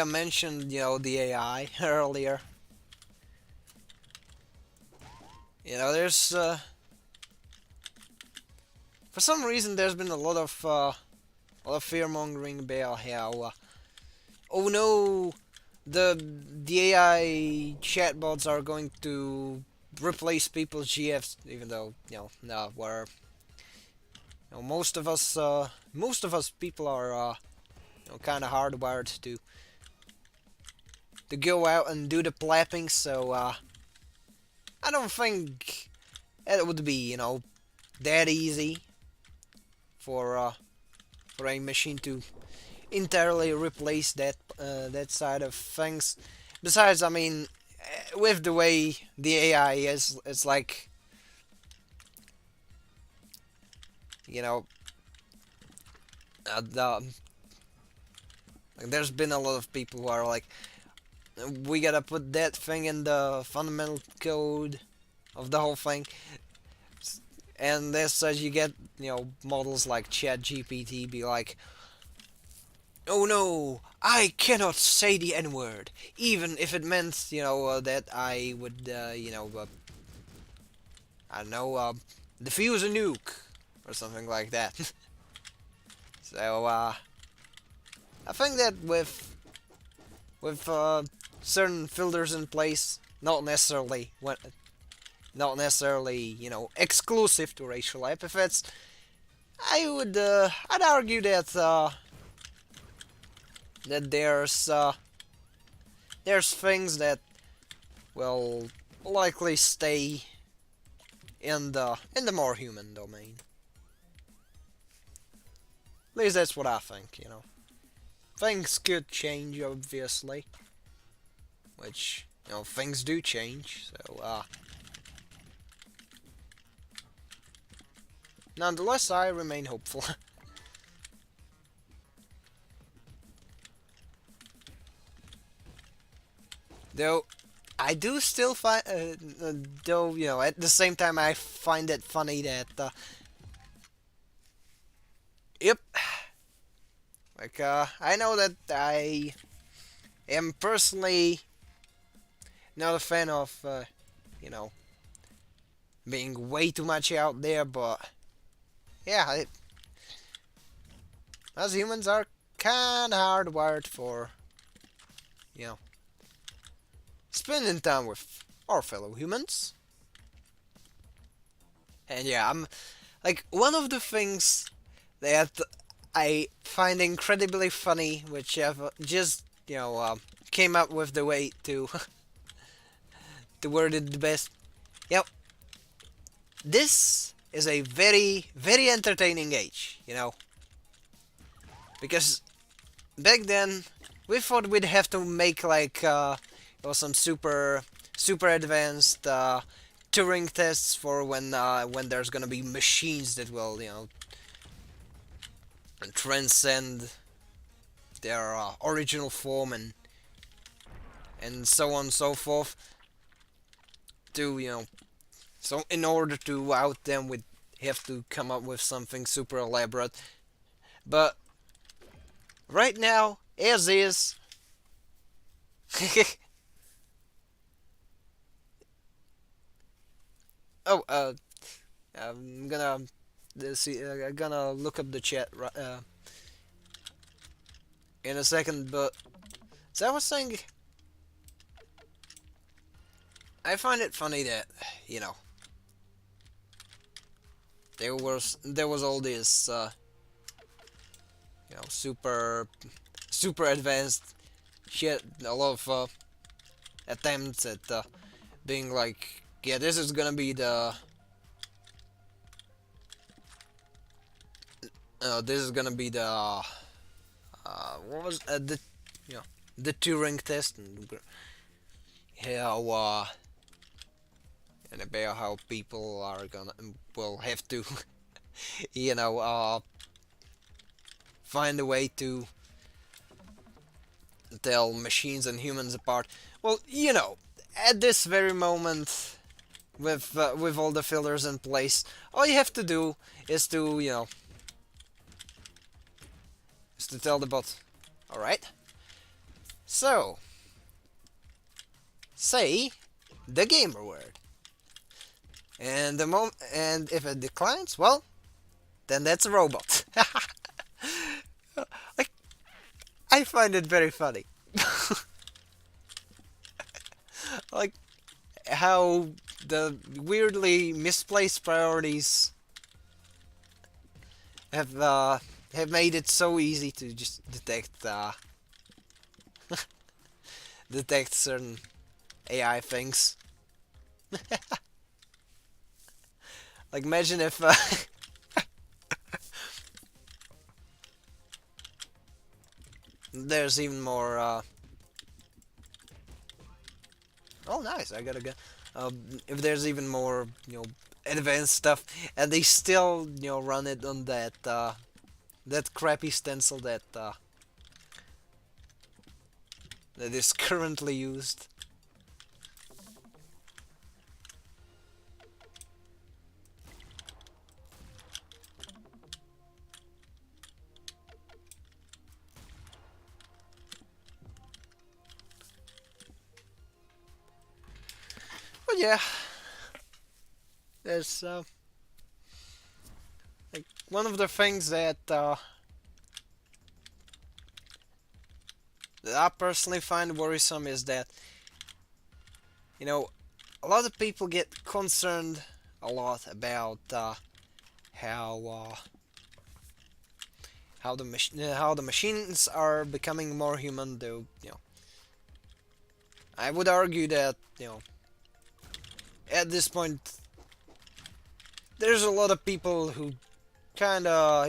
mentioned, the AI earlier. There's for some reason there's been a lot of fear mongering about how, oh no, the AI chatbots are going to replace people's GFs, even though no, we're most of us people are kind of hardwired to go out and do the plapping. So I don't think it would be that easy for for a machine to entirely replace that side of things. Besides, I mean, with the way the AI is, it's like you know, like there's been a lot of people who are like, we gotta put that thing in the fundamental code of the whole thing, and as such you get models like ChatGPT be like, oh no, I cannot say the N word, even if it meant that I would I don't know, defuse a nuke or something like that. So I think that with certain filters in place, not necessarily exclusive to racial epithets, I'd argue that that there's things that will likely stay in the more human domain. At least that's what I think. Things could change, obviously, which things do change. So nonetheless, I remain hopeful. Though I do still find, though at the same time I find it funny that, yep, like I know that I am personally not a fan of, you know, being way too much out there, but yeah, us humans are kinda hardwired for, you know, spending time with our fellow humans. And yeah, I'm like one of the things that I find incredibly funny, which I've just came up with the way to to word it the best. Yep, this is a very very entertaining age, because back then we thought we'd have to make like some super advanced Turing tests for when there's gonna be machines that will transcend their original form and so on and so forth to so in order to out them we'd have to come up with something super elaborate. But right now, as is, oh, I'm gonna see. I'm gonna look up the chat in a second. But as I was saying, I find it funny that there was all this super advanced shit. A lot of attempts at being like, yeah, this is gonna be the what was the the Turing test, and how and about how people are gonna will have to find a way to tell machines and humans apart. Well, you know, at this very moment, with all the filters in place, all you have to do is to is to tell the bot, all right. So say the gamer word, and and if it declines, well, then that's a robot. Like, I find it very funny. Like how the weirdly misplaced priorities have have made it so easy to just detect certain AI things. Like imagine if there's even more. Oh, nice! I got a gun. If there's even more, advanced stuff, and they still, run it on that crappy stencil that is currently used. But yeah, there's like one of the things that I personally find worrisome is that a lot of people get concerned a lot about how how the machines are becoming more human. Though I would argue that at this point there's a lot of people who kind of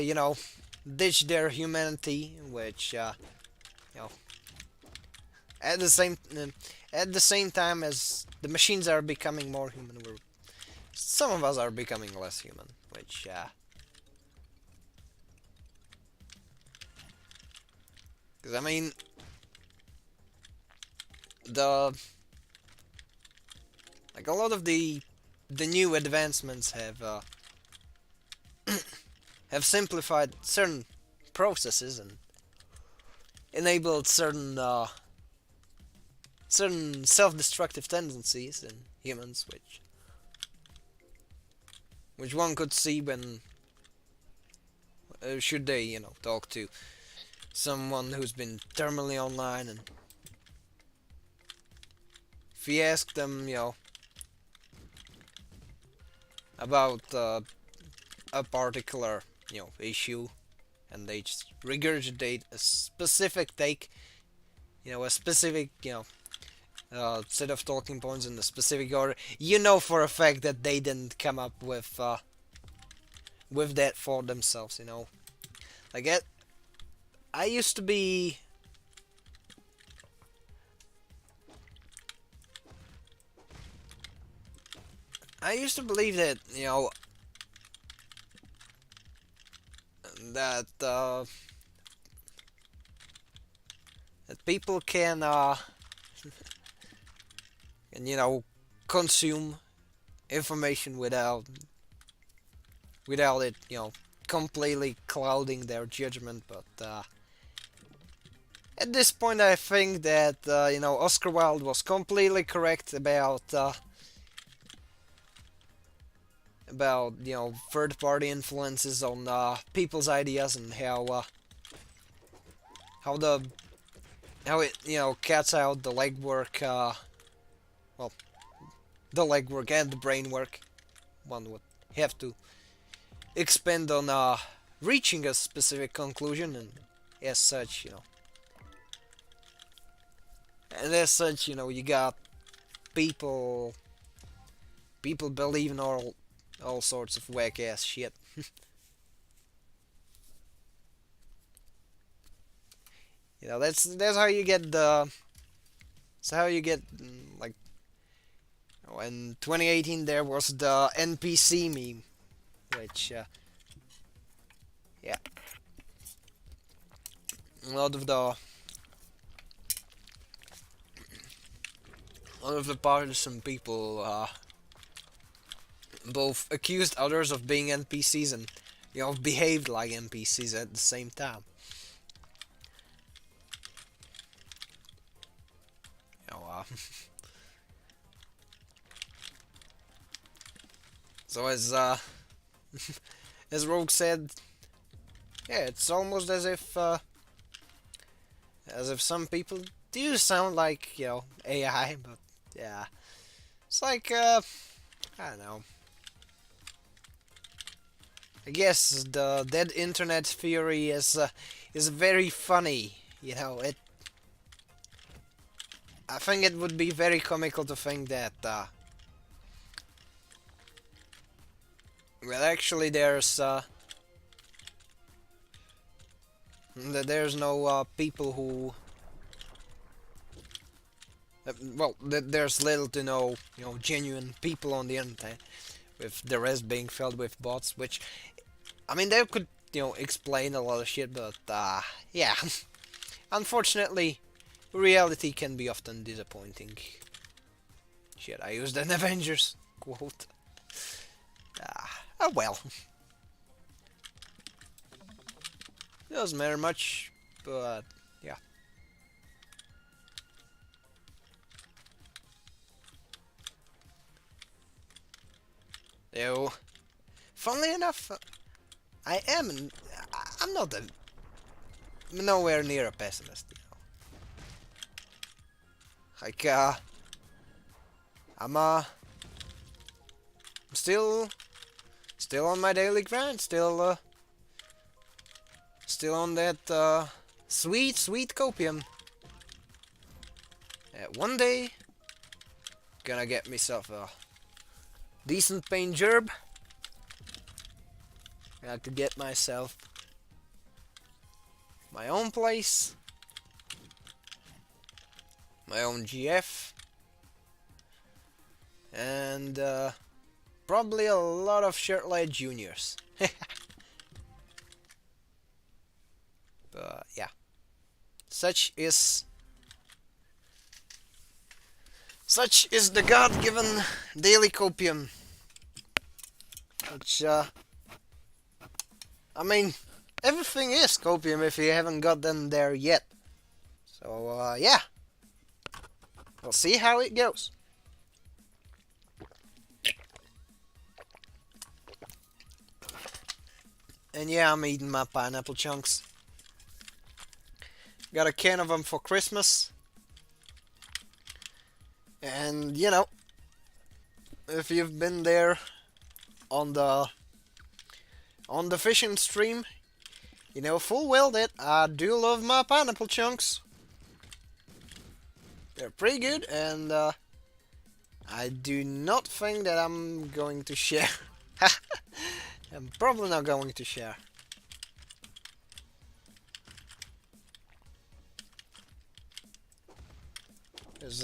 ditch their humanity, which you know at the same time as the machines are becoming more human, some of us are becoming less human, which because I mean the like a lot of the new advancements have simplified certain processes and enabled certain self-destructive tendencies in humans, which one could see when should they talk to someone who's been terminally online, and if you ask them about a particular issue, and they just regurgitate a specific take, a specific set of talking points in a specific order, for a fact that they didn't come up with that for themselves. Like I used to be I used to believe that that that people can consume information without it completely clouding their judgment. But at this point I think that Oscar Wilde was completely correct about third party influences on people's ideas, and how it cuts out the legwork, well, the legwork and the brain work one would have to expend on reaching a specific conclusion, and as such you got people believe in all sorts of whack ass shit. That's how you get like in 2018 there was the NPC meme, which yeah, a lot of one of the partisan people both accused others of being NPCs and, you know, behaved like NPCs at the same time. You know, so as Rogue said, yeah, it's almost as if some people do sound like, you know, AI, but yeah, it's like I don't know. I guess the dead internet theory is very funny. You know, it. I think it would be very comical to think that well, actually, there's no people who. Well, there's little to no, you know, genuine people on the internet, with the rest being filled with bots. Which, I mean, they could, you know, explain a lot of shit, but yeah, unfortunately, reality can be often disappointing. Shit, I used an Avengers quote. Oh well. Doesn't matter much, but yeah. Though, funnily enough, I'm not nowhere near a pessimist. You know. Like, I'm still on my daily grind, still on that sweet copium. One day, gonna get myself a decent paying job. I could get myself my own place, my own GF, and probably a lot of Shirtley Juniors. But yeah, such is the God-given daily copium. Which I mean, everything is copium if you haven't got them there yet. So yeah, we'll see how it goes. And yeah, I'm eating my pineapple chunks. Got a can of them for Christmas. And, you know, if you've been there on the fishing stream, you know full well that I do love my pineapple chunks. They're pretty good, and I do not think that I'm going to share. I'm probably not going to share. Because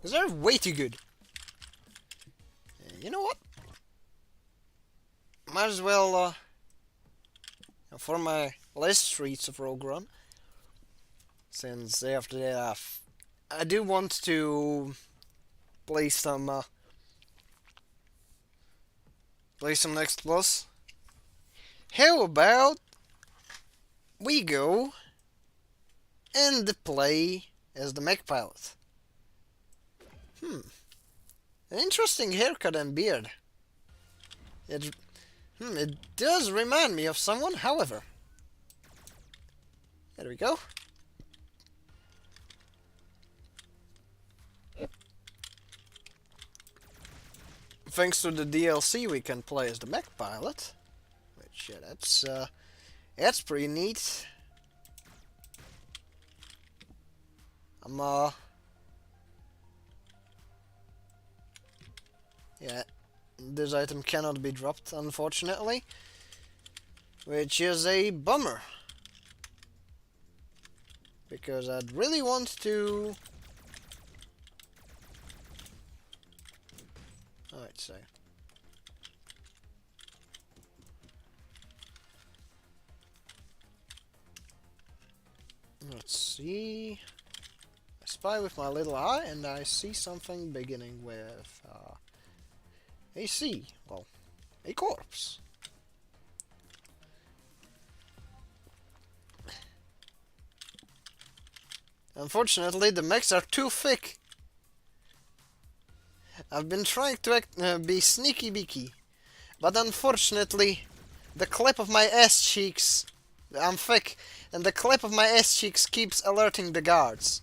they're way too good. You know what? Might as well, for my last Streets of Rogue Run, since after that I do want to play some Next Plus. How about we go and play as the mech pilot? An interesting haircut and beard. It does remind me of someone, however. There we go. Thanks to the DLC, we can play as the mech pilot. Which, yeah, that's pretty neat. Yeah, this item cannot be dropped, unfortunately. Which is a bummer. Because I'd really want to... Alright, so... Let's see... Let's spy with my little eye, and I see something beginning with a C. Well, a corpse. Unfortunately, the mechs are too thick. I've been trying to be sneaky beaky, but unfortunately, the clip of my ass cheeks, I'm thick, and the clip of my ass cheeks keeps alerting the guards.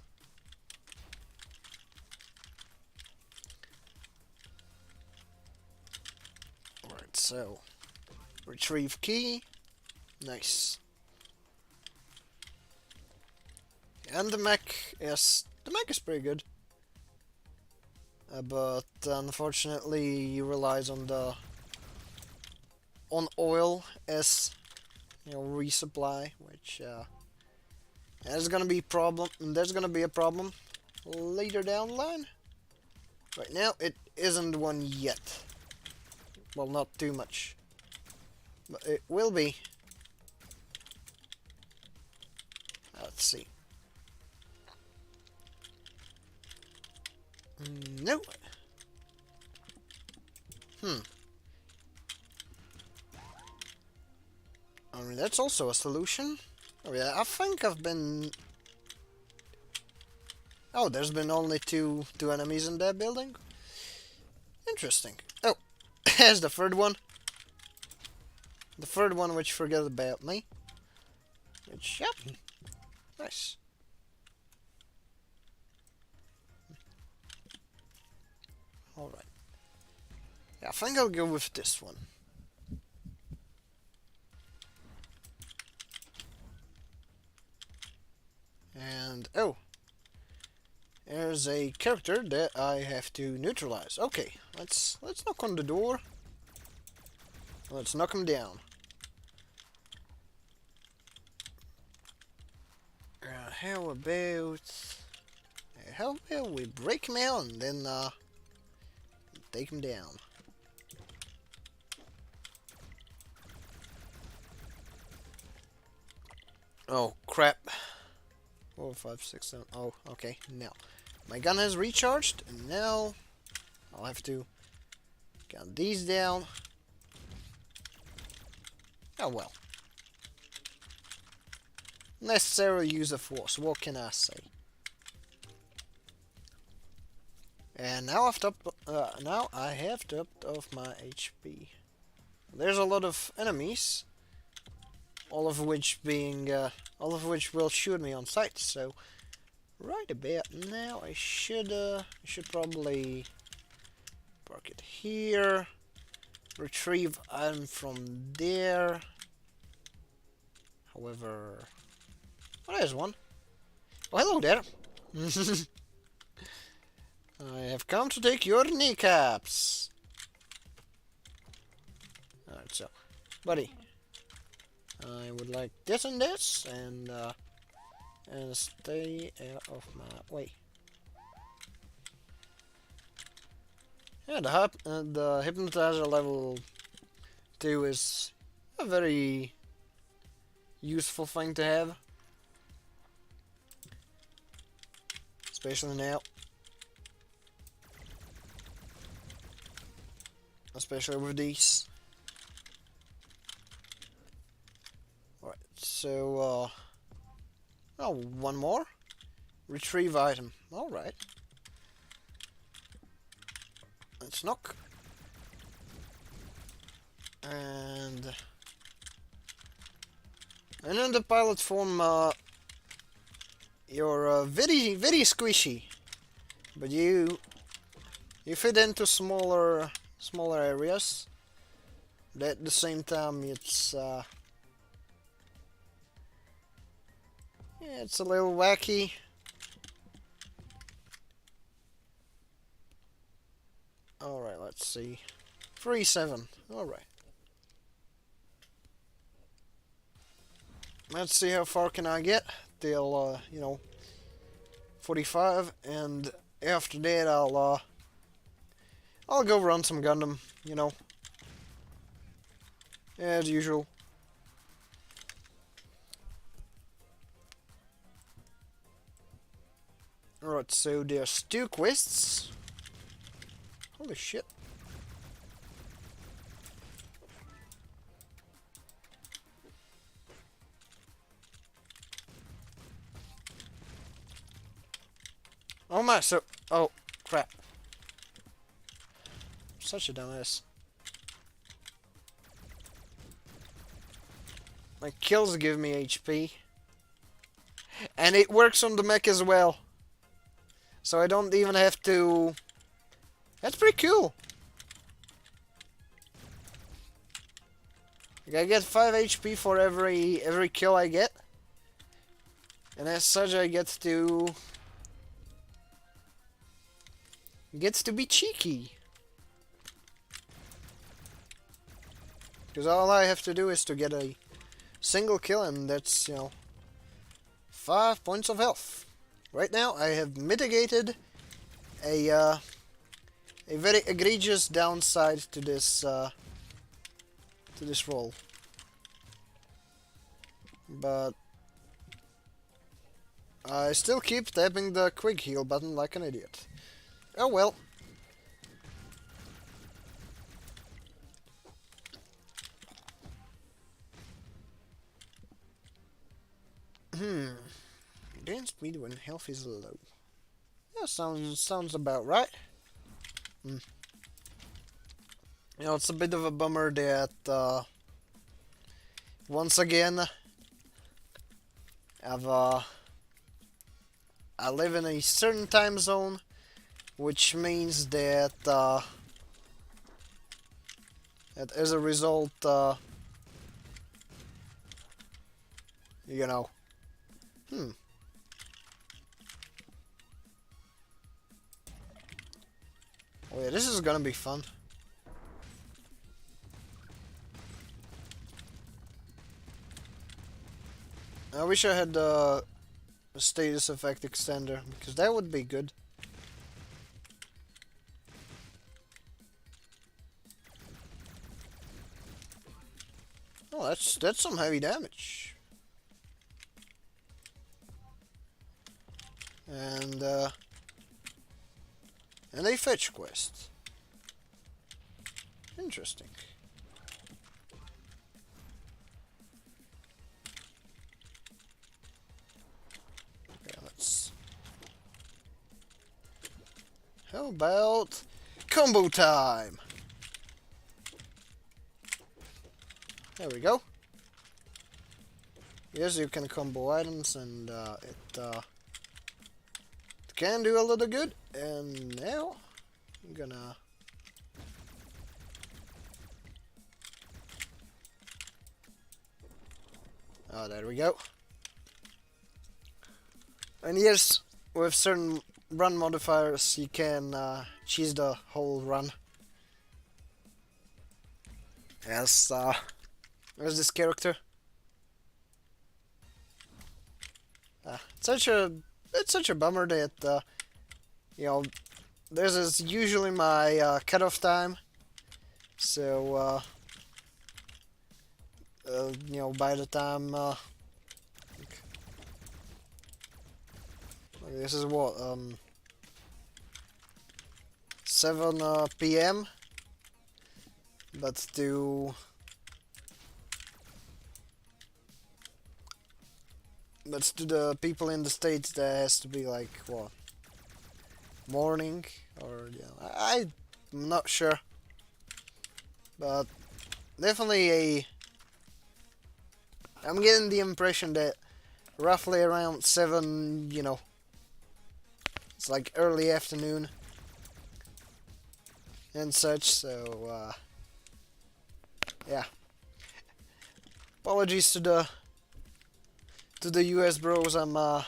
Alright, so retrieve key. Nice. And the mech is pretty good. But unfortunately he relies on oil as resupply, which there's gonna be a problem later down the line. Right now it isn't one yet. Well, not too much. But it will be. Let's see. No. I mean, that's also a solution. Oh yeah, I think I've been... Oh, there's been only two enemies in that building? Interesting. Oh, there's the third one. The third one which forgot about me. Which, yep. Nice. Alright. Yeah, I think I'll go with this one. And, oh. There's a character that I have to neutralize. Okay, let's knock on the door. Let's knock him down. How about we break him out and then take him down. Oh crap. 4, 5, 6, 7. Oh, okay. Now my gun has recharged, and now I'll have to gun these down. Oh well. Necessary use of force. What can I say? And now I have topped off my HP. There's a lot of enemies, all of which will shoot me on sight. So right about now, I should probably park it here. Retrieve item from there. However, oh, there's one. Oh, hello there. I have come to take your kneecaps. Alright, so, buddy, I would like this and this, and stay out of my way. Yeah, the hypnotizer level 2 is a very useful thing to have, especially now. Especially with these. Alright, so, oh, one more. Retrieve item. Alright. Let's knock. And in the pilot form, you're very, very squishy. But you fit into smaller areas. But at the same time, it's yeah, it's a little wacky. Alright, let's see. 3-7. Alright. Let's see how far can I get till 45, and after that I'll go run some Gundam, as usual. Alright. Alright, so there's 2 quests. Holy shit. Oh my, so... Oh, crap. Such a dumbass. My kills give me HP. And it works on the mech as well. So I don't even have to... That's pretty cool. Like I get 5 HP for every kill I get. And as such I get to be cheeky. Because all I have to do is to get a single kill, and that's, 5 points of health. Right now I have mitigated a very egregious downside to this roll. But I still keep tapping the quick heal button like an idiot. Oh well. Gain speed when health is low. Yeah, sounds about right. It's a bit of a bummer that once again I live in a certain time zone, which means that that as a result, Oh yeah, this is gonna be fun. I wish I had a status effect extender, because that would be good. Oh, that's some heavy damage. And a fetch quest. Interesting. Okay, let's... How about combo time? There we go. Yes, you can combo items, and it can do a little good. And now I'm gonna there we go. And yes, with certain run modifiers you can cheese the whole run. As there's this character. It's such a bummer that this is usually my cutoff time. So by the time this is what 7 p.m. But to the people in the States, that has to be like what, morning, or I'm not sure, but definitely I'm getting the impression that roughly around 7, it's like early afternoon and such. So yeah, apologies to the US bros. I'm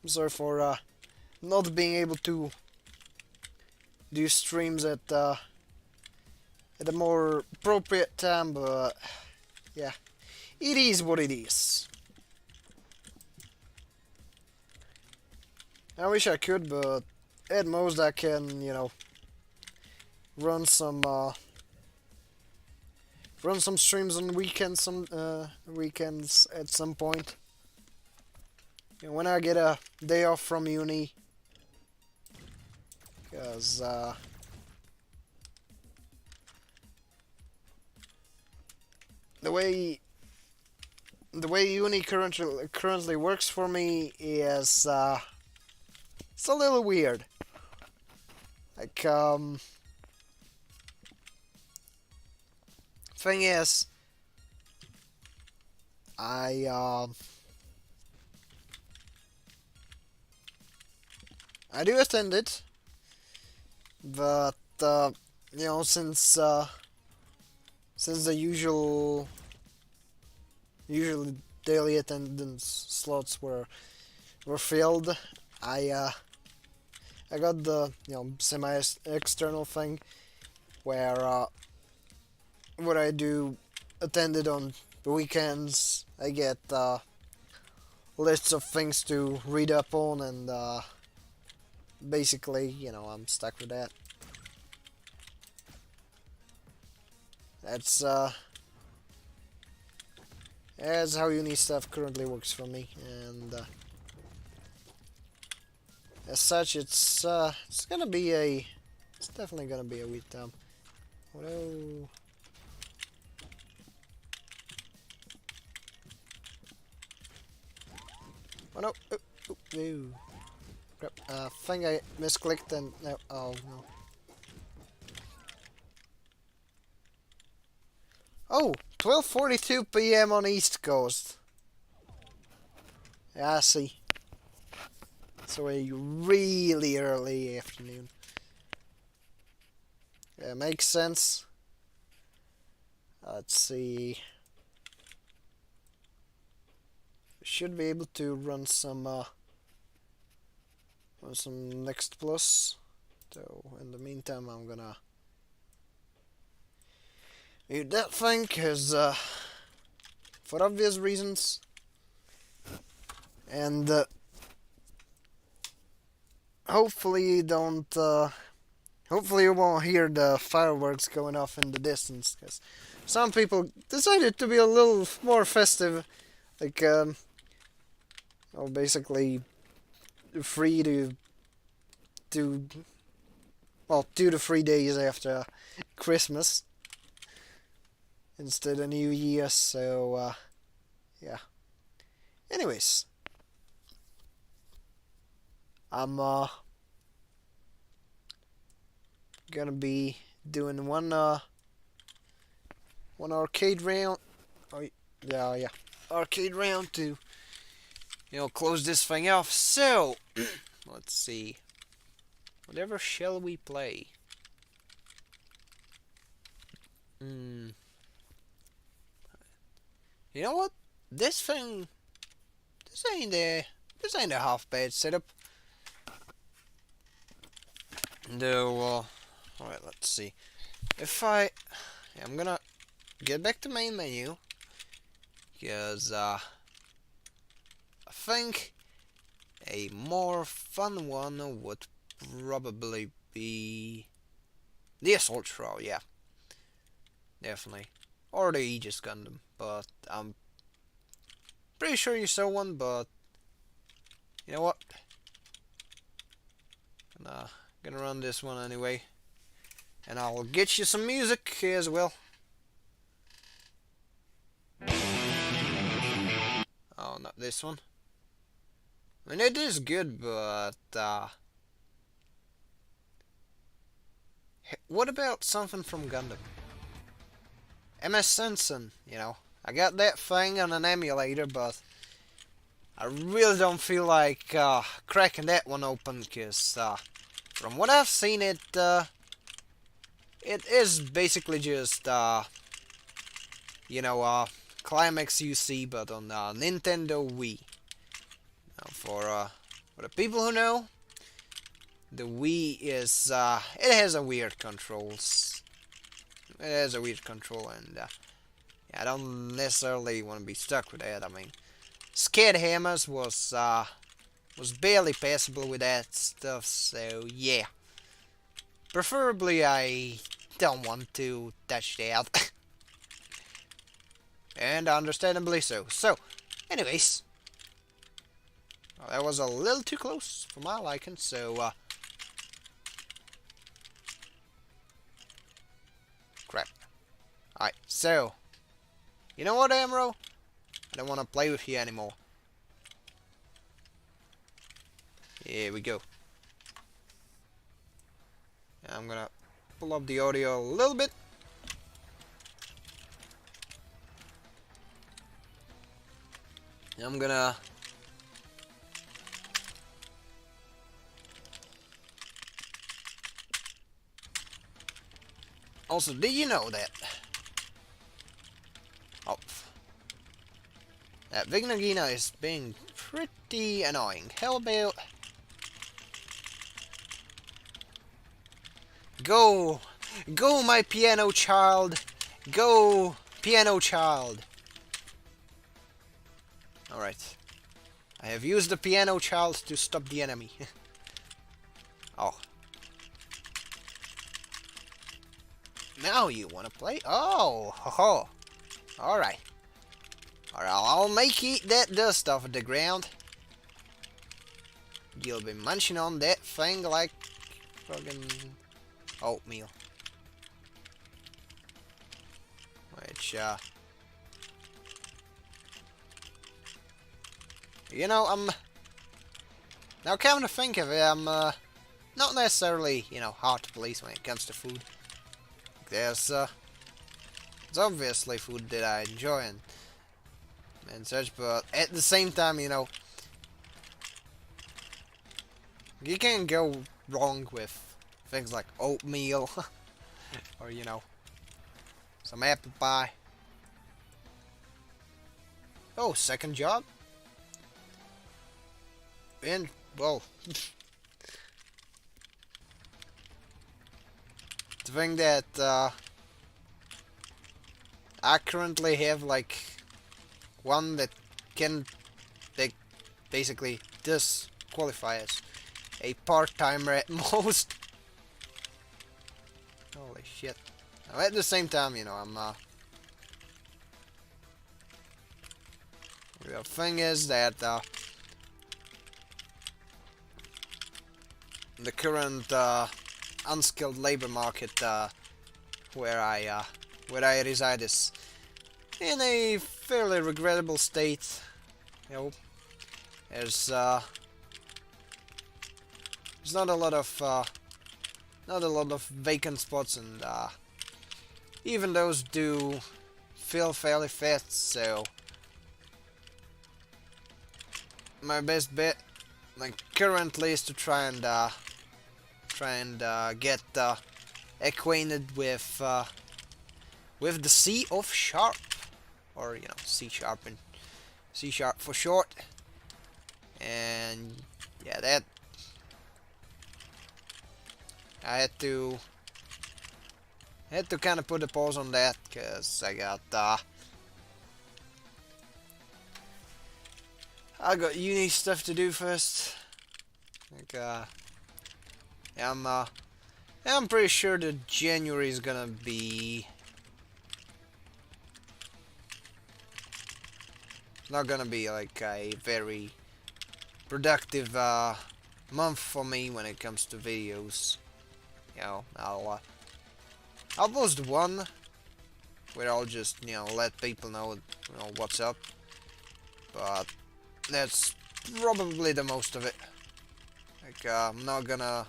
sorry for not being able to do streams at a more appropriate time, but yeah, it is what it is. I wish I could, but at most I can, run some streams on weekends, weekends at some point. when I get a day off from uni, because the way uni currently works for me is it's a little weird. Like thing is, I do attend it, but you know, since the usually daily attendance slots were filled, I got the semi-external thing where what I do attended on the weekends. I get lists of things to read up on, and basically, I'm stuck with that. That's how uni stuff currently works for me, and as such, it's definitely gonna be a weird time. Hello. Oh no! Oh, no! Crap! I think I misclicked and no. Oh no! Oh, 12:42 p.m. on East Coast. Yeah, I see. So a really early afternoon. Yeah, makes sense. Let's see. Should be able to run some Next Plus. So in the meantime, I'm gonna mute that thing, cause for obvious reasons, and hopefully you won't hear the fireworks going off in the distance, cause some people decided to be a little more festive, like basically free to do 2 to 3 days after Christmas instead of New Year. So yeah. Anyways, I'm gonna be doing one arcade round. Oh yeah, arcade round to close this thing off. So let's see. Whatever shall we play? You know what? This ain't a half bad setup. Though, alright, let's see. I'm gonna get back to main menu, because I think a more fun one would probably be the Assault Rifle, yeah. Definitely. Or the Aegis Gundam, but I'm pretty sure you saw one, but you know what? Gonna run this one anyway. And I'll get you some music as well. Oh, not this one. I mean, it is good, but what about something from Gundam? MS Sensen, I got that thing on an emulator, but I really don't feel like cracking that one open, because from what I've seen, it is basically just Climax UC, but on Nintendo Wii. For the people who know, the Wii is it has a weird controls. It has a weird control, and I don't necessarily want to be stuck with that. I mean, Skid Hammers was barely passable with that stuff, so yeah. Preferably, I don't want to touch that. And understandably so. So, anyways, Oh, that was a little too close for my liking, so crap. Alright, so you know what, Amro? I don't want to play with you anymore. Here we go. I'm gonna pull up the audio a little bit. I'm gonna also, did you know that that Vignagina is being pretty annoying? How about go my piano child, go piano child. Alright. I have used the piano child to stop the enemy. Oh. Now you wanna play? Oh, ho ho. Alright. Alright, I'll make you eat that dust off of the ground. You'll be munching on that thing like fucking oatmeal. Which, you know, now come to think of it, I'm, not necessarily, you know, hard to please when it comes to food. There's obviously food that I enjoy and such, but at the same time, you know, you can't go wrong with things like oatmeal, or, you know, some apple pie. Oh, second job? And, well, the thing that I currently have, like, one that can basically disqualify as a part-timer at most. Holy shit. Now, at the same time, you know, I'm the thing is that the current unskilled labor market where I reside is in a fairly regrettable state. You know, there's not a lot of vacant spots, and even those do fill fairly fast. So my best bet, like currently, is to try and get acquainted with the C of sharp, or you know, C sharp for short. And yeah, that I had to kind of put a pause on that because I got uni stuff to do first. Like I'm pretty sure that January is gonna be not gonna be like a very productive month for me when it comes to videos. You know, I'll post one where I'll just, you know, let people know, you know, what's up, but that's probably the most of it. Like I'm not gonna.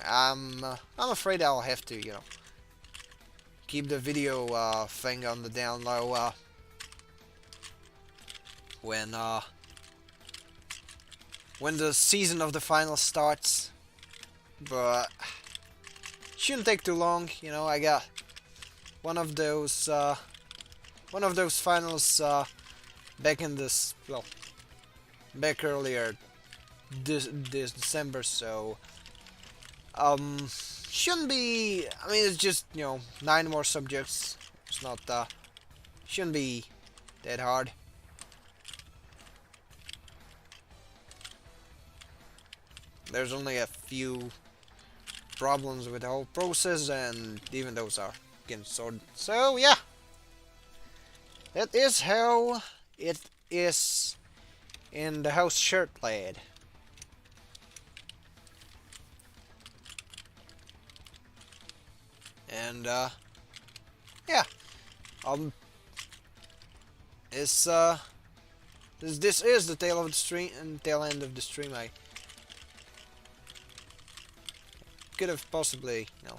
I'm afraid I'll have to, you know, keep the video thing on the down low when the season of the finals starts, but shouldn't take too long. You know, I got one of those finals back in this, well, back earlier this December, so shouldn't be, I mean, it's just, you know, 9 more subjects. It's not shouldn't be that hard. There's only a few problems with the whole process, and even those are getting sorted. So yeah, that is how it is in the house shirt plaid. And yeah, it's this is the tail of the stream and tail end of the stream. I could have possibly, you know,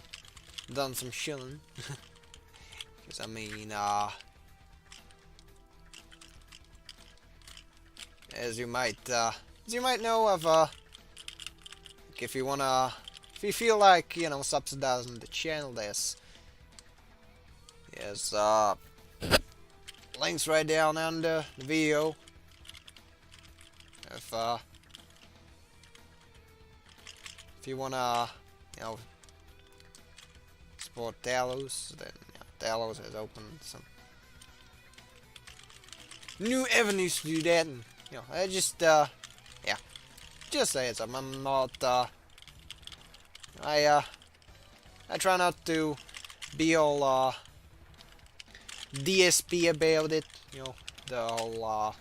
done some chilling, because I mean, as you might know, I've if you feel like, you know, subsidizing the channel, there's links right down under the video. If you wanna, you know, support Talos, then Talos has opened some new avenues to do that, and you know, I just yeah, just say it's I'm not I try not to be all DSP about it, you know, the whole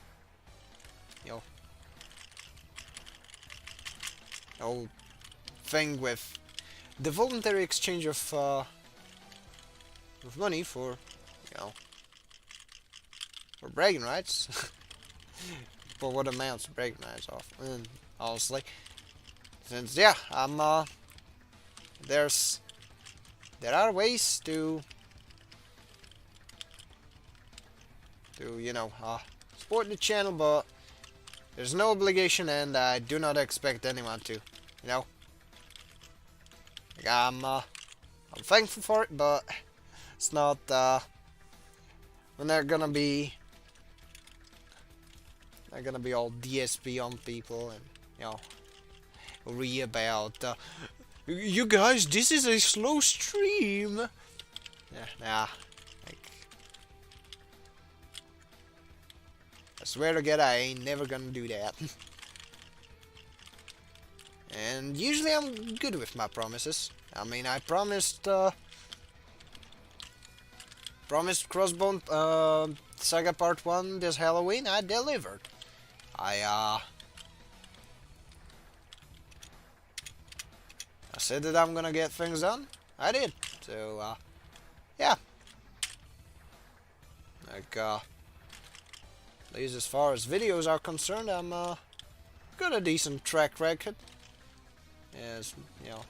whole thing with the voluntary exchange of money for, you know, for bragging rights. For what amounts to bragging rights off, and honestly, since yeah, there are ways to you know, support the channel, but there's no obligation, and I do not expect anyone to, you know. Like, I'm thankful for it, but it's not when they're gonna be all DSP on people and, you know, read about you guys, this is a slow stream. Yeah, nah. Like, I swear to God, I ain't never gonna do that. And usually I'm good with my promises. I mean, I promised Crossbone Saga Part 1 this Halloween. I delivered. I said that I'm gonna get things done. I did. So, yeah. Like, at least as far as videos are concerned, I'm, got a decent track record. As, you know,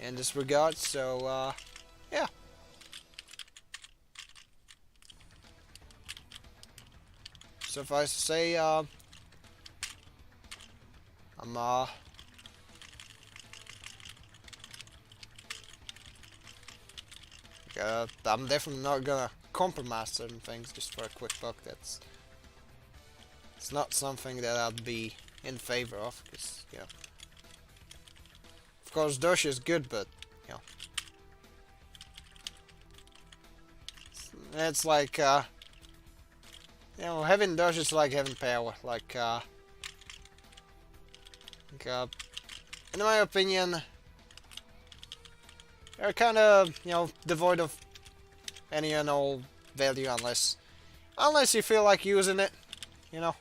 in this regard, so, yeah. Suffice to say, I'm definitely not gonna compromise certain things just for a quick buck. It's not something that I'd be in favor of, because, you know, of course, Dosh is good, but, you know, it's like, you know, having Dosh is like having power. Like, in my opinion, they're kind of, you know, devoid of any and all value unless you feel like using it, you know.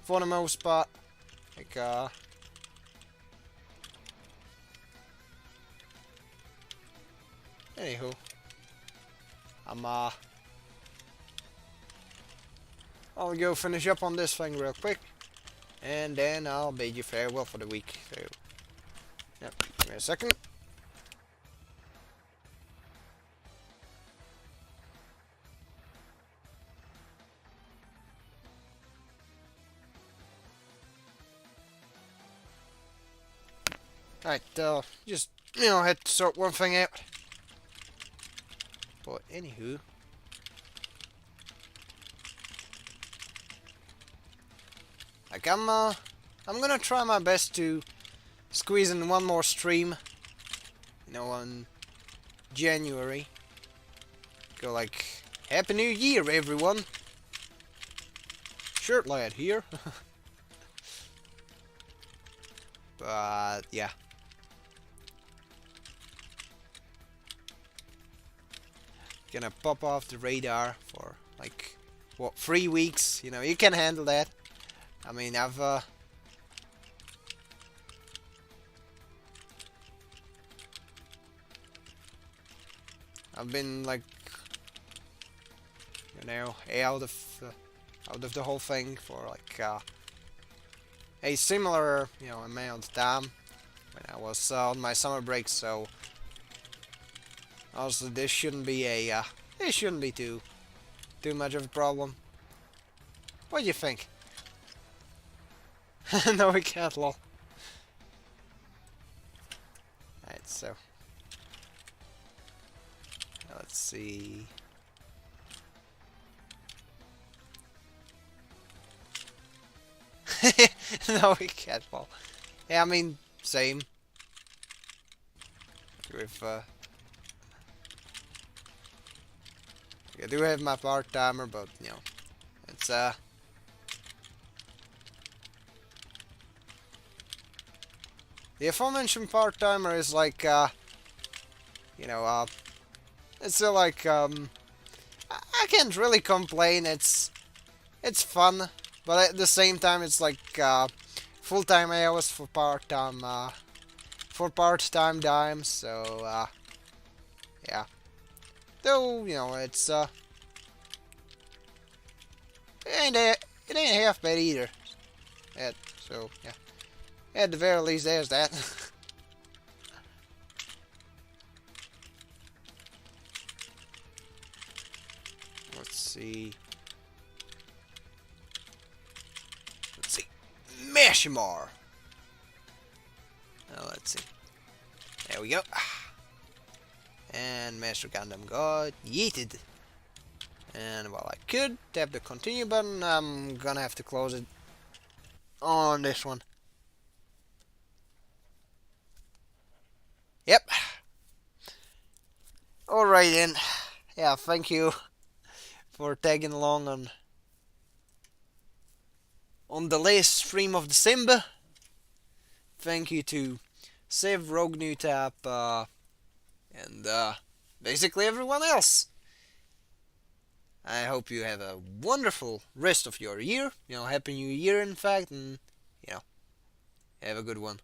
For the most part, like, anywho, I'll go finish up on this thing real quick, and then I'll bid you farewell for the week. So, yep, give me a second. Right, just, you know, had to sort one thing out. But anywho, like, I'm gonna try my best to squeeze in one more stream, you know, on January. Go like, Happy New Year, everyone! Shirt lad here. But yeah. Gonna pop off the radar for like what, 3 weeks. You know, you can handle that. I mean, I've been like, you know, out of the whole thing for like a similar, you know, amount of time when I was on my summer break. So also this shouldn't be it shouldn't be too much of a problem. What do you think? No, we can't, lol. Alright, so let's see. No, we can't, lol. Yeah, I mean, same. With I do have my part timer, but you know, it's the aforementioned part timer is like you know, it's still like I can't really complain. It's fun, but at the same time, it's like full-time hours for part-time dimes. So yeah. Though you know, it ain't half bad either. So yeah. At the very least, there's that. Let's see. Mashimar. Let's see. There we go. And Master Gundam got yeeted. And while I could tap the continue button, I'm gonna have to close it on this one. Yep. Alright then. Yeah, thank you for tagging along on the last stream of December. Thank you to Save Rogue New Tap and basically everyone else. I hope you have a wonderful rest of your year. You know, Happy New Year, in fact, and you know, have a good one.